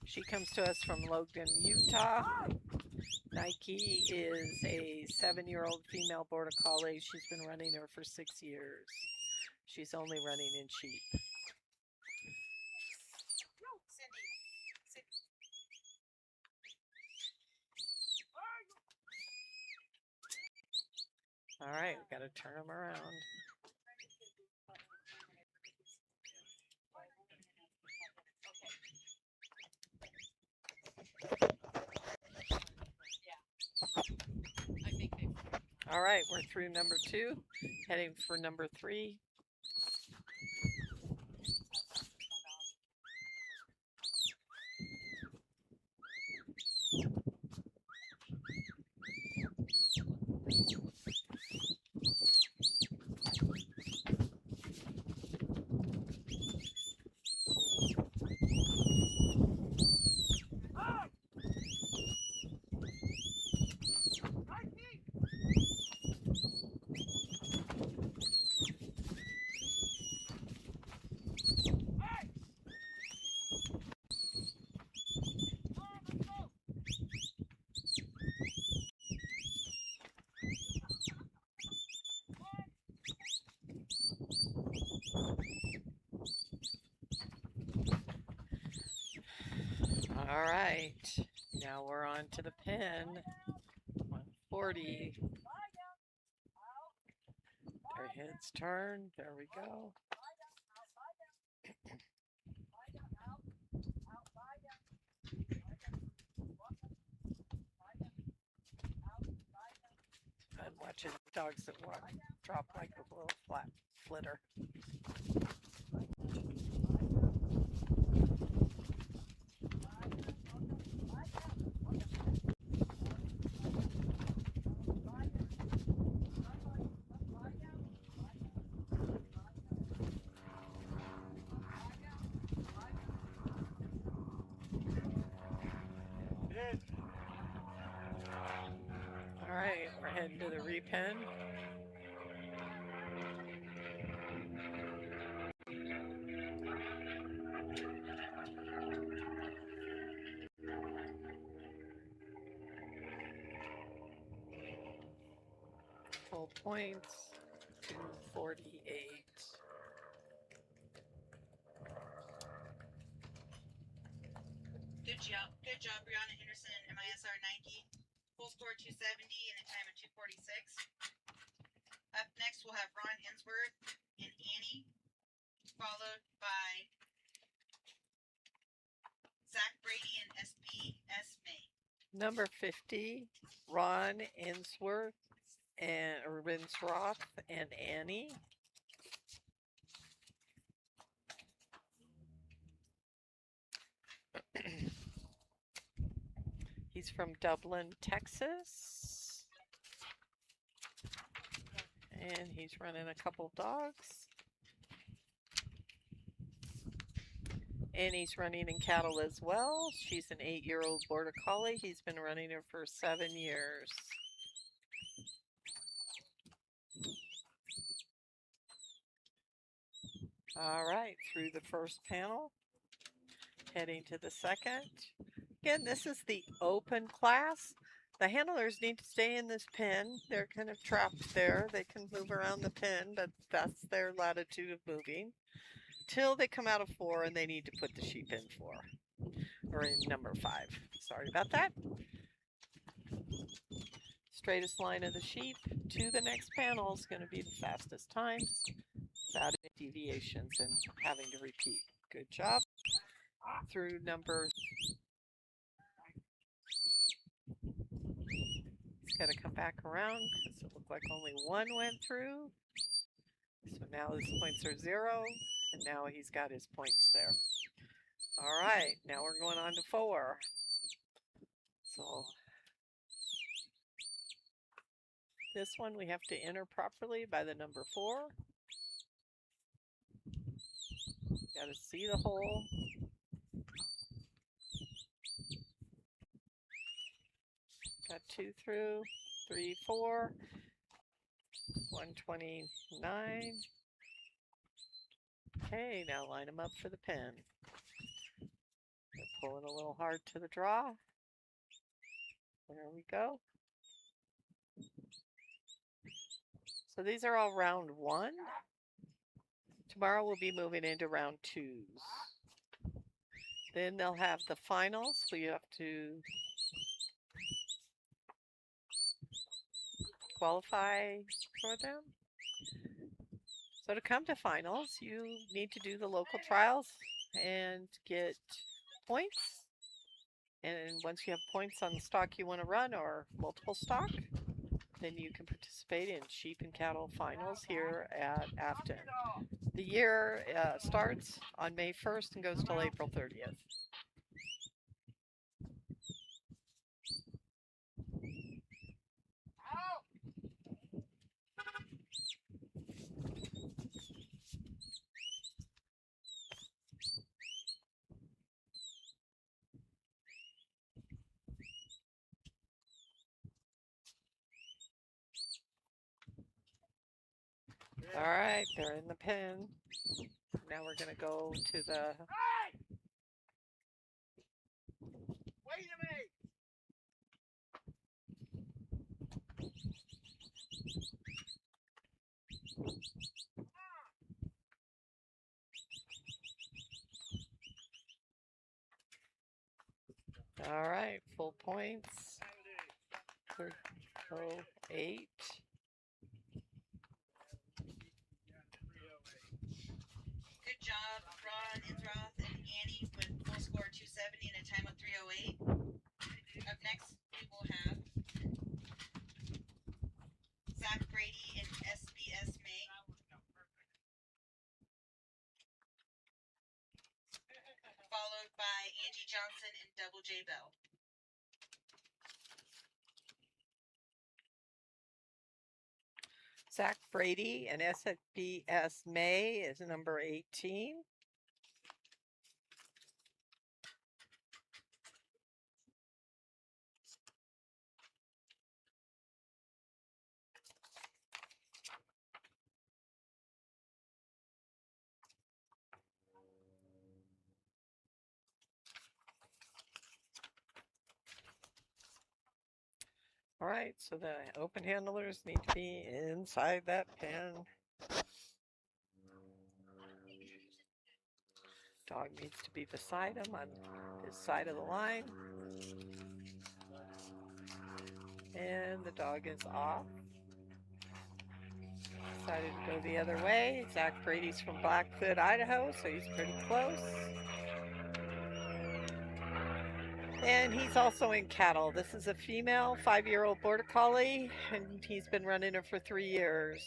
She comes to us from Logan, Utah. Nike is a 7-year-old female border collie. She's been running her for 6 years. She's only running in sheep. All right, we got to turn them around. All right, we're through number 2, heading for number 3. All right, now we're on to the pen. 140. Their heads turn. There we go. I'm watching dogs that walk, drop like a little flat flitter. All right, we're heading to the repen. Full points, 248. Good job, Brianna Henderson and MISR Nike. Full score 270 and a time of 246. Up next, we'll have Ron Hensworth and Annie, followed by Zach Brady and SB May. Number 50, Ron Insworth and Rinsroth and Annie. He's from Dublin, Texas. And he's running a couple dogs. And he's running in cattle as well. She's an 8-year-old border collie. He's been running her for 7 years. All right, through the first panel, heading to the second. Again, this is the open class. The handlers need to stay in this pen. They're kind of trapped there. They can move around the pen, but that's their latitude of moving. Till they come out of 4 and they need to put the sheep in 4. Or in number 5. Sorry about that. straightest line of the sheep to the next panel is going to be the fastest times without any deviations and having to repeat. Good job. Through number, it's got to come back around because it looked like only one went through. So now his points are 0, and now he's got his points there. All right, now we're going on to 4. So this one we have to enter properly by the number 4. Got to see the hole. Got 2 through, 3, 4, 129. Okay, now line them up for the pin. They're pulling a little hard to the draw. There we go. So these are all round 1. Tomorrow we'll be moving into round 2s. Then they'll have the finals. So you have to qualify for them. So to come to finals, you need to do the local trials and get points. And once you have points on the stock you want to run or multiple stock, then you can participate in sheep and cattle finals here at Afton. The year starts on May 1st and goes till April 30th. All right, they're in the pen. Now we're going to go to the... Wait a minute! All right, full points. 308. Good job, Ron Inthroth and Annie with full score 270 and a time of 308. Up next, we will have Zach Brady and SBS May. Followed by Angie Johnson and Double J Bell. Zach Brady and SBS May is number 18. All right, so the open handlers need to be inside that pen. Dog needs to be beside him on his side of the line. And the dog is off. Decided to go the other way. Zach Brady's from Blackfoot, Idaho, so he's pretty close. And he's also in cattle. This is a female 5-year-old border collie, and he's been running her for 3 years.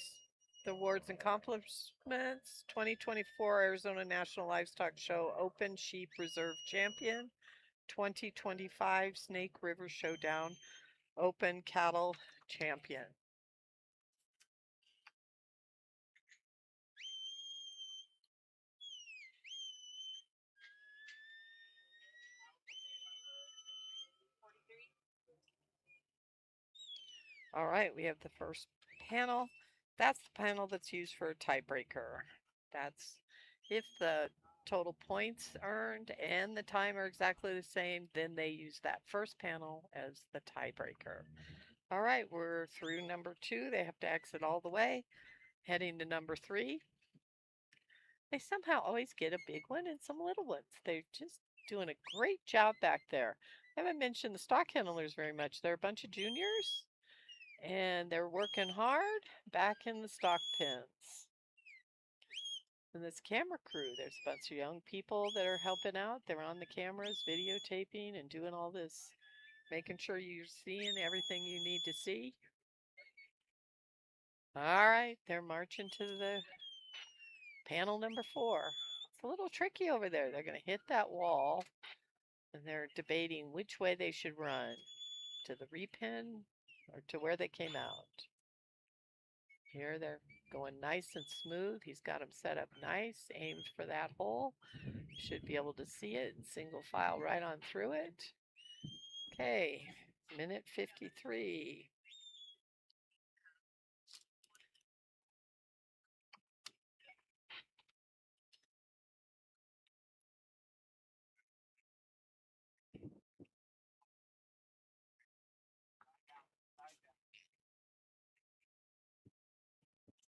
The awards and accomplishments: 2024 Arizona National Livestock Show Open Sheep Reserve Champion, 2025 Snake River Showdown Open Cattle Champion. All right, we have the first panel. That's the panel that's used for a tiebreaker. That's if the total points earned and the time are exactly the same, then they use that first panel as the tiebreaker. All right, we're through number 2. They have to exit all the way. Heading to number 3. They somehow always get a big one and some little ones. They're just doing a great job back there. I haven't mentioned the stock handlers very much. They're a bunch of juniors. And they're working hard back in the stock pens. And this camera crew, there's a bunch of young people that are helping out. They're on the cameras, videotaping and doing all this, making sure you're seeing everything you need to see. All right, they're marching to the panel number 4. It's a little tricky over there. They're going to hit that wall, and they're debating which way they should run, to the repen or to where they came out. Here they're going nice and smooth. He's got them set up nice, aimed for that hole. You should be able to see it in single file right on through it. Okay, minute 53.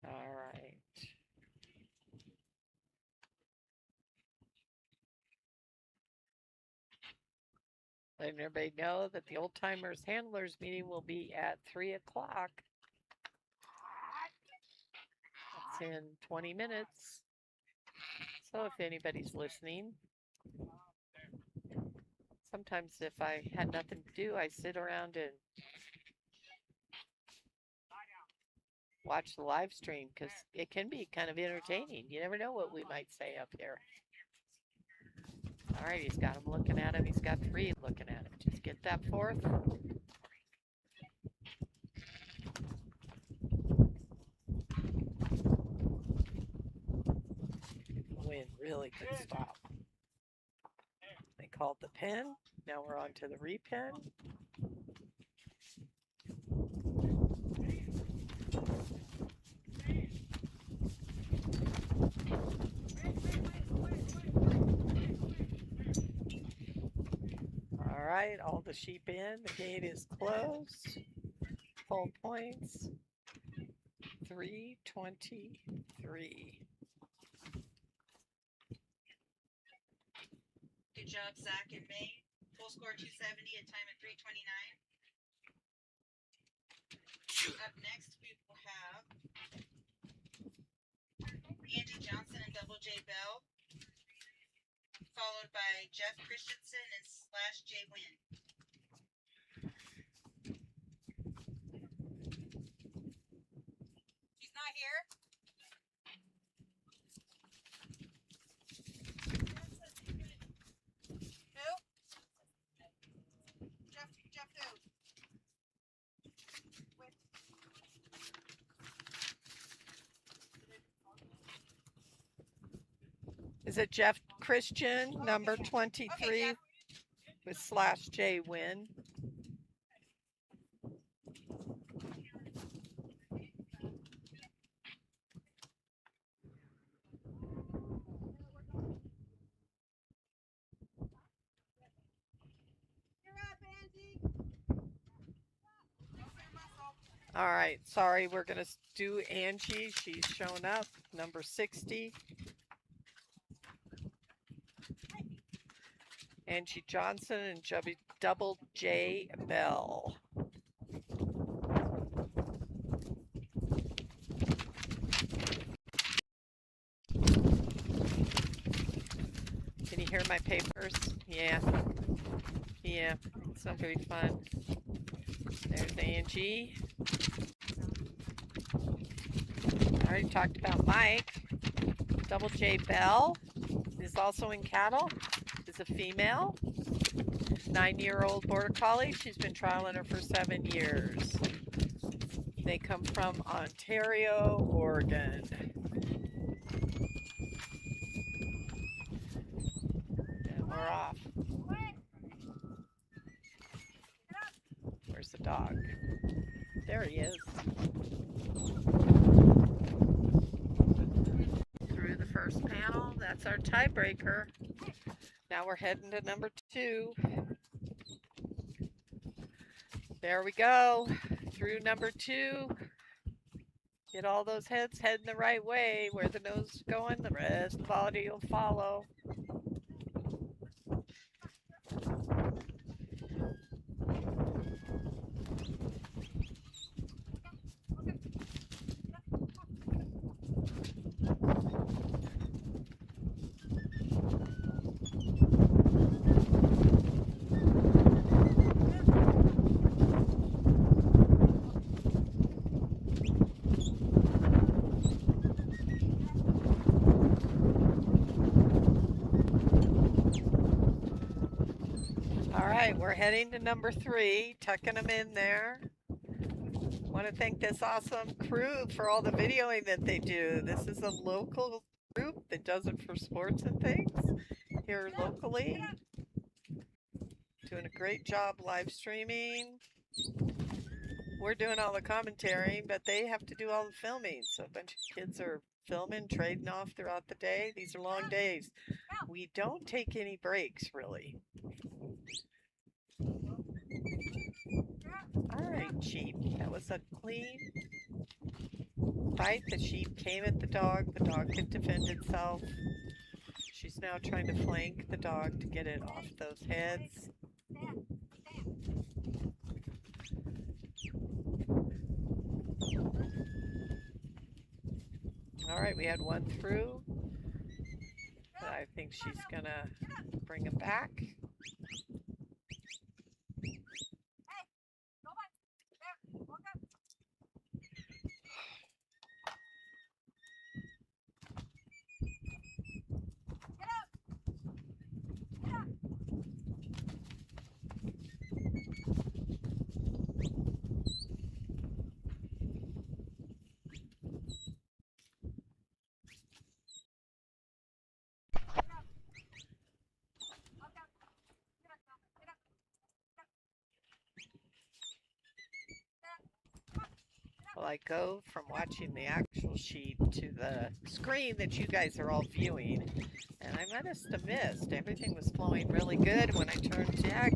All right. Letting everybody know that the Old Timers Handlers meeting will be at 3 o'clock. That's in 20 minutes. So if anybody's listening, sometimes if I had nothing to do, I sit around and watch the live stream because it can be kind of entertaining. You never know what we might say up here. All right, he's got him looking at him. He's got 3 looking at him. Just get that 4th. Wind really could stop. They called the pen. Now we're on to the repen. All right, all the sheep in. The gate is closed. Full points. 323. Good job, Zach and May. Full score 270, a time of 329. Up next, we will have Andy Johnson and Double J Bell, followed by Jeff Christensen and / J Wynn. She's not here? Who? Jeff who? Is it Jeff Christian, number 23, Jeff. with / J Wynn? All right, sorry, we're going to do Angie. She's shown up, number 60. Angie Johnson and Double J Bell. Can you hear my papers? Yeah. Yeah, it's not going to be fun. There's Angie. I already talked about Mike. Double J Bell is also in cattle. Is a female. 9-year-old border collie. She's been trialing her for 7 years. They come from Ontario, Oregon. And we're off. Where's the dog? There he is. Through the first panel. That's our tiebreaker. Now we're heading to number 2. There we go. Through number 2. Get all those heads heading the right way. Where the nose is going, the rest of the body will follow. right, we're heading to number 3, tucking them in there. Want to thank this awesome crew for all the videoing that they do. This is a local group that does it for sports and things here locally. Doing a great job live streaming. We're doing all the commentary, but they have to do all the filming. So a bunch of kids are filming, trading off throughout the day. These are long days. We don't take any breaks, really. All right, sheep. That was a clean fight. The sheep came at the dog. The dog could defend itself. She's now trying to flank the dog to get it off those heads. All right, we had one through. But I think she's gonna bring him back. Well, I go from watching the actual sheep to the screen that you guys are all viewing, and I must have missed. Everything was flowing really good. When I turned Jack,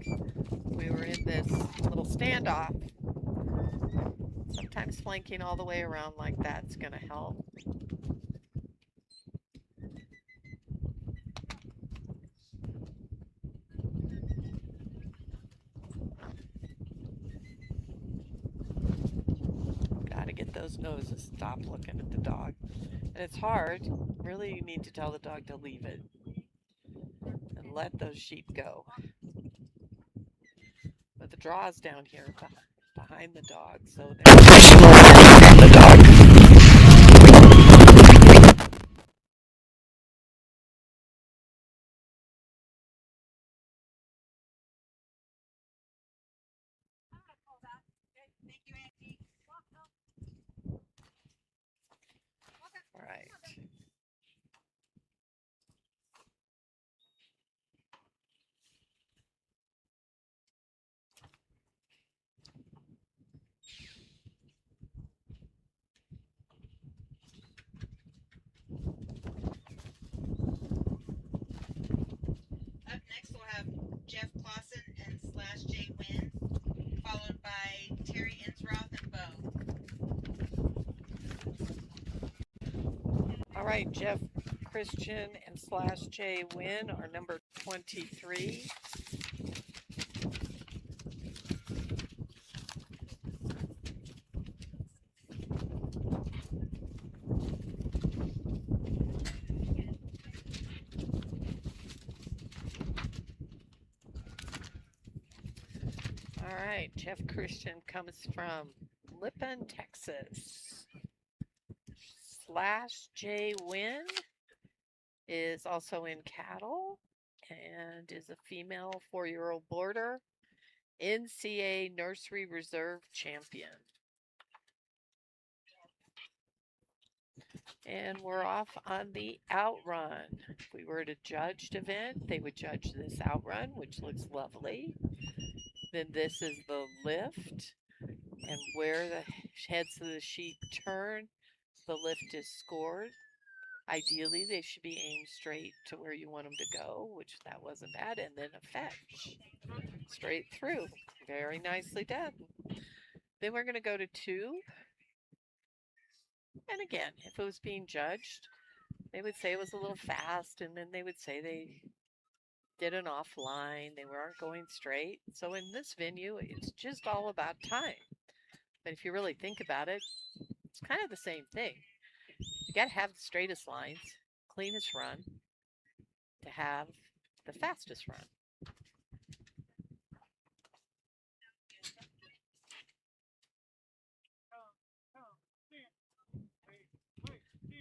we were in this little standoff. Sometimes flanking all the way around like that's going to help. Gotta get those noses. Stop looking at the dog. And it's hard. Really, you need to tell the dog to leave it and let those sheep go. But the draw's down here behind the dog, so there's on the dog. All right. Up next, we'll have Jeff Clausen and /J Wynn, followed by Terry Insroth and Bo. All right, Jeff Christian and /J Wynn are number 23. All right, Jeff Christian comes from Lippin, Texas. /J Wynn is also in cattle and is a female 4-year-old boarder, NCA Nursery Reserve champion. And we're off on the outrun. If we were at a judged event, they would judge this outrun, which looks lovely. Then this is the lift, and where the heads of the sheep turn, the lift is scored. Ideally, they should be aimed straight to where you want them to go, which that wasn't bad, and then a fetch straight through. Very nicely done. Then we're going to go to 2. And again, if it was being judged, they would say it was a little fast, and then they would say they did an offline, they weren't going straight. So in this venue, it's just all about time. But if you really think about it, it's kind of the same thing. You got to have the straightest lines, cleanest run, to have the fastest run.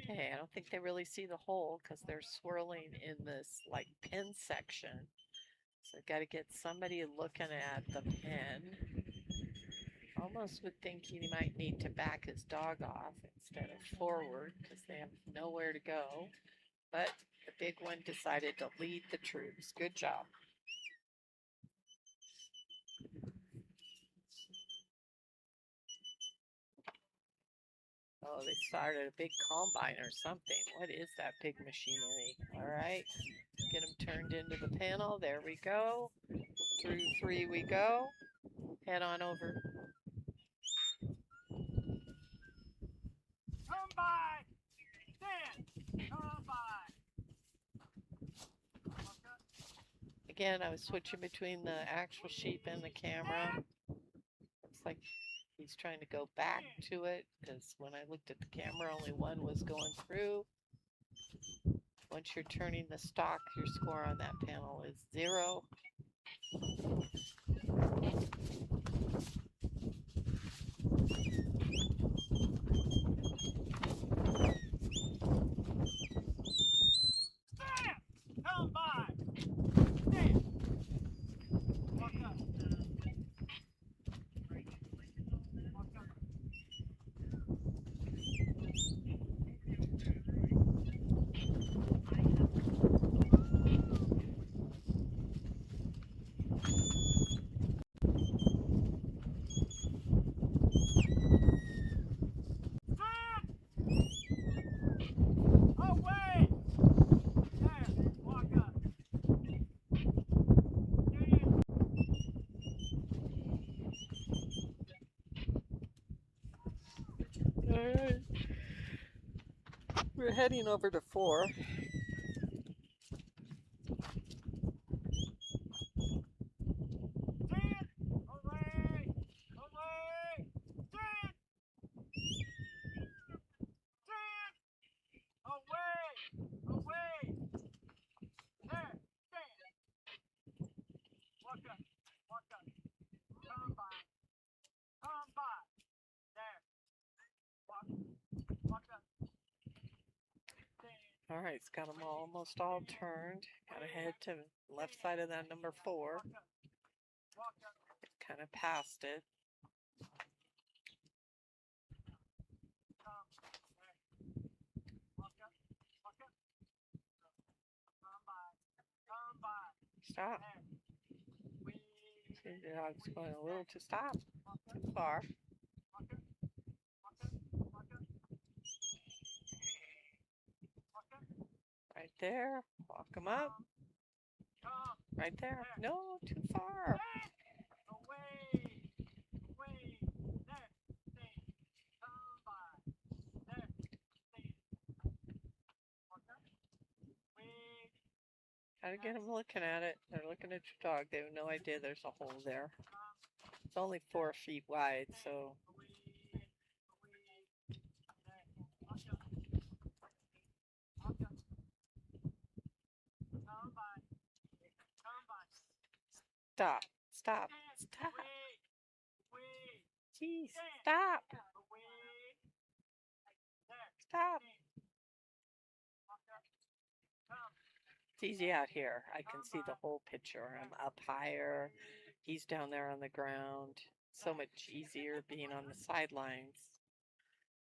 Okay, I don't think they really see the hole because they're swirling in this like pin section. So got to get somebody looking at the pen. Almost would think he might need to back his dog off instead of forward because they have nowhere to go. But the big one decided to lead the troops. Good job. Oh, they started a big combine or something. What is that big machinery? All right, get them turned into the panel. There we go. Through 3 we go. Head on over. Come by! Stand! Come by! Again, I was switching between the actual sheep and the camera. Looks like he's trying to go back to it because when I looked at the camera, only one was going through. Once you're turning the stock, your score on that panel is 0. Stand! Come by! Stand! Walk up. Walk up. Stand! Away! There! Walk up. Stand! All right. We're heading over to 4. Stand! Away! Away! Stand! Stand! Away! Away! There! Stand! Walk up. Walk up. Come by. Come by. There. Walk up. Stand. All right, it's got them almost all turned. Got to head to left side of that number 4. Walk up. Walk up. Kind of past it. Come. There. Walk up. Walk up. Come by. Come by. Stop. There. We. See, the dog's going a little too stop. Too far. Walk up. Walk up. Walk up. Walk up. Right there. Walk them up. Come. Right there. No, too far. Away. Away. There. Stand. Come by. There. Stand. Walk up. Wait. Gotta get them looking at it. They're looking at your dog. They have no idea there's a hole there. It's only 4 feet wide, so Away. Away. There. Walk up. Walk up. Come by. Come by. stop. Stop. Stand. Stop. Wait. Wait. Jeez. Stand. Stop. Away. There. Stop. Stand. Walk up. Come. It's easy out here. I can see the whole picture. I'm up higher. He's down there on the ground. So much easier being on the sidelines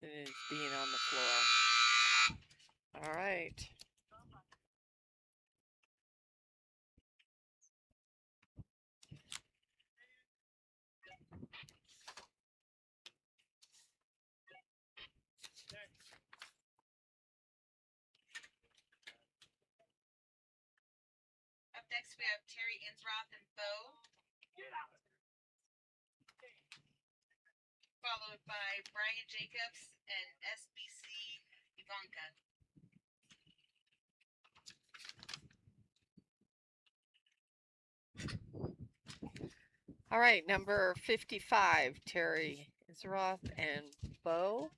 than it is being on the floor. All right. Up next, we have Terry Insroth and Bo. Followed by Brian Jacobs and SBC Ivanka. All right, number 55, Terry Insroth and Bo.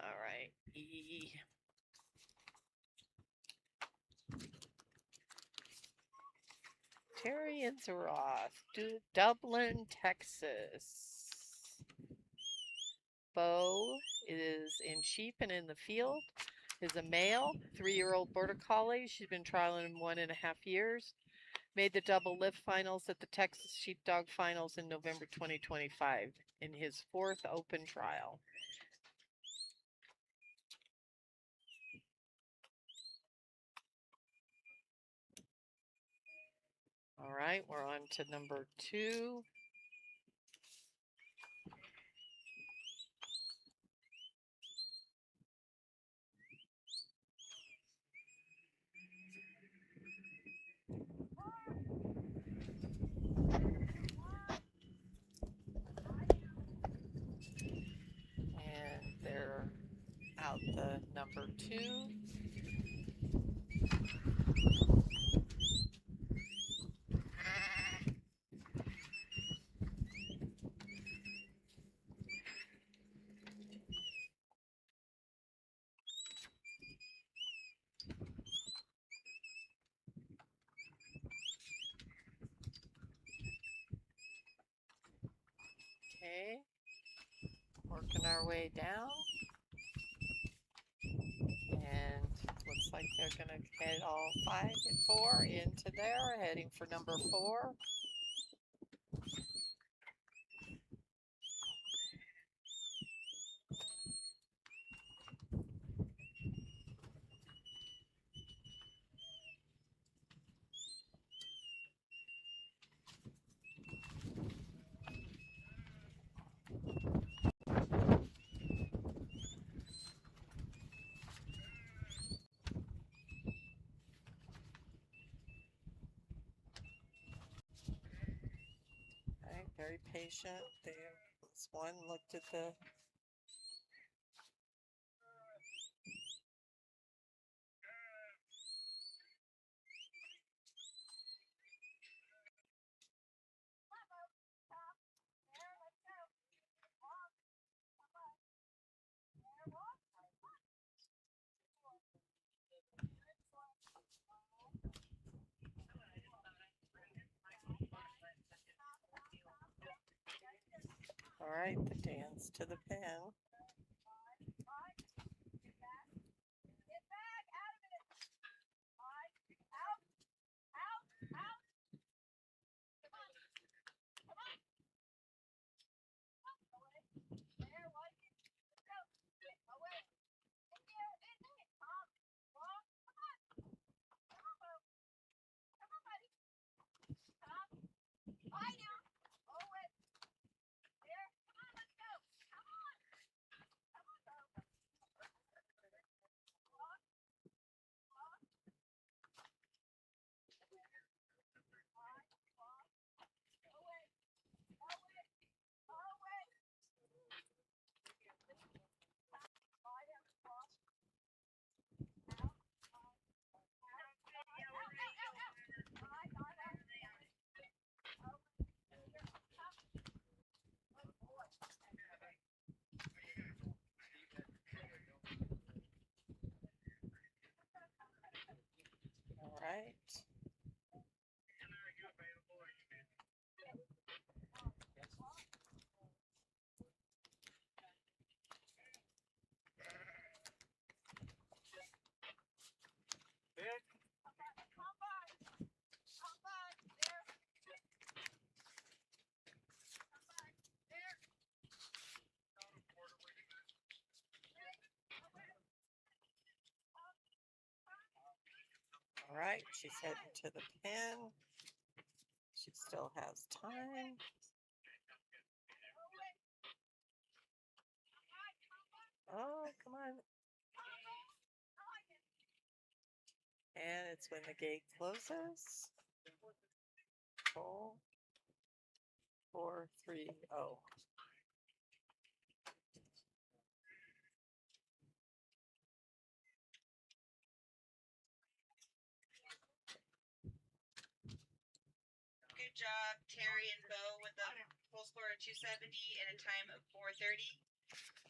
All right, E. Terry and Zeroth, Dublin, Texas. Bo is in sheep and in the field. Is a male, 3-year-old border collie. She's been trialing him 1.5 years. Made the double lift finals at the Texas Sheepdog Finals in November 2025 in his 4th open trial. All right, we're on to number 2. And they're out the number 2. Okay, working our way down. And looks like they're going to head all 5 and 4 into there, heading for number 4. Okay, very patient. This one looked at the all right, the dance to the pen. All right. All right, she's heading to the pen. She still has time. Oh, come on. And it's when the gate closes. 4, 3, 0. Good job, Terry and Bo, with a full score of 270 and a time of 4:30.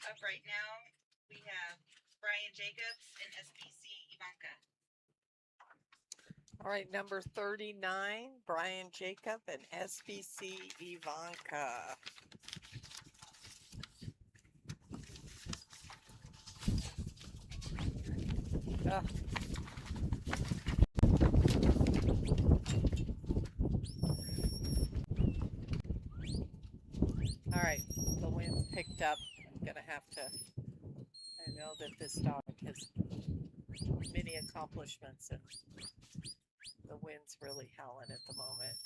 Up right now, we have Brian Jacobs and SBC Ivanka. All right, number 39, Brian Jacob and SBC Ivanka. Ugh. All right, the wind picked up. I'm gonna have to. I know that this dog has many accomplishments, and the wind's really howling at the moment.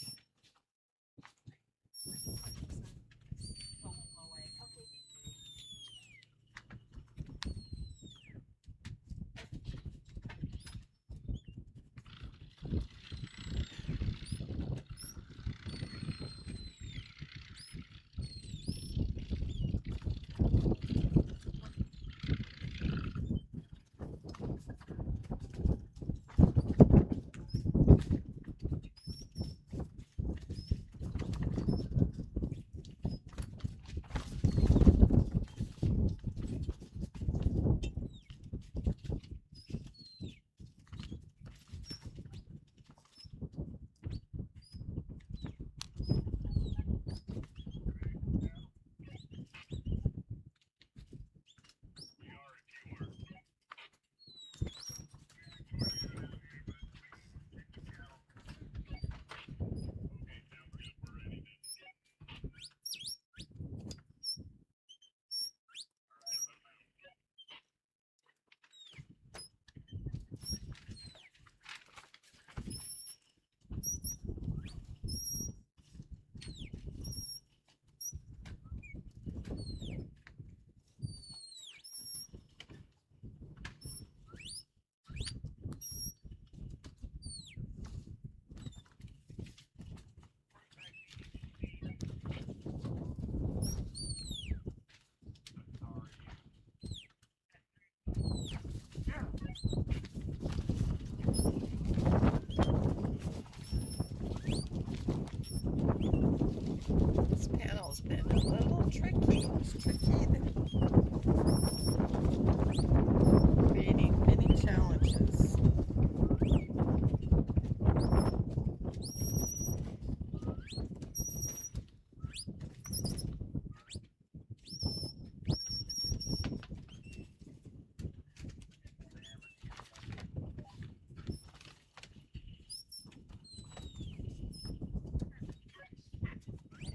This panel's been a little tricky. It's tricky. Creating many challenges.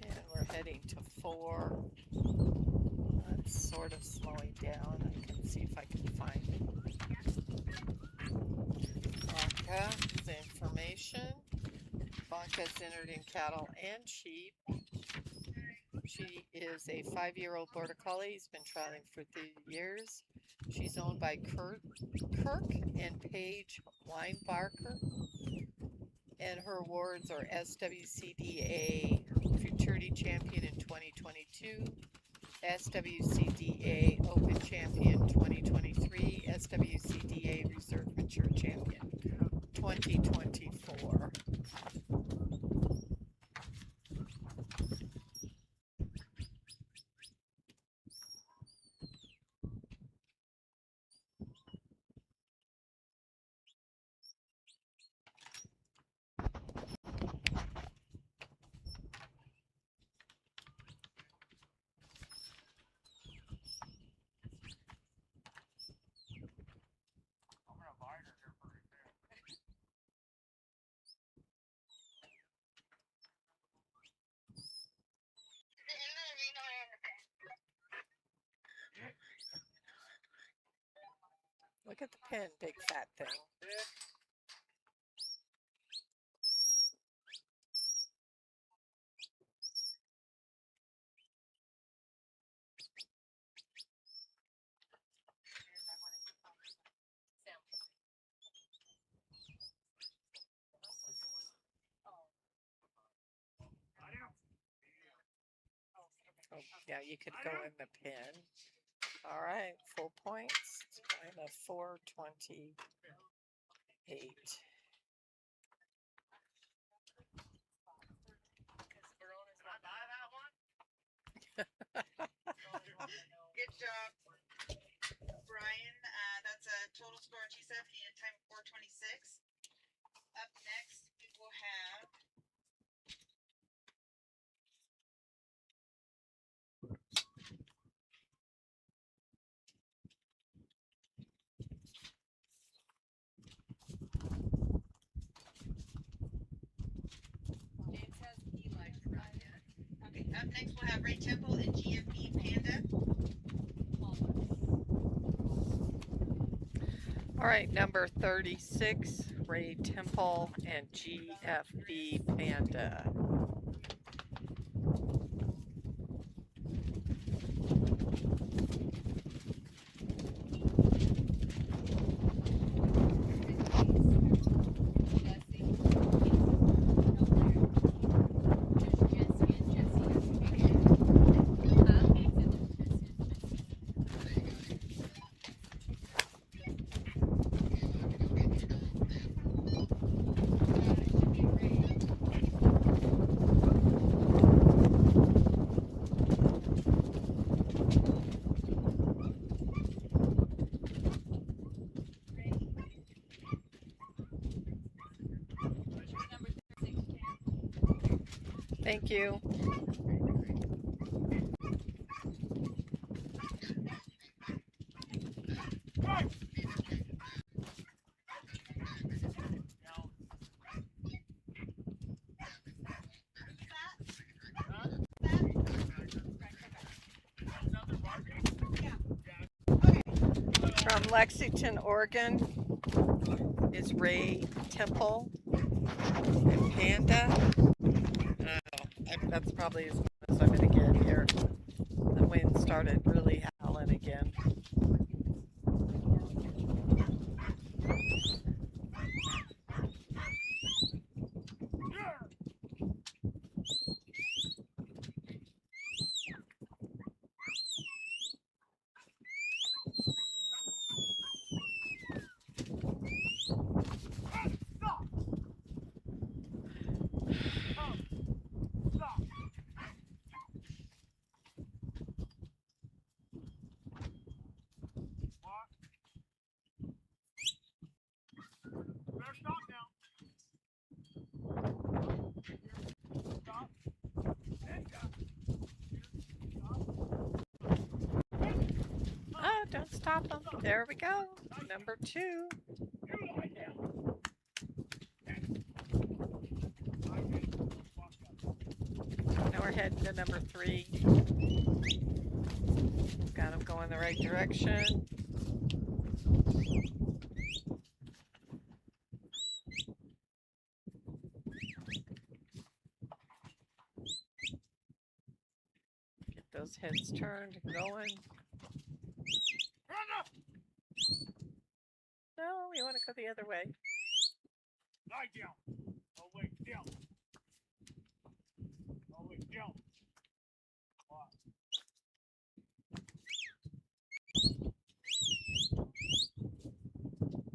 And we're heading to 4. That's sort of slowing down. I can see if I can find Bonka's information. Bonka's entered in cattle and sheep. She is a 5-year-old border collie. He's been trialing for 3 years. She's owned by Kirk and Paige Weinbarker. And her awards are SWCDA Futurity Champion in 2022, SWCDA Open Champion 2023, SWCDA Reserve Mature Champion 2024. Look at the pen, big fat thing. Oh, yeah, you could go in the pen. All right, full points. I'm a 428. Good job, Brian. That's a total score of 270 and time of 426. Up next. next we'll have Ray Temple and GFB Panda. All right, number 36, Ray Temple and GFB Panda. Thank you. From Lexington, Oregon is Ray Temple and Panda. That's probably as good as I'm going to get here. The wind started really howling again. Oh, don't stop them. There we go. Number 2. Now we're heading to number 3. Got them going the right direction. Get those heads turned and going. No, we want to go the other way. Lie down. Oh, wait, down. Oh, wait, down.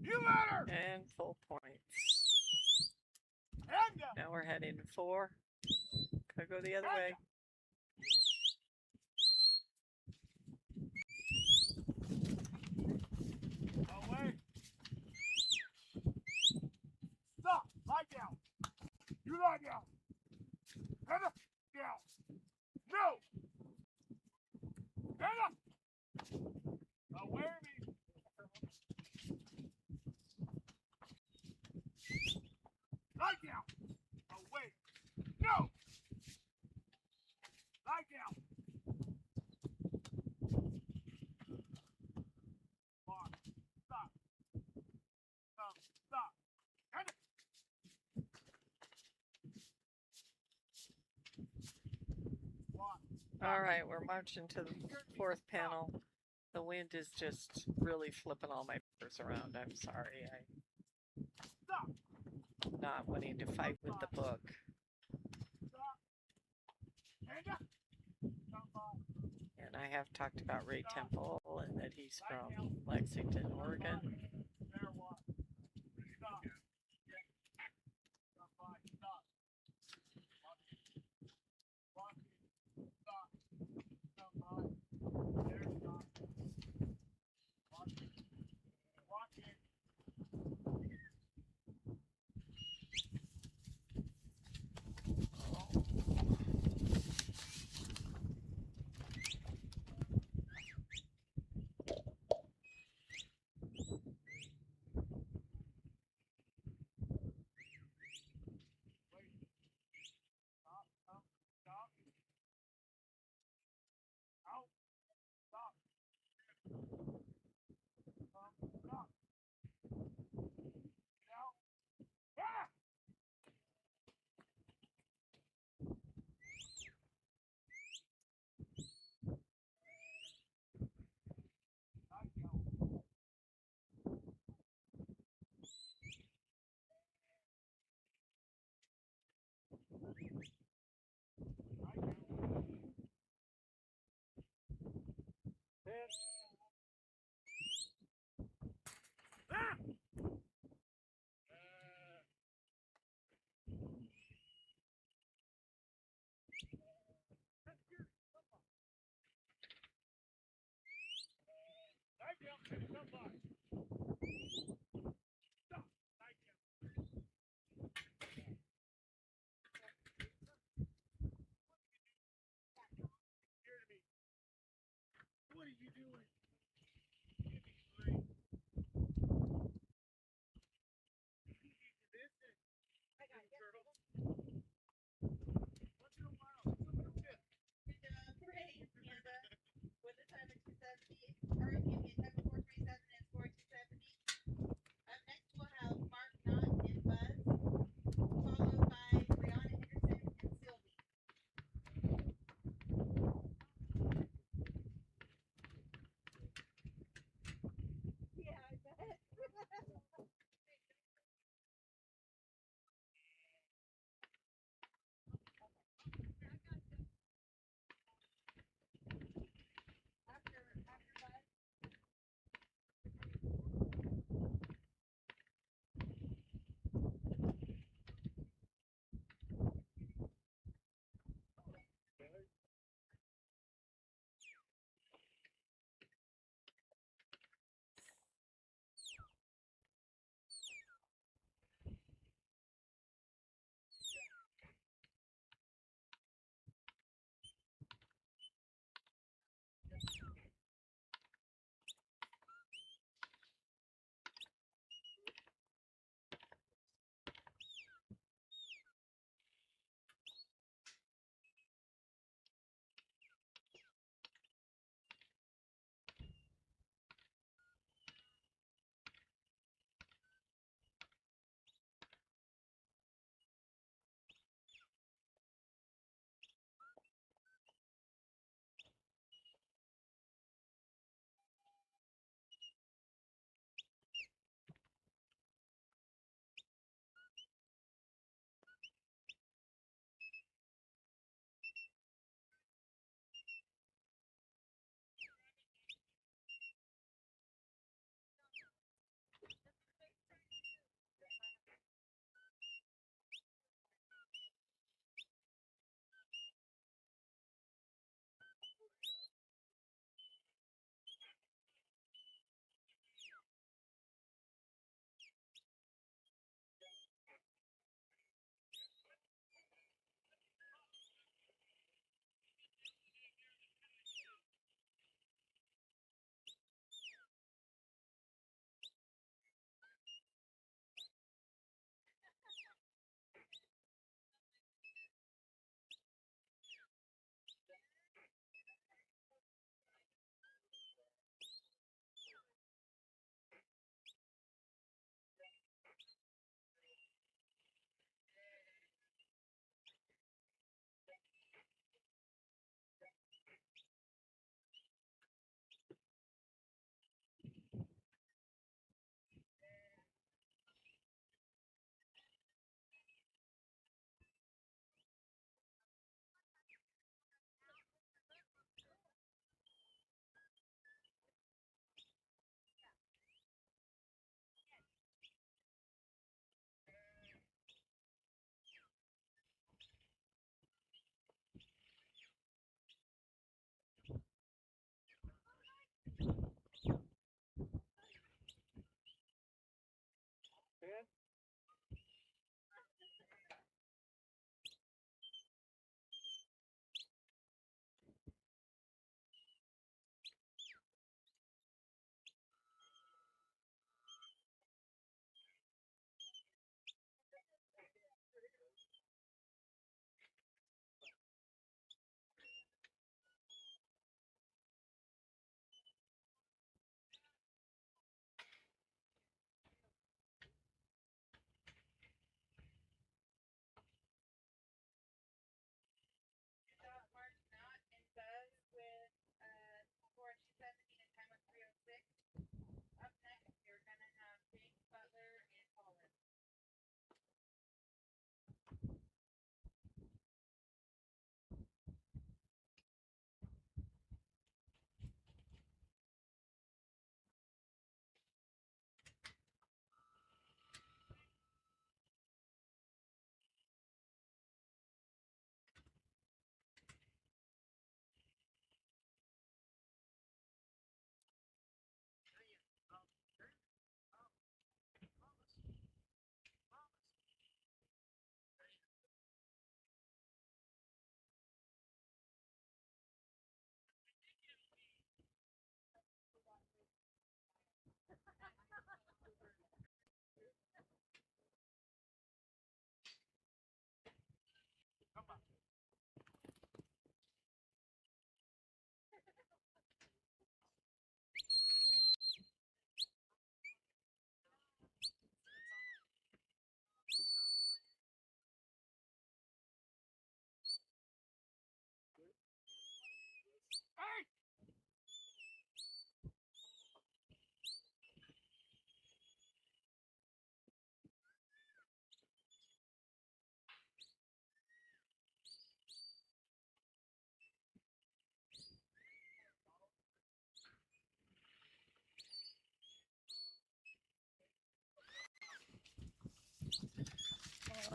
You matter! And full points. Hand down. Now we're heading to 4. Gotta go the other way. Oh, wait. Stop. Lie down. You lie down. Head up. Down. No. Head up. Away me. Lie down. Away. No. Lie down. Stop. Stop. Stop. Head up. All right, we're marching to the 4th panel. The wind is just really flipping all my papers around. I'm sorry. I'm not wanting to fight with the book. And I have talked about Ray Temple and that he's from Lexington, Oregon. Somebody. Stop. Lie down. Here to me. What are you doing? Give me free. Business. I got turtle. Once in a while, it's a little bit. Parade, Canada, with a time of 270. Or give me a time of 437 and score 270. Up next, we'll have Mark Knott and Buzz, followed by Brianna Henderson and Sylvie.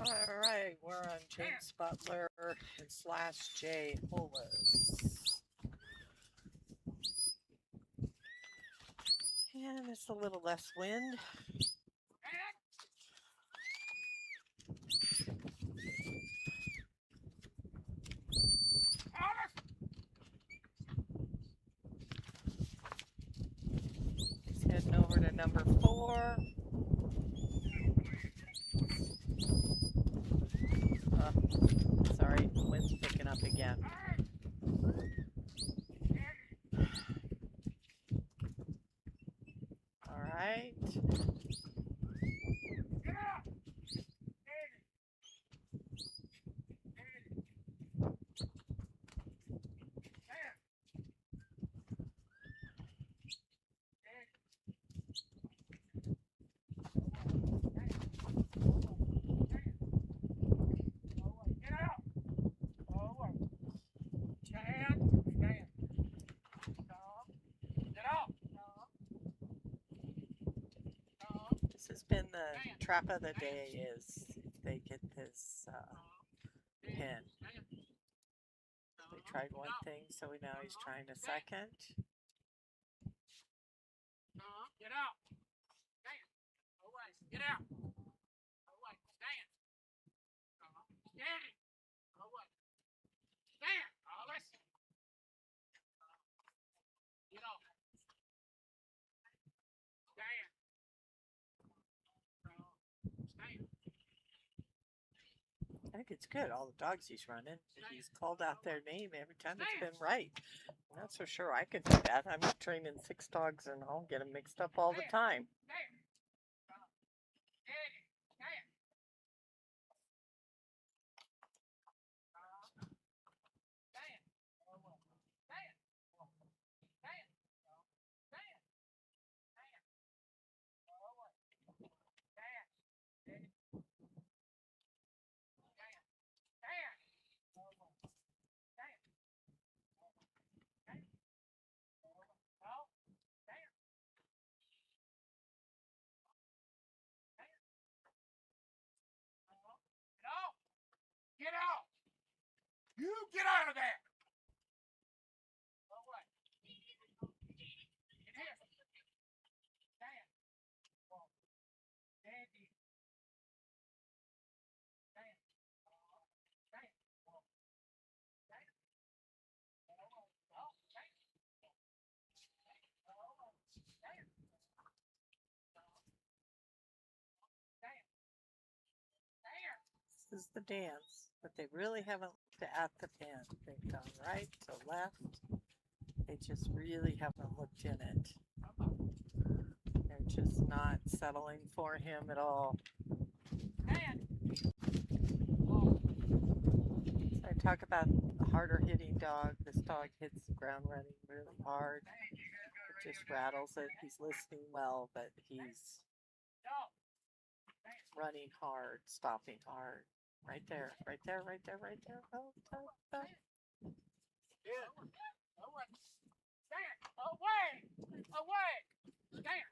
All right, we're on James Butler and slash Jay Hollis. And it's a little less wind. He's heading over to number 4. Sorry, the wind's picking up again. All right. This has been the trap of the day is if they get this pin. They tried one thing, so now he's trying a second. Get out. Stand. Away. Get out. Away. Stand. Stand. Away. Stand. Hollis. Get off. Stand. Stand. I think it's good. All the dogs he's running, he's called out their name every time it's been right. I'm not so sure I can do that. I'm training 6 dogs and I'll get them mixed up all the time. Get out! You get out of there! Away. Get here. Stand. Stand. Stand. Stand. Stand. This is the dance, but they really haven't looked at the pin. They've gone right to left. They just really haven't looked in it. They're just not settling for him at all. So I talk about a harder hitting dog. This dog hits the ground running really hard. It just rattles it. He's listening well, but he's running hard, stopping hard. Right there, right there, right there, right there. Oh, oh, oh. Stand. Away! Away! Stand.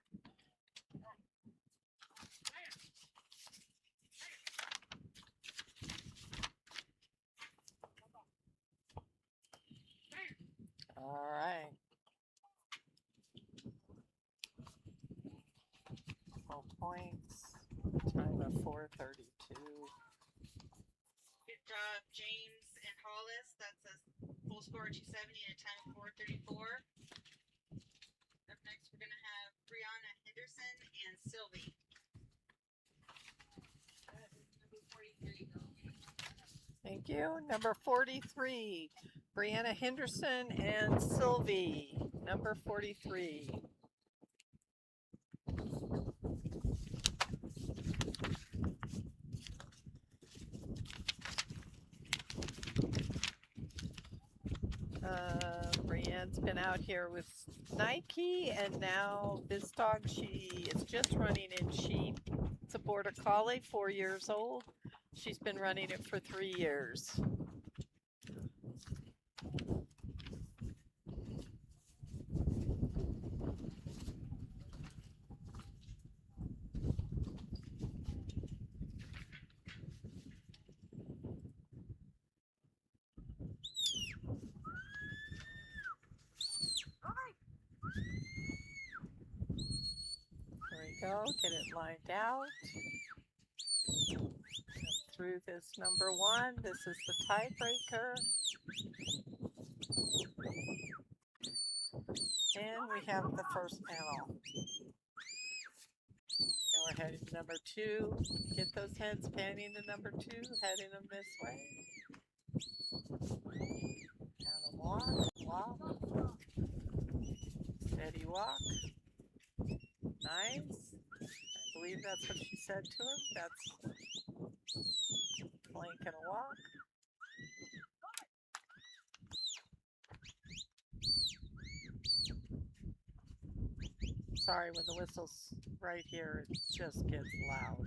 All right. 12 points. Time of 4:32. Good job, James and Hollis. That's a full score of 270 and a time of 4:34. Up next, we're going to have Brianna Henderson and Sylvie. Thank you. Number 43, Brianna Henderson and Sylvie. Number 43. Brianne's been out here with Nike, and now this dog, she is just running in sheep. It's a Border Collie, 4 years old. She's been running it for 3 years. go. Get it lined out. Through this number 1. This is the tiebreaker. And we have the first panel. Now we're heading to number 2. Get those heads panning to number 2, heading them this way. Down a walk, walk. Steady walk. Nice. I believe that's what she said to him. That's plank and a walk. Sorry, when the whistle's right here, it just gets loud.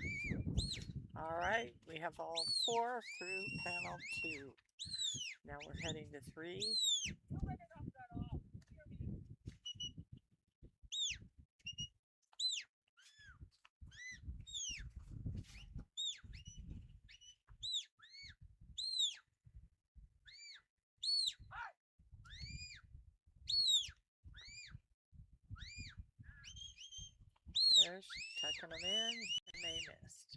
All right, we have all 4 through panel 2. Now we're heading to 3. There, she's tucking them in, and they missed.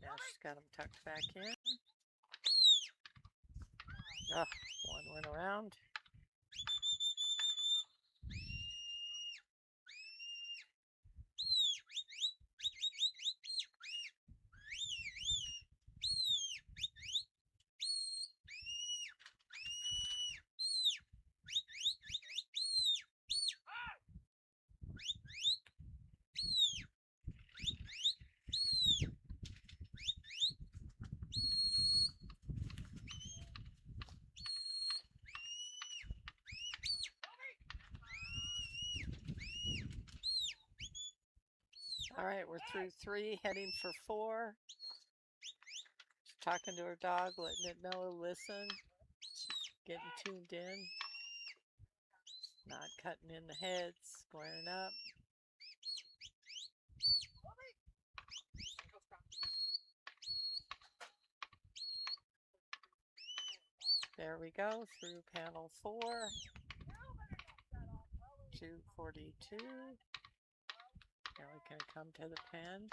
Now she's got them tucked back in. Oh, one went around. All right, we're through 3, heading for 4. She's talking to her dog, letting it know, listen. She's getting tuned in. Not cutting in the heads, squaring up. There we go, through panel 4. 242. Now we can come to the pen.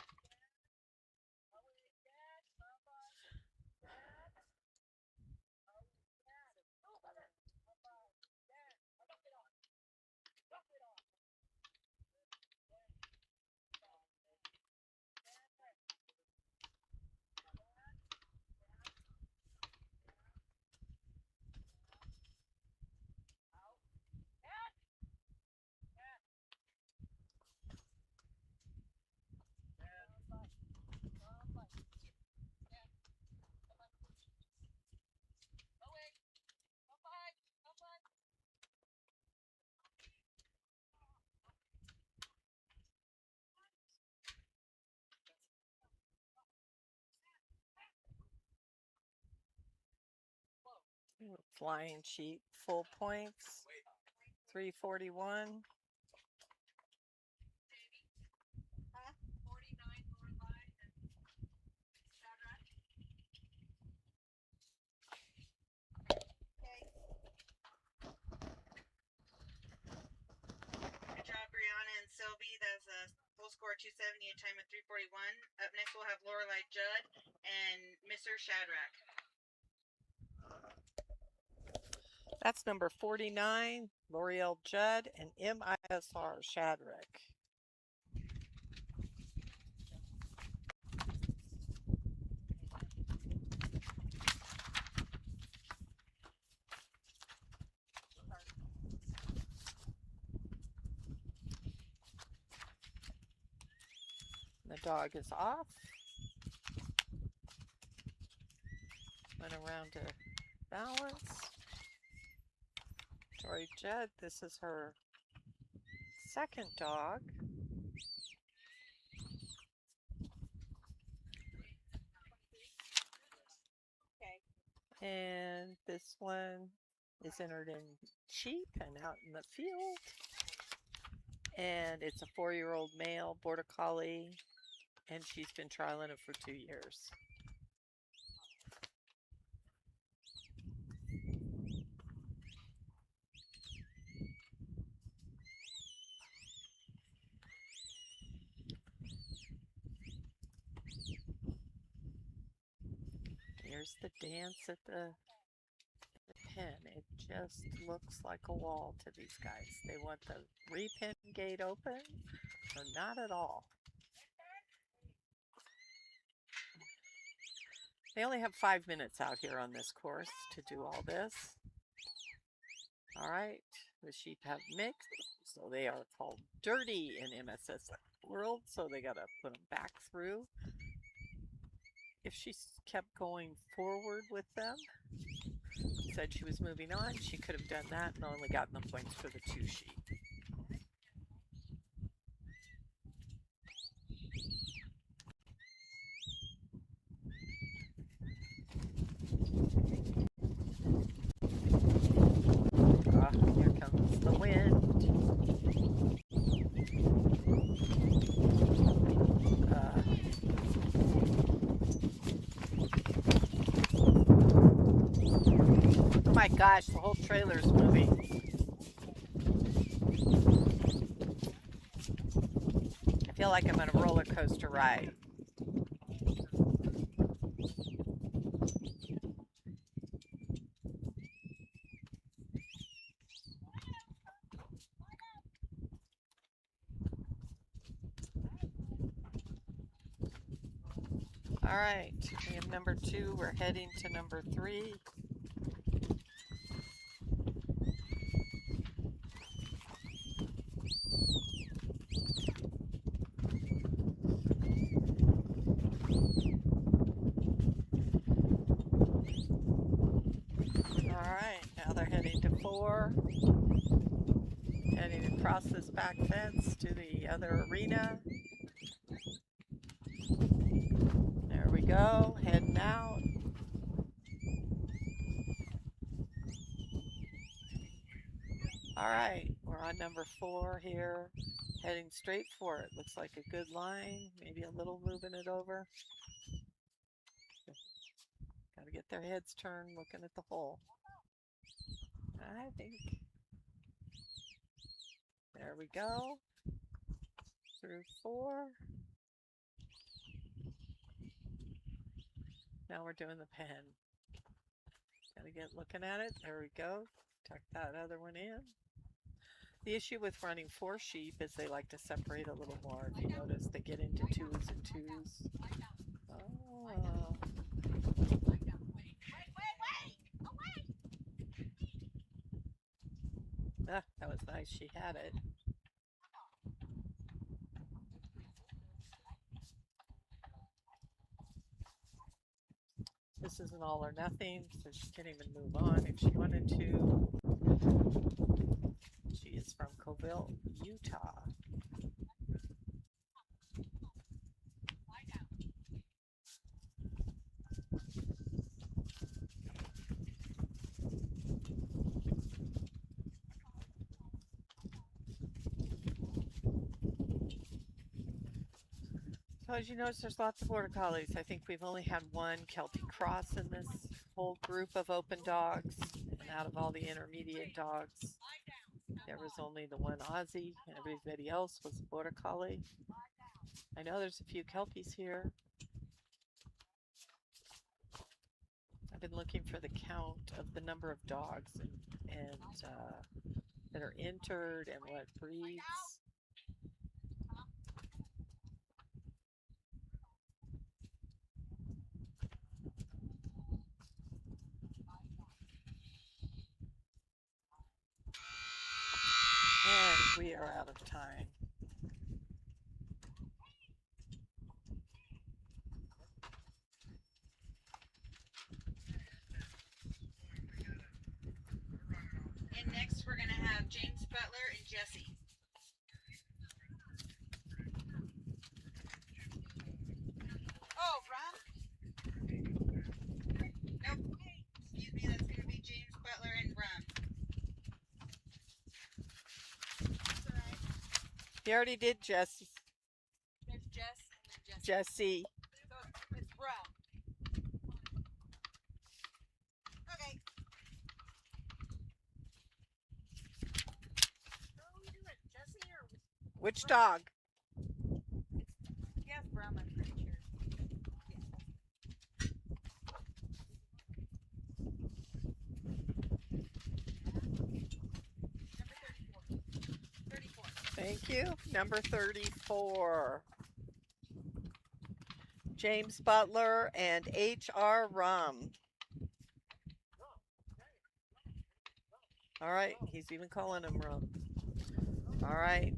Flying sheep, full points, 341. Good job, Brianna and Sylvie. That's a full score 270, a time of 341. Up next, we'll have Lorelei Judd and Mr. Shadrach. That's number 49, L'Oreal Judd and MISR Shadrach. The dog is off. Went around to balance. Tori Judd, this is her second dog. And this one is entered in sheep and out in the field. And it's a 4-year-old male border collie, and she's been trialing it for 2 years. There's the dance at the pen. It just looks like a wall to these guys. They want the repen gate open or not at all. They only have 5 minutes out here on this course to do all this. All right, the sheep have mixed, so they are called dirty in MSSA world, so they gotta put them back through. If she kept going forward with them, said she was moving on, she could have done that and only gotten the points for the 2 sheep. Here comes the wind. Oh my gosh, the whole trailer's moving. I feel like I'm on a roller coaster ride. All right, we have number 2. We're heading to number 3. All right, now they're heading to 4. Heading across this back fence to the other arena. There we go, heading out. All right, we're on number 4 here, heading straight for it. Looks like a good line, maybe a little moving it over. Gotta get their heads turned looking at the hole. I think. There we go. Through 4. Now we're doing the pen. Gotta get looking at it. There we go. Tuck that other one in. The issue with running 4 sheep is they like to separate a little more. If you notice, they get into 2s and 2s. Oh. Ah, that was nice. She had it. This is an all or nothing, so she can't even move on if she wanted to. She is from Coville, Utah. So as you notice, there's lots of Border Collies. I think we've only had 1 Celtic Cross in this whole group of open dogs. And out of all the intermediate dogs, there was only the 1 Aussie, and everybody else was a Border Collie. I know there's a few Kelpies here. I've been looking for the count of the number of dogs and that are entered and what breeds. And we are out of time. And next we're going to have James Butler and Jesse. Oh, Ron? Nope. Excuse me, that's going to be James Butler and Rum. He already did Jesse. There's Jess and then Jesse. Jesse. So it's Rum. Okay. Who are we doing? Jesse or Which dog? yes, Rum, I'm pretty sure. Thank you. Number 34. James Butler and H.R. Rum. All right, he's even calling him Rum. All right,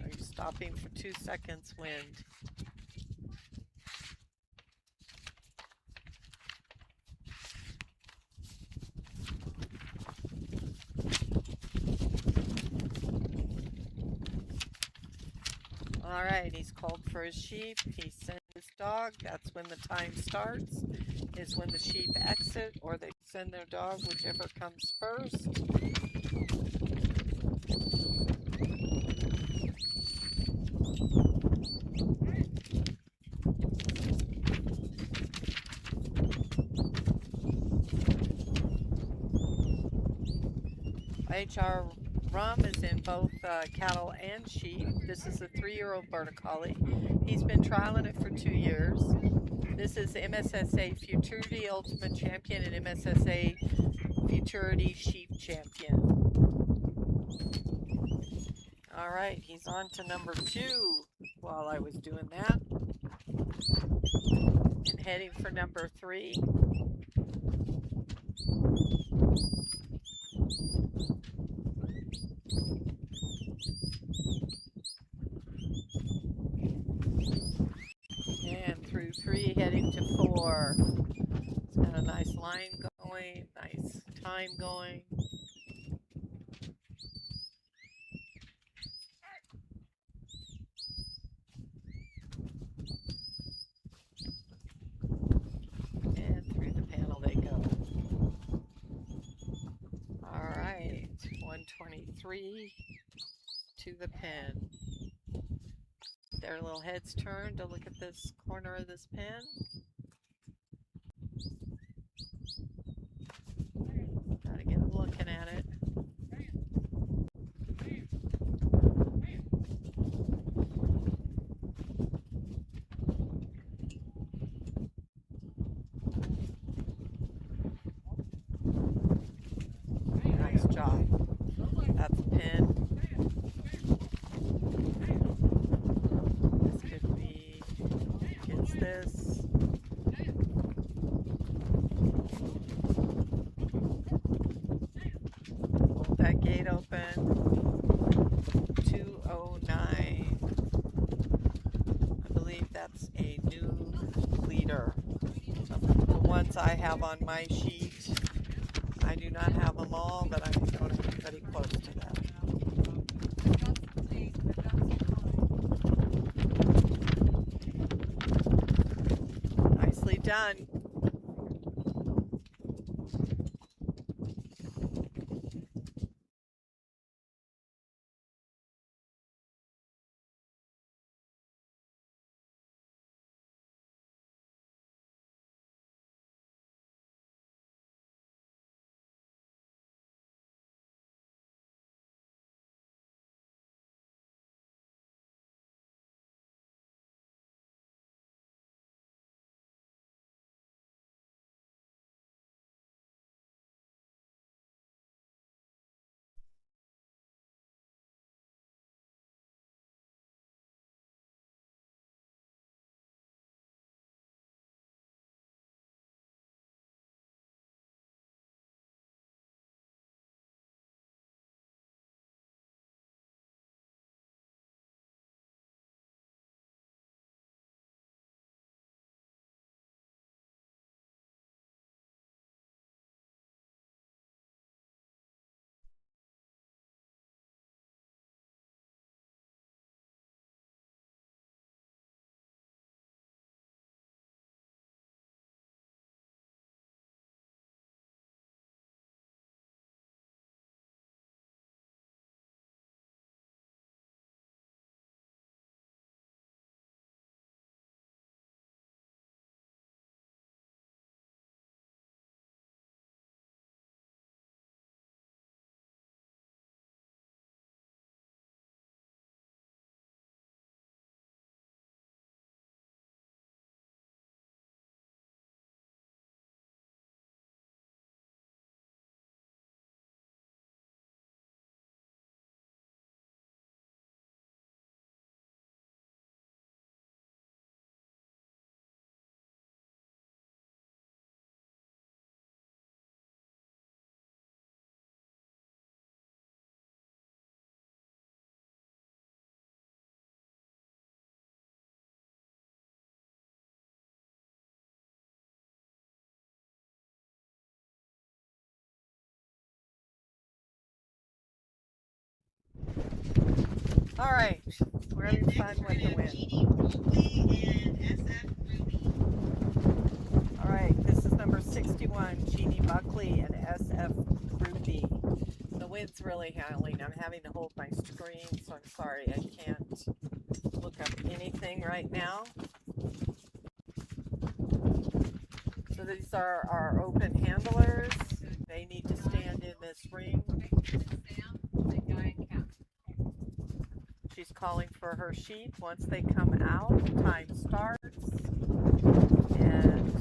are you stopping for 2 seconds, wind? All right, he's called for his sheep. He sent his dog. That's when the time starts, is when the sheep exit or they send their dog, whichever comes first. H.R. Rum is in both cattle and sheep. This is a 3-year-old Border Collie. He's been trialing it for 2 years. This is MSSA Futurity Ultimate Champion and MSSA Futurity Sheep Champion. All right, he's on to number 2 while I was doing that. And heading for number 3. And through 3, heading to 4. It's got a nice line going, nice time going. And through the panel they go. All right, 123 to the pen. Their little heads turned to look at this corner of this pen. Gotta get looking at it. Nice job. That's a pen. This could be, gets this. Hold that gate open. 209. I believe that's a new leader. The ones I have on my sheet, I do not have them all, but I don't have anybody close to that. Nicely done. All right, we're having fun with the wind. Jeannie Buckley and SF Ruby. All right, this is number 61, Jeannie Buckley and SF Ruby. The wind's really howling. I'm having to hold my screen, so I'm sorry I can't look up anything right now. So these are our open handlers. They need to stand in this ring. She's calling for her sheep. Once they come out, time starts. And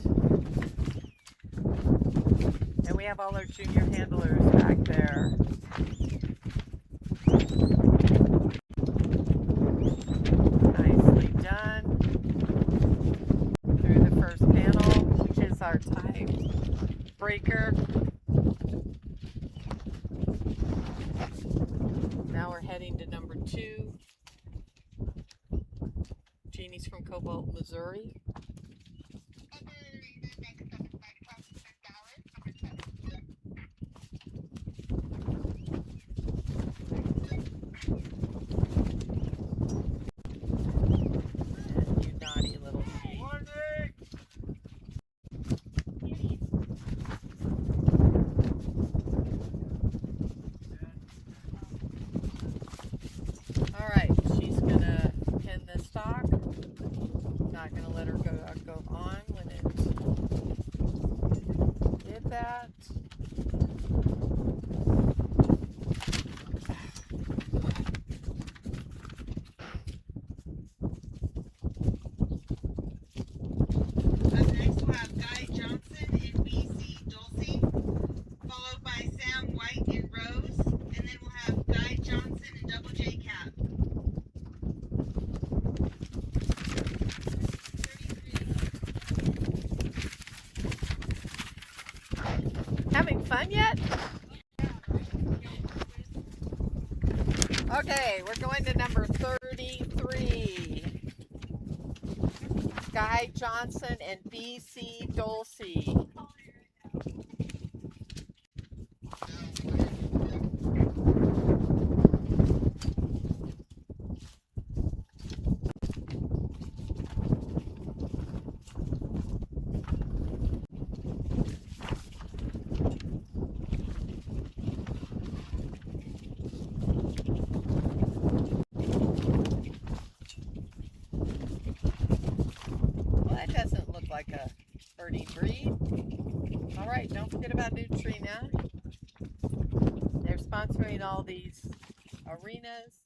we have all our junior handlers back there. Nicely done. Through the first panel, which is our time breaker. Now we're heading to number 2. Jeannie's from Cobalt, Missouri. And you naughty little sheep. All right, she's gonna pin the stock. Not gonna let her go on when it did that. Up next we'll have Guy Johnson and BC Dulcie, followed by Sam White and Rose, and then we'll have Guy Johnson and Double J Cap. Having fun yet? Okay, we're going to number 33. Guy Johnson and BC Dulcie. Well, that doesn't look like a birdie breed. All right, don't forget about Neutrina. They're sponsoring all these arenas.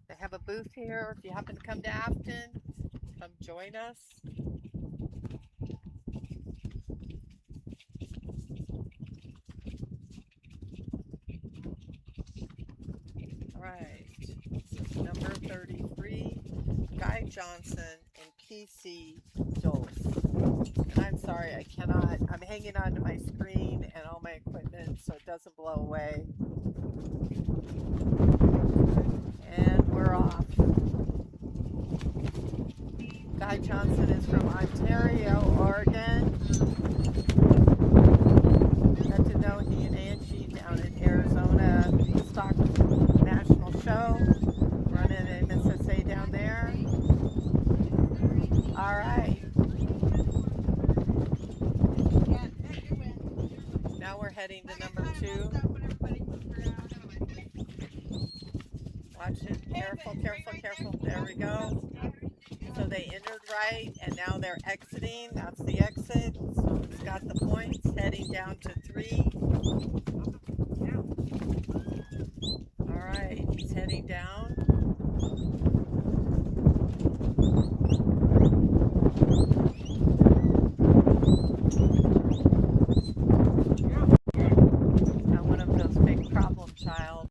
They have a booth here. If you happen to come to Afton, come join us. All right, so number 33, Guy Johnson and PC Dulce. And I'm sorry, I cannot, I'm hanging onto my screen and all my equipment so it doesn't blow away. And we're off. Guy Johnson is from Ontario, Oregon. Got to know he and Angie down in Arizona Stock National Show, running an MSSA down there. All right. Now we're heading to number 2. Watch it. Careful, careful, careful. There we go. So they entered right, and now they're exiting. That's the exit. So it's got the points heading down to 3. All right, he's heading down. Got one of those big problem child.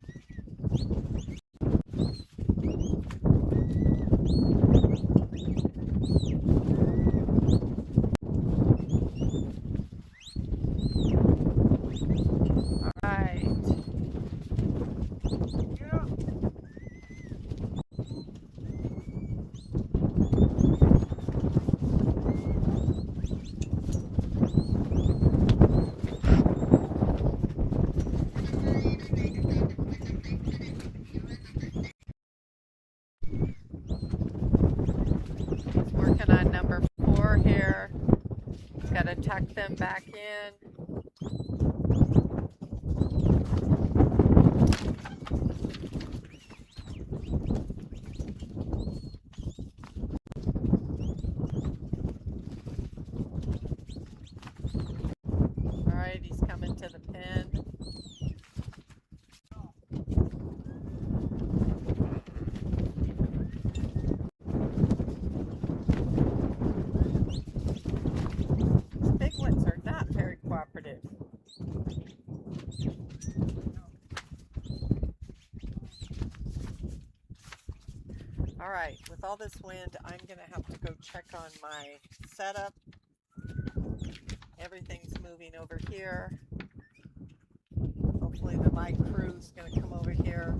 working on number 4 here. Got to tuck them back in. All right, he's coming to the pin. Big ones are not very cooperative. All right, with all this wind, I'm going to have to go check on my setup. Everything's moving over here. Hopefully my crew's going to come over here.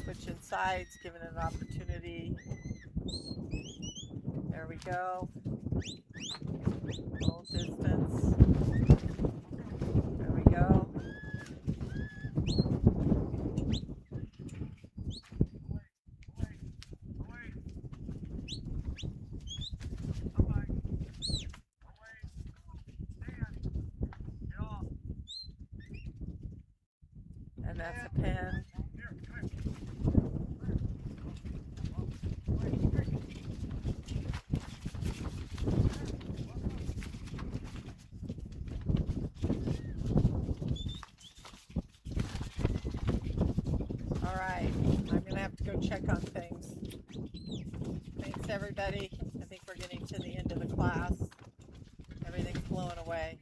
Switching sides, giving it an opportunity. There we go. Full distance. There we go. And that's a pin. All right, I'm going to have to go check on things. Thanks, everybody. I think we're getting to the end of the class. Everything's blowing away.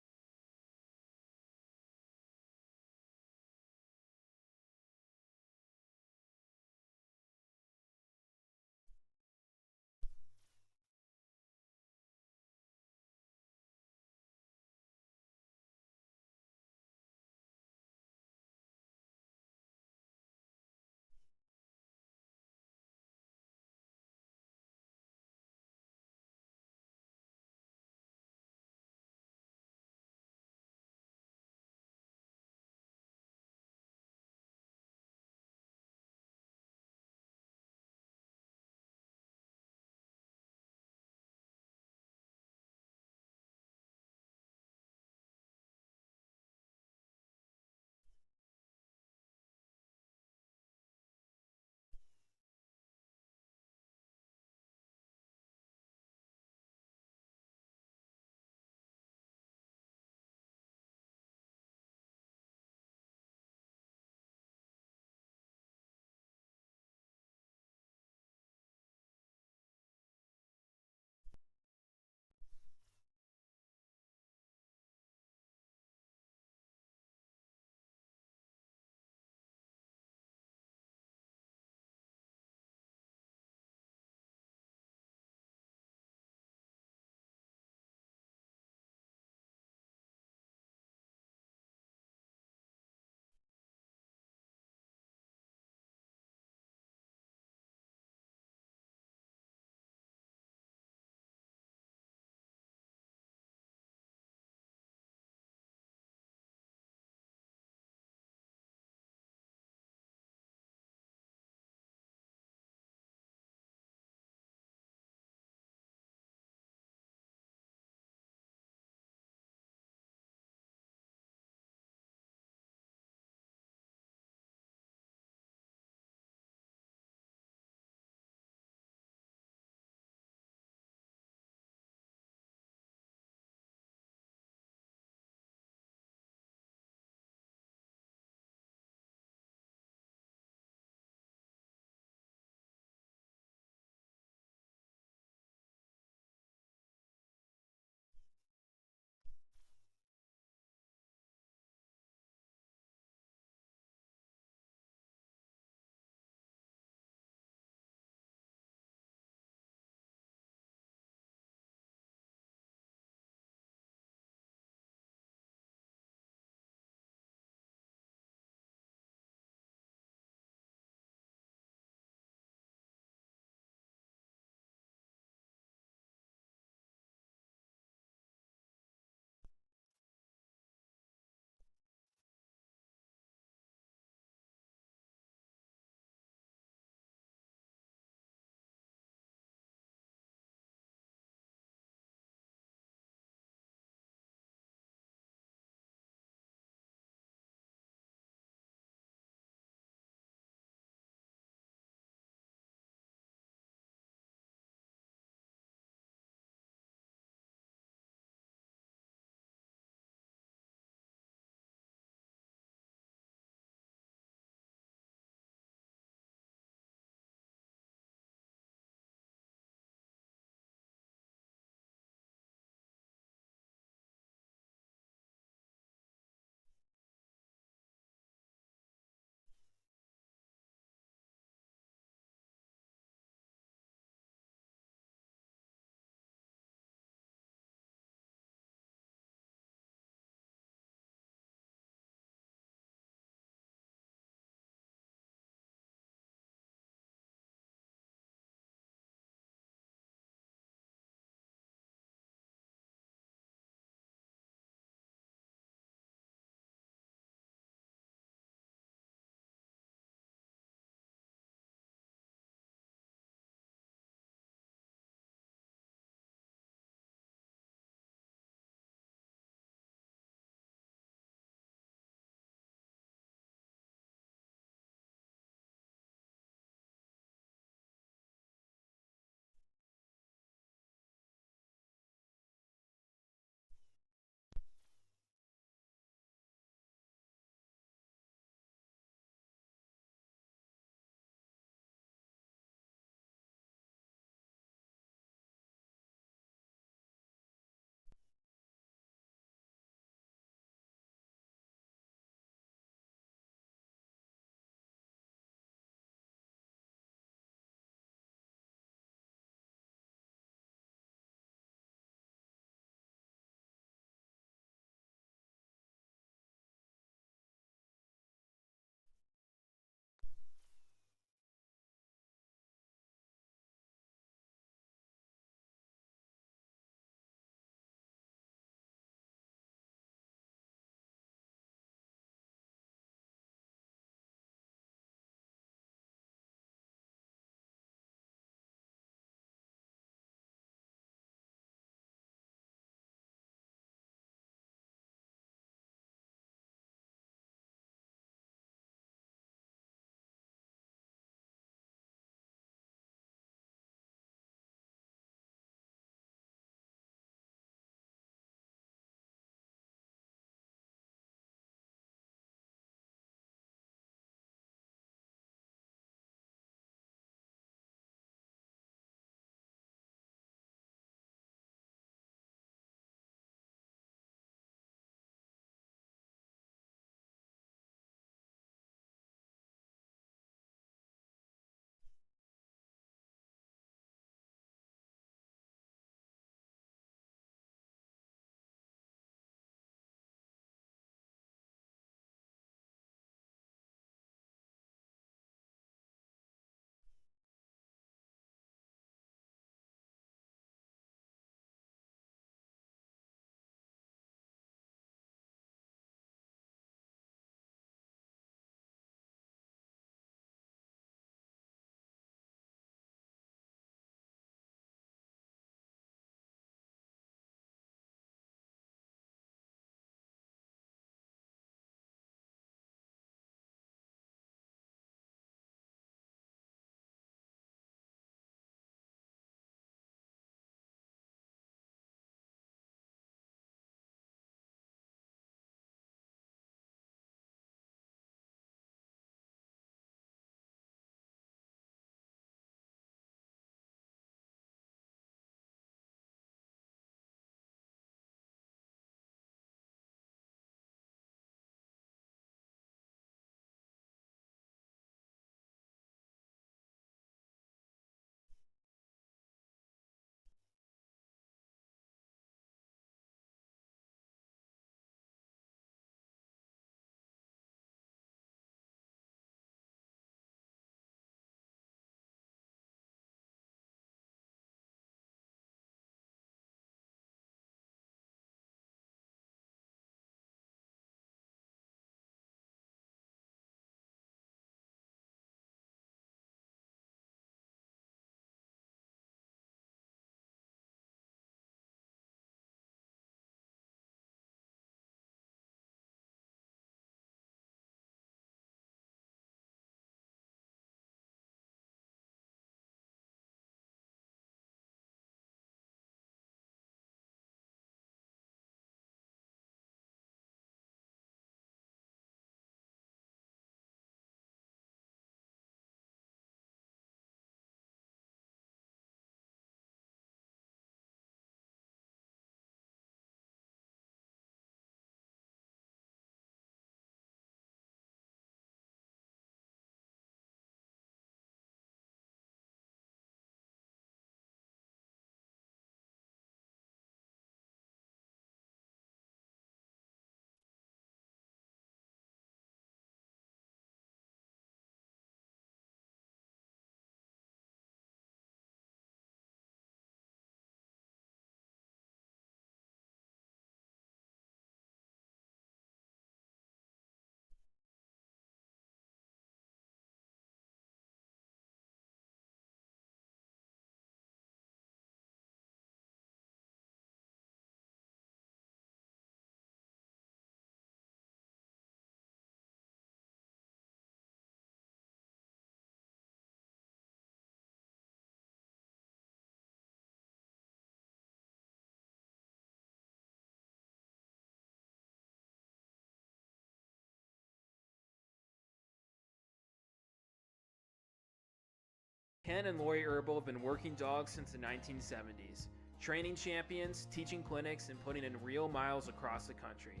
Ken and Lori Herbal have been working dogs since the 1970s, training champions, teaching clinics, and putting in real miles across the country.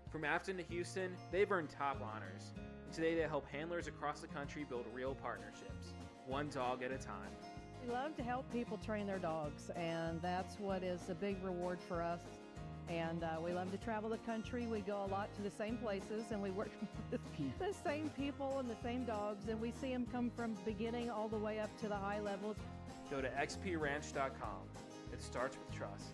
From Afton to Houston, they've earned top honors. Today they help handlers across the country build real partnerships, one dog at a time. We love to help people train their dogs, and that's what is a big reward for us. And we love to travel the country. We go a lot to the same places, and we work with the same people and the same dogs, and we see them come from beginning all the way up to the high levels. Go to xpranch.com. It starts with trust.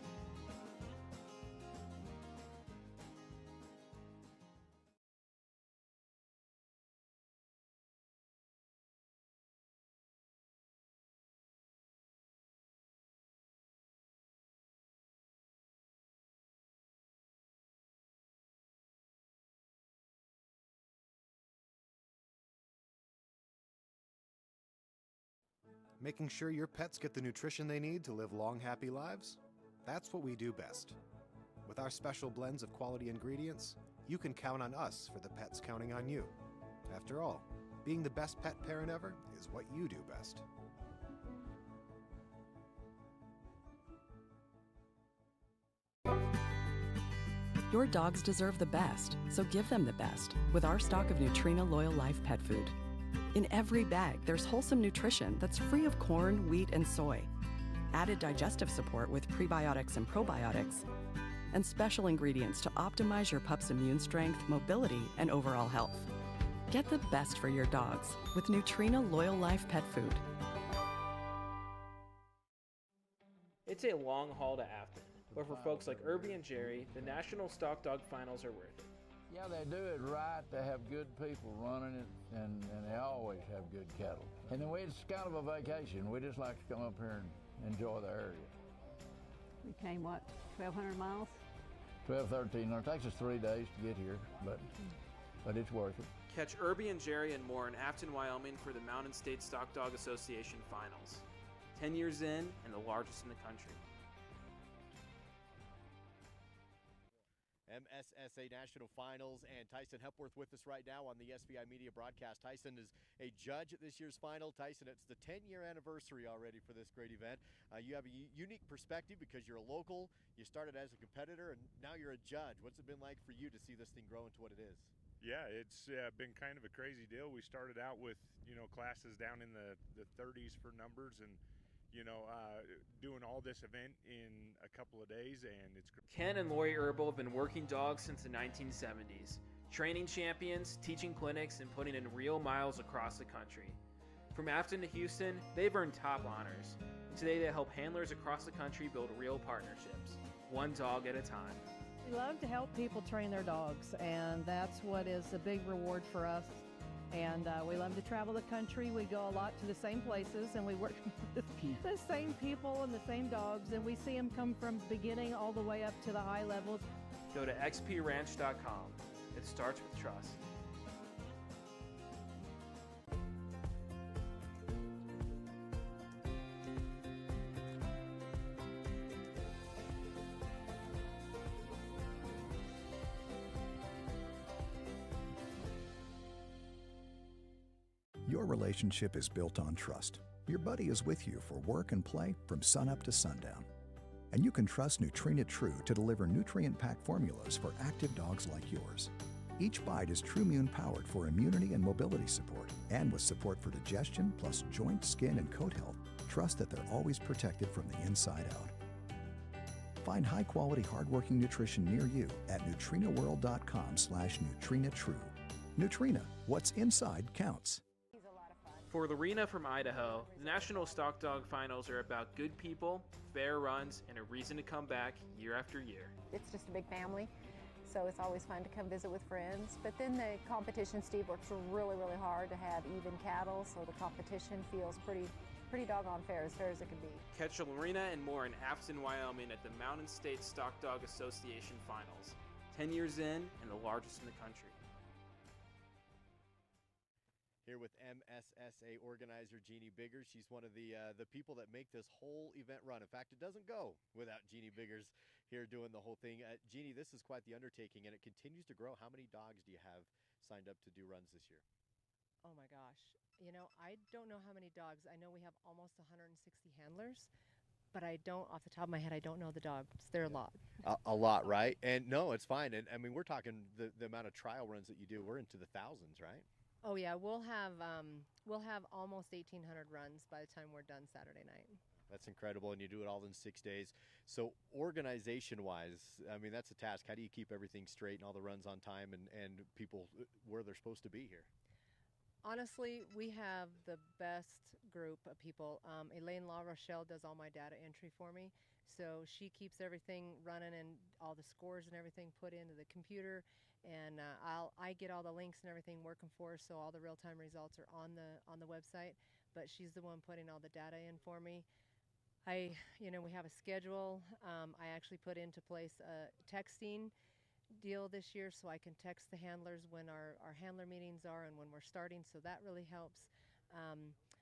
Making sure your pets get the nutrition they need to live long, happy lives? That's what we do best. With our special blends of quality ingredients, you can count on us for the pets counting on you. After all, being the best pet parent ever is what you do best. Your dogs deserve the best, so give them the best with our stock of Nutrina Loyal Life pet food. In every bag, there's wholesome nutrition that's free of corn, wheat, and soy, added digestive support with prebiotics and probiotics, and special ingredients to optimize your pup's immune strength, mobility, and overall health. Get the best for your dogs with Nutrina Loyal Life pet food. It's a long haul to Afton, but for folks like Irby and Jerry, the National Stock Dog Finals are worth it. Yeah, they do it right. They have good people running it, and they always have good cattle. And then it's kind of a vacation. We just like to come up here and enjoy the area. We came, what, 1,200 miles? 13. It takes us 3 days to get here, but it's worth it. Catch Irby and Jerry and more in Afton, Wyoming for the Mountain State Stock Dog Association Finals. 10 years in and the largest in the country. MSSA National Finals, and Tyson Hepworth with us right now on the SVI Media broadcast. Tyson is a judge at this year's final. Tyson, it's the 10-year anniversary already for this great event. You have a unique perspective because you're a local, you started as a competitor, and now you're a judge. What's it been like for you to see this thing grow into what it is? Yeah, it's been kind of a crazy deal. We started out with, classes down in the 30s for numbers, and doing all this event in a couple of days, and it's great. Ken and Lori Herbal have been working dogs since the 1970s, training champions, teaching clinics, and putting in real miles across the country. From Afton to Houston, they've earned top honors. Today they help handlers across the country build real partnerships, one dog at a time. We love to help people train their dogs, and that's what is a big reward for us. And we love to travel the country. We go a lot to the same places, and we work with the same people and the same dogs, and we see them come from beginning all the way up to the high levels. Go to xpranch.com. It starts with trust. Your relationship is built on trust. Your buddy is with you for work and play from sunup to sundown. And you can trust Nutrina True to deliver nutrient-packed formulas for active dogs like yours. Each bite is TruMune powered for immunity and mobility support, and with support for digestion plus joint, skin, and coat health. Trust that they're always protected from the inside out. Find high-quality, hardworking nutrition near you at nutrinaworld.com/NutrinaTrue. Nutrina, what's inside counts. For Lorena from Idaho, the National Stock Dog Finals are about good people, fair runs, and a reason to come back year after year. It's just a big family, so it's always fun to come visit with friends. But then the competition, Steve works really, really hard to have even cattle, so the competition feels pretty doggone fair as it can be. Catch Lorena and more in Afton, Wyoming at the Mountain State Stock Dog Association Finals. 10 years in and the largest in the country. Here with MSSA organizer Jeannie Biggers. She's one of the people that make this whole event run. In fact, it doesn't go without Jeannie Biggers here doing the whole thing. Jeannie, this is quite the undertaking, and it continues to grow. How many dogs do you have signed up to do runs this year? Oh my gosh. You know, I don't know how many dogs. I know we have almost 160 handlers, but I don't, off the top of my head, I don't know the dogs. There are a lot. A lot, right? And no, it's fine. And I mean, we're talking the amount of trial runs that you do. We're into the thousands, right? Oh yeah, we'll have almost 1,800 runs by the time we're done Saturday night. That's incredible, and you do it all in 6 days. So organization-wise, I mean, that's a task. How do you keep everything straight and all the runs on time and people where they're supposed to be here? Honestly, we have the best group of people. Elaine La Rochelle does all my data entry for me, so she keeps everything running and all the scores and everything put into the computer, and I get all the links and everything working for us, so all the real-time results are on the website. But she's the one putting all the data in for me. We have a schedule. I actually put into place a texting deal this year, so I can text the handlers when our handler meetings are and when we're starting, so that really helps.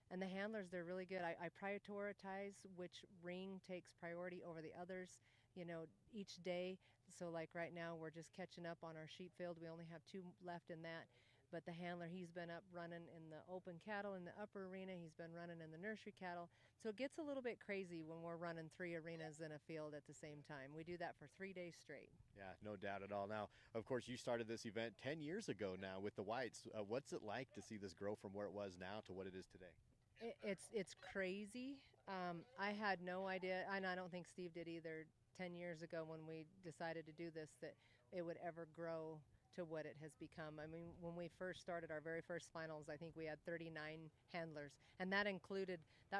And the handlers, they're really good. I prioritize which ring takes priority over the others, each day. So like right now, we're just catching up on our sheep field. We only have 2 left in that. But the handler, he's been up running in the open cattle in the upper arena. He's been running in the nursery cattle. So it gets a little bit crazy when we're running 3 arenas in a field at the same time. We do that for 3 days straight. Yeah, no doubt at all. Now, of course, you started this event 10 years ago now with the whites. What's it like to see this grow from where it was now to what it is today? It's crazy. I had no idea, and I don't think Steve did either, 10 years ago when we decided to do this, that it would ever grow to what it has become. I mean, when we first started our very first finals, I think we had 39 handlers, and that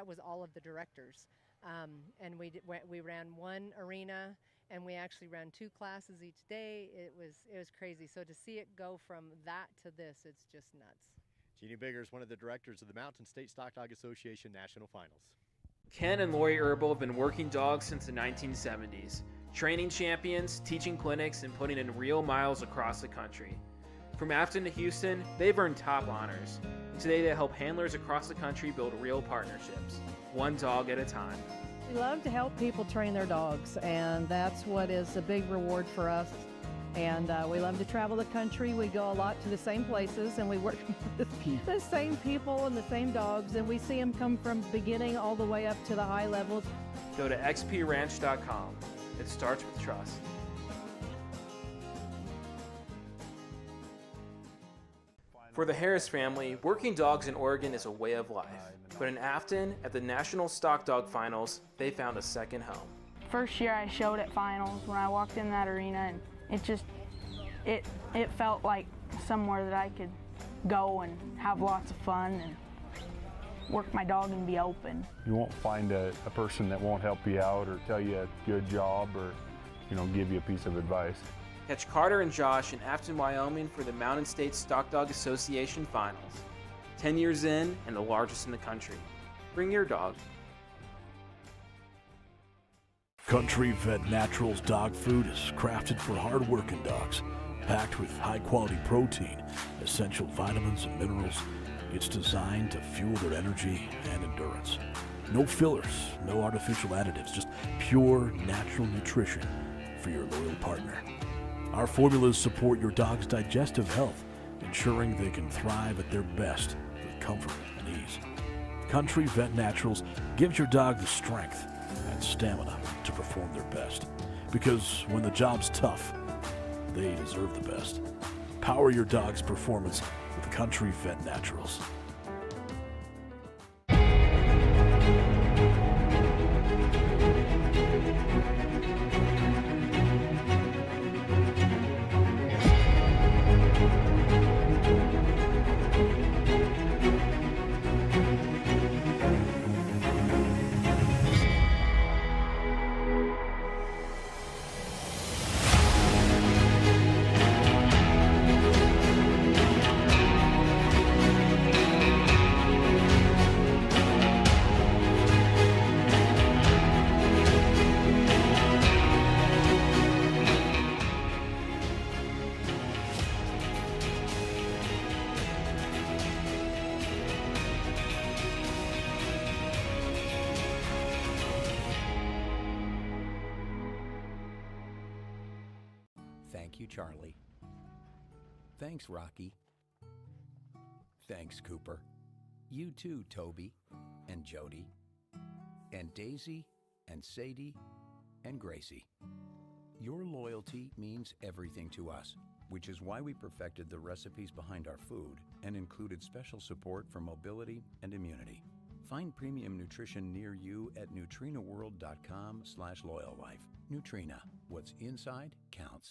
was all of the directors. And we ran 1 arena, and we actually ran 2 classes each day. It was crazy. So to see it go from that to this, it's just nuts. Jeannie Bigger is one of the directors of the Mountain State Stock Dog Association National Finals. Ken and Lori Herbal have been working dogs since the 1970s, training champions, teaching clinics, and putting in real miles across the country. From Afton to Houston, they've earned top honors. Today they help handlers across the country build real partnerships, one dog at a time. We love to help people train their dogs, and that's what is a big reward for us. And we love to travel the country. We go a lot to the same places, and we work with the same people and the same dogs, and we see them come from beginning all the way up to the high levels. Go to xpranch.com. It starts with trust. For the Harris family, working dogs in Oregon is a way of life. But in Afton, at the National Stock Dog Finals, they found a second home. First year I showed at finals, when I walked in that arena, and it felt like somewhere that I could go and have lots of fun and work my dog and be open. You won't find a person that won't help you out or tell you a good job or give you a piece of advice. Catch Carter and Josh in Afton, Wyoming for the Mountain State Stock Dog Association Finals. 10 years in and the largest in the country. Bring your dog. Country Vet Naturals dog food is crafted for hard-working dogs, packed with high-quality protein, essential vitamins and minerals. It's designed to fuel their energy and endurance. No fillers, no artificial additives, just pure natural nutrition for your loyal partner. Our formulas support your dog's digestive health, ensuring they can thrive at their best with comfort and ease. Country Vet Naturals gives your dog the strength and stamina to perform their best. Because when the job's tough, they deserve the best. Power your dog's performance with Country Vet Naturals. Thank you, Charlie. Thanks, Rocky. Thanks, Cooper. You too, Toby and Jody and Daisy and Sadie and Gracie. Your loyalty means everything to us, which is why we perfected the recipes behind our food and included special support for mobility and immunity. Find premium nutrition near you at nutrinaworld.com/loyallife. Nutrina, what's inside counts.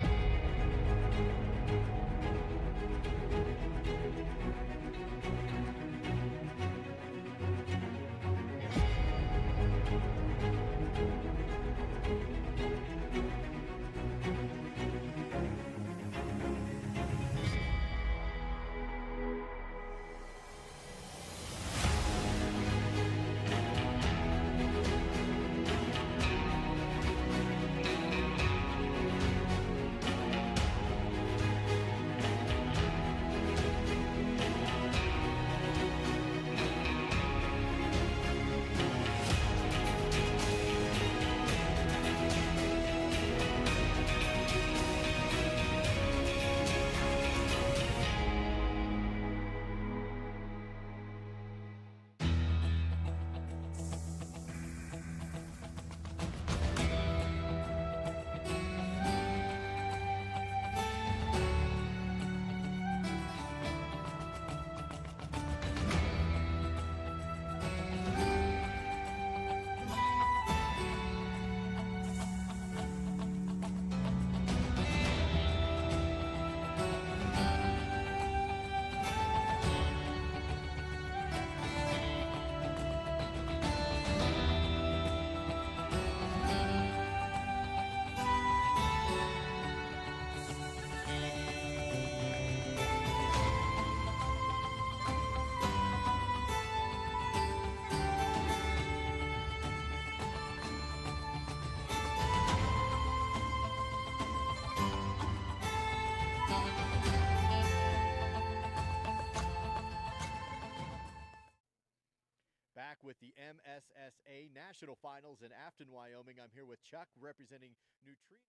Back with the MSSA National Finals in Afton, Wyoming. I'm here with Chuck representing Nutrina.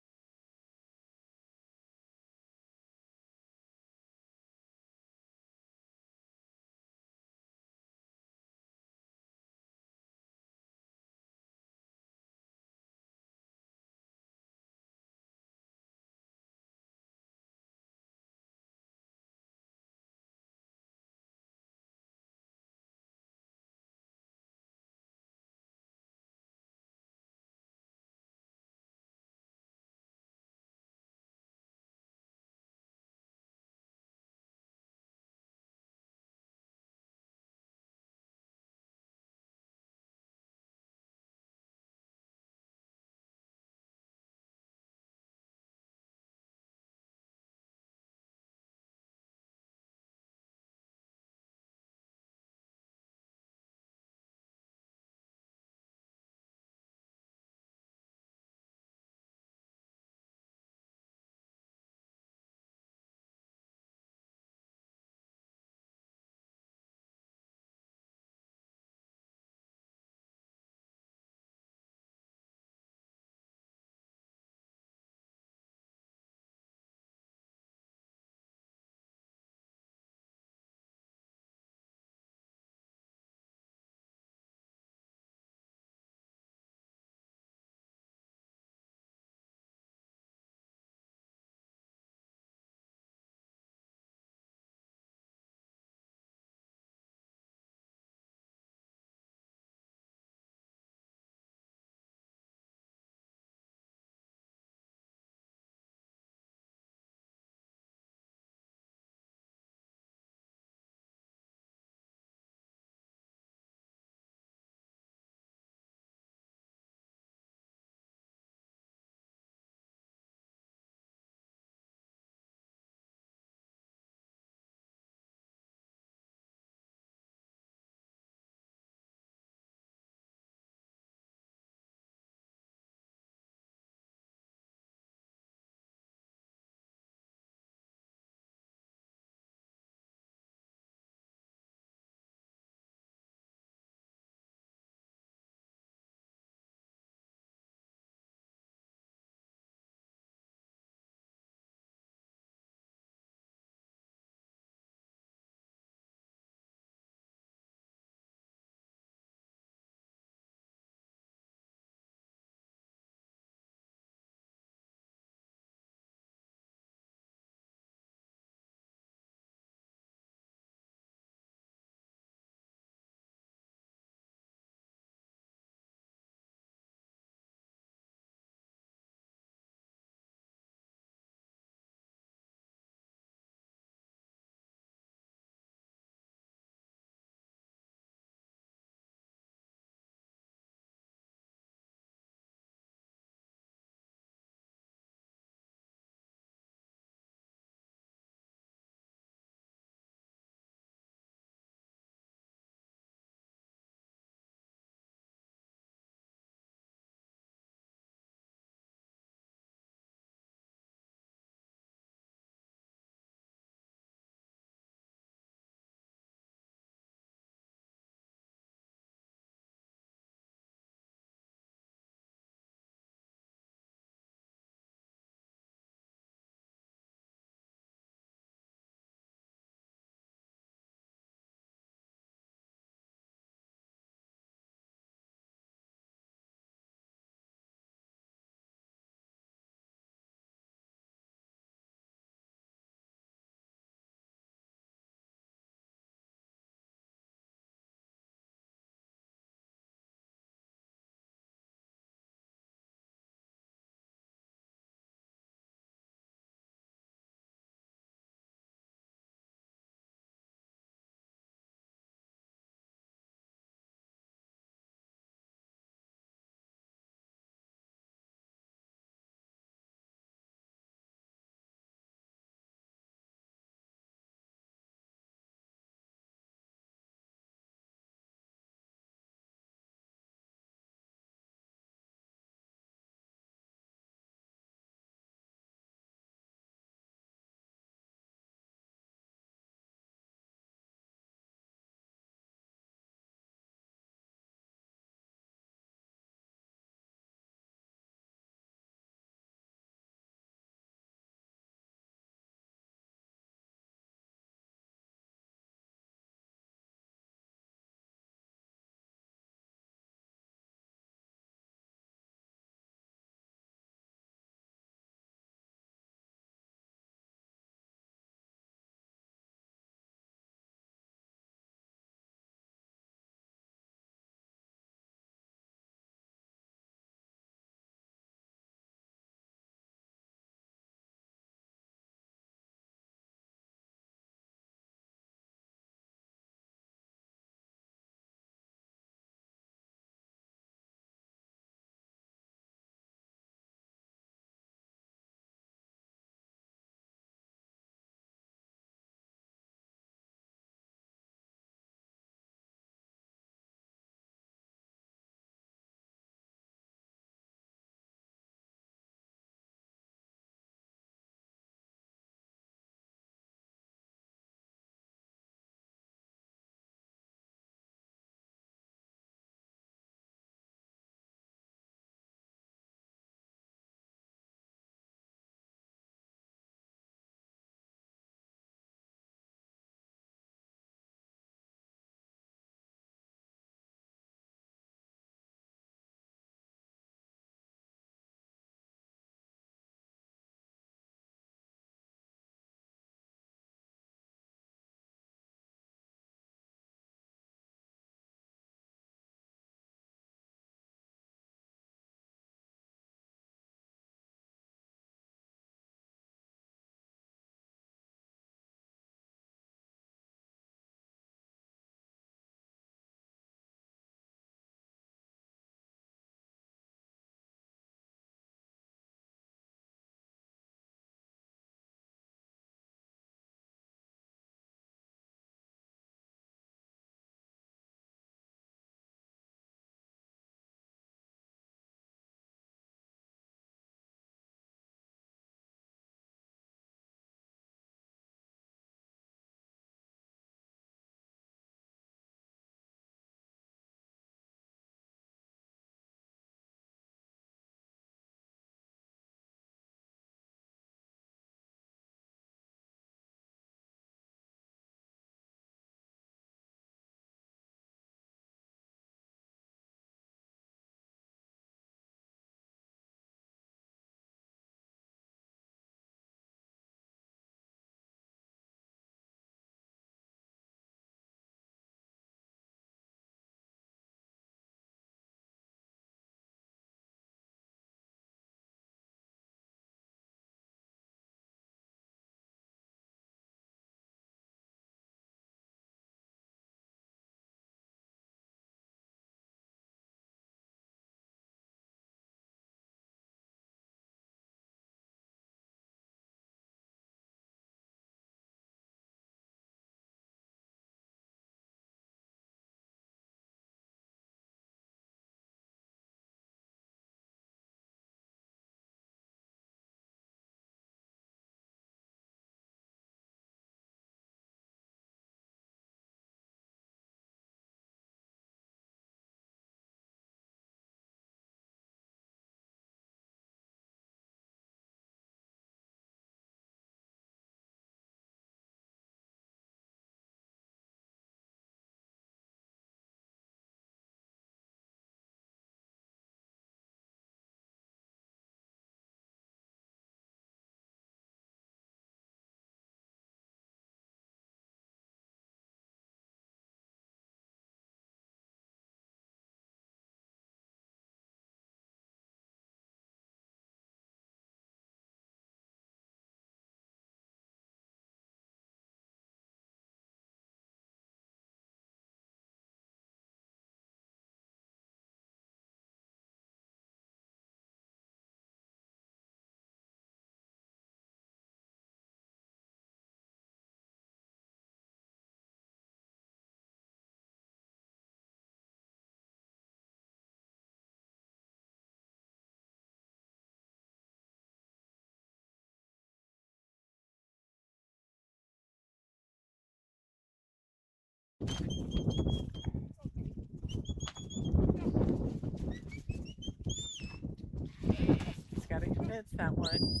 He's got to convince that one.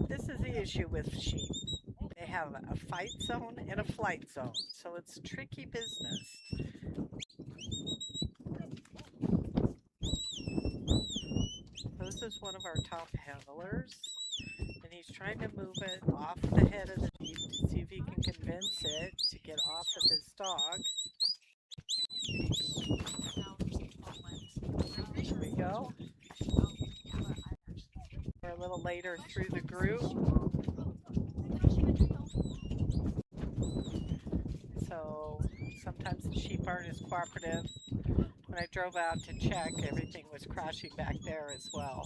This is the issue with sheep. They have a fight zone and a flight zone, so it's tricky business. This is one of our top handlers, and he's trying to move it off the head of the sheep to see if he can convince it to get off of his dog. Here we go. We're a little later through the group. So sometimes the sheep aren't as cooperative. When I drove out to check, everything was crashing back there as well.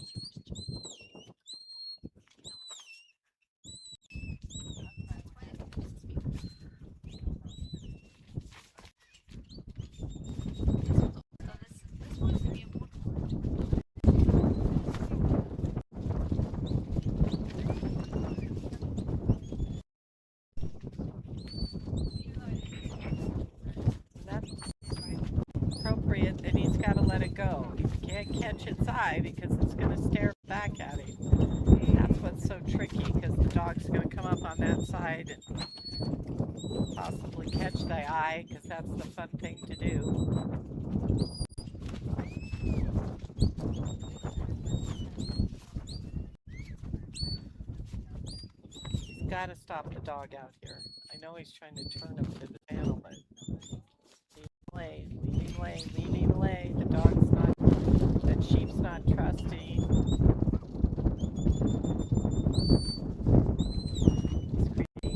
Appropriate, and he's got to let it go. He can't catch its eye because it's going to stare back at him. That's what's so tricky, because the dog's going to come up on that side and possibly catch the eye, because that's the fun thing to do. He's got to stop the dog out here. I know he's trying to turn him to the panel, but leave him lay, leave him lay. The dog's not, that sheep's not trusting. It's creepy.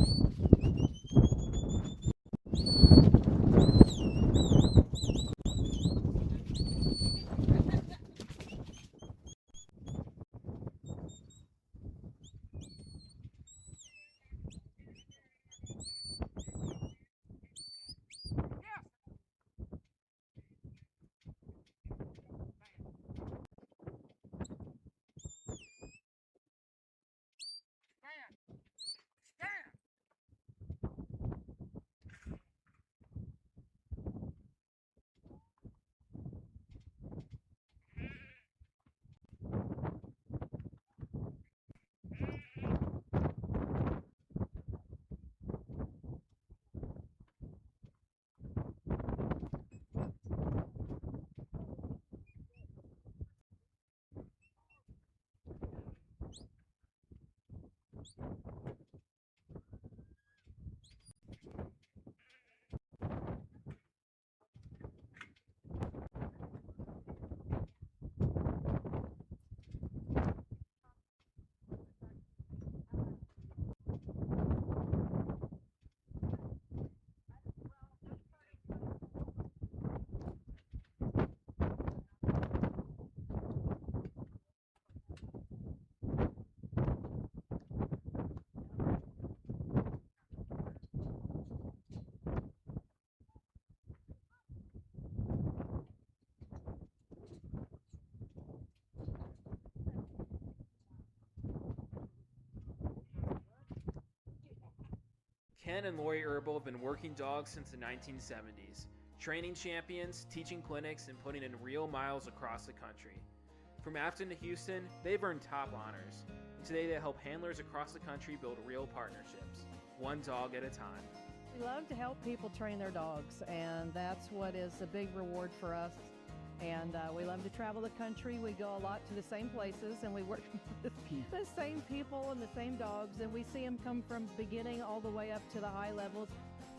Ken and Lori Herbal have been working dogs since the 1970s, training champions, teaching clinics, and putting in real miles across the country. From Afton to Houston, they've earned top honors, and today they help handlers across the country build real partnerships, one dog at a time. We love to help people train their dogs, and that's what is a big reward for us. And we love to travel the country. We go a lot to the same places, and we work with the same people and the same dogs, and we see them come from beginning all the way up to the high levels.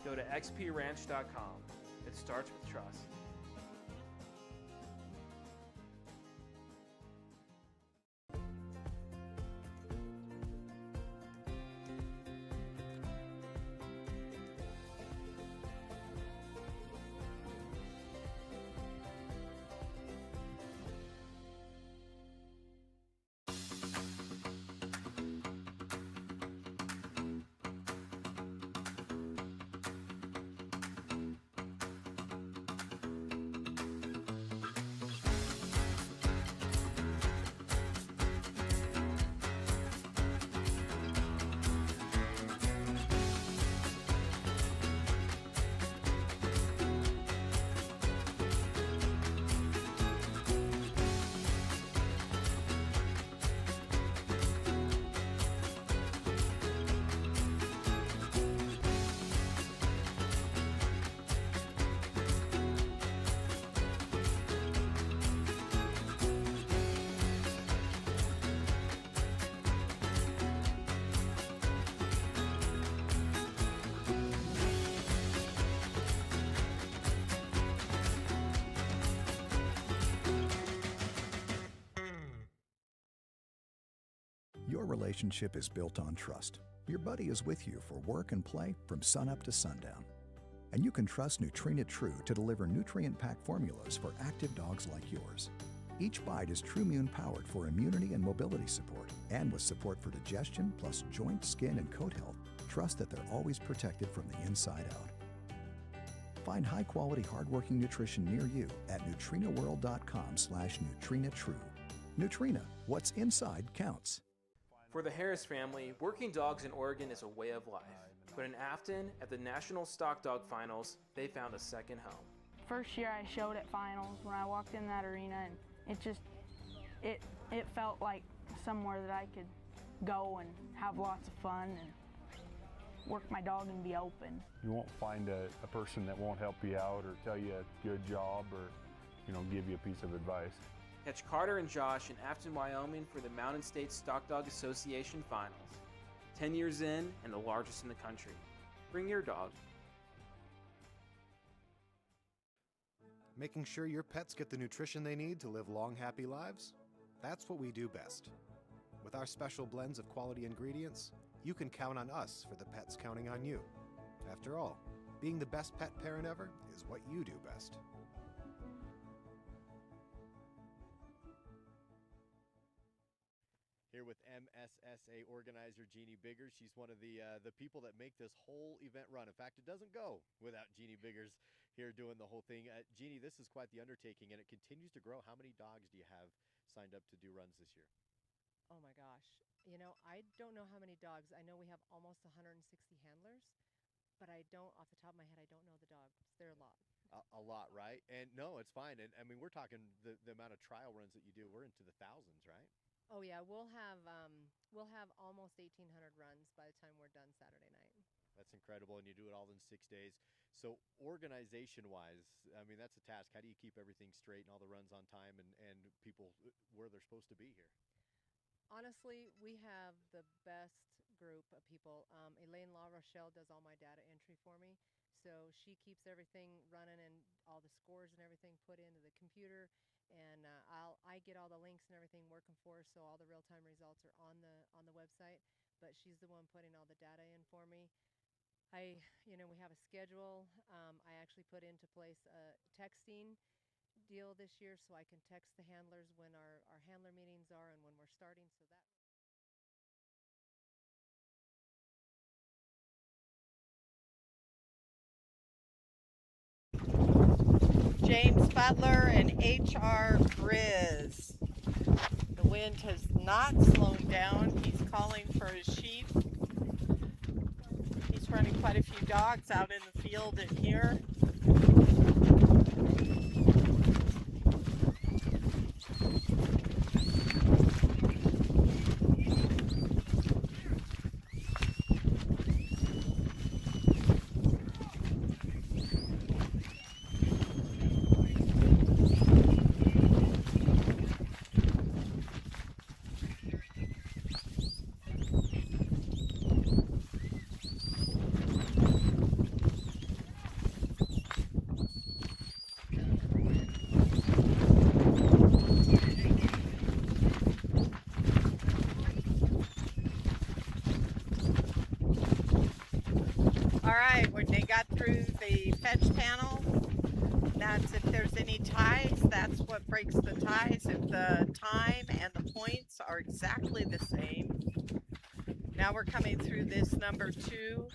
Go to xpranch.com. It starts with trust. your relationship is built on trust. Your buddy is with you for work and play from sunup to sundown. And you can trust Nutrina True to deliver nutrient-packed formulas for active dogs like yours. Each bite is TrueMune powered for immunity and mobility support, and with support for digestion plus joint, skin, and coat health, trust that they're always protected from the inside out. Find high-quality, hardworking nutrition near you at nutrinaworld.com/NutrinaTrue. Nutrina, what's inside counts. For the Harris family, working dogs in Oregon is a way of life. But in Afton, at the National Stock Dog Finals, they found a second home. First year I showed at finals when I walked in that arena, and it felt like somewhere that I could go and have lots of fun and work my dog and be open. You won't find a person that won't help you out or tell you a good job or, give you a piece of advice. Catch Carter and Josh in Afton, Wyoming for the Mountain States Stock Dog Association Finals. 10 years in and the largest in the country. Bring your dog. Making sure your pets get the nutrition they need to live long, happy lives? That's what we do best. With our special blends of quality ingredients, you can count on us for the pets counting on you. After all, being the best pet parent ever is what you do best. Here with MSSA organizer Jeannie Biggers. She's one of the people that make this whole event run. In fact, it doesn't go without Jeannie Biggers here doing the whole thing. Jeannie, this is quite the undertaking, and it continues to grow. How many dogs do you have signed up to do runs this year? Oh my gosh. I don't know how many dogs. I know we have almost 160 handlers, but I don't, off the top of my head, I don't know the dogs. There are a lot. A lot, right? And no, it's fine. And I mean, we're talking the amount of trial runs that you do. We're into the thousands, right? Oh yeah, we'll have almost 1,800 runs by the time we're done Saturday night. That's incredible, and you do it all in 6 days. So organization-wise, I mean, that's a task. How do you keep everything straight and all the runs on time and people where they're supposed to be here? Honestly, we have the best group of people. Elaine La Rochelle does all my data entry for me, so she keeps everything running and all the scores and everything put into the computer. And I get all the links and everything working for us, so all the real-time results are on the website. But she's the one putting all the data in for me. We have a schedule. I actually put into place a texting deal this year, so I can text the handlers when our handler meetings are and when we're starting. So that. James Butler and H.R. Grizz. The wind has not slowed down. He's calling for his sheep. He's running quite a few dogs out in the field in here. When they got through the fetch panel, that's if there's any ties, that's what breaks the ties. If the time and the points are exactly the same. Now we're coming through this number 2,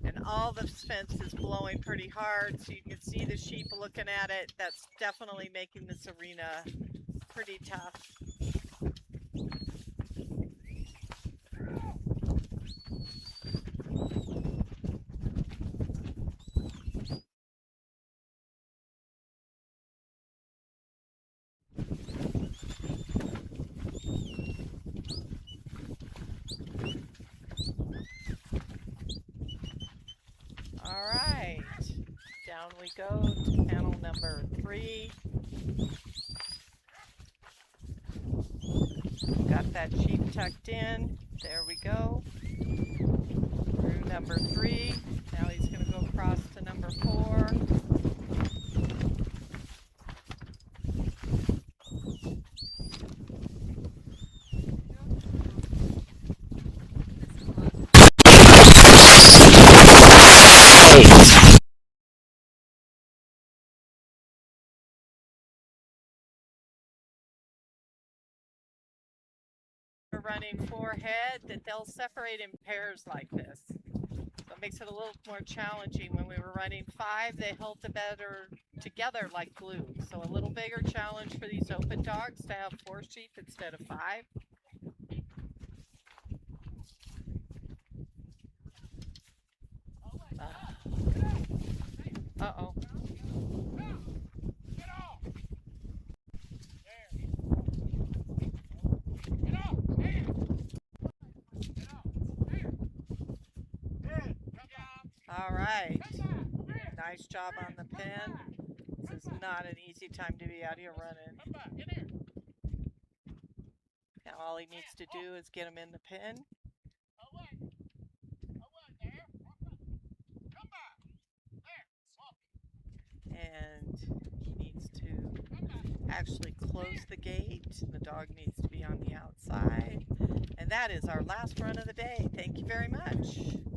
and all the fence is blowing pretty hard, so you can see the sheep looking at it. That's definitely making this arena pretty tough. All right, down we go to panel number 3. Got that sheep tucked in. There we go. Through number 3. Now he's going to go across to number 4. running forehead, that they'll separate in pairs like this. So it makes it a little more challenging. When we were running 5, they held better together like glue. So a little bigger challenge for these open dogs to have 4 sheep instead of 5. Uh-oh. All right. Nice job on the pin. This is not an easy time to be out here running. Now all he needs to do is get him in the pin. And he needs to actually close the gate. The dog needs to be on the outside. And that is our last run of the day. Thank you very much.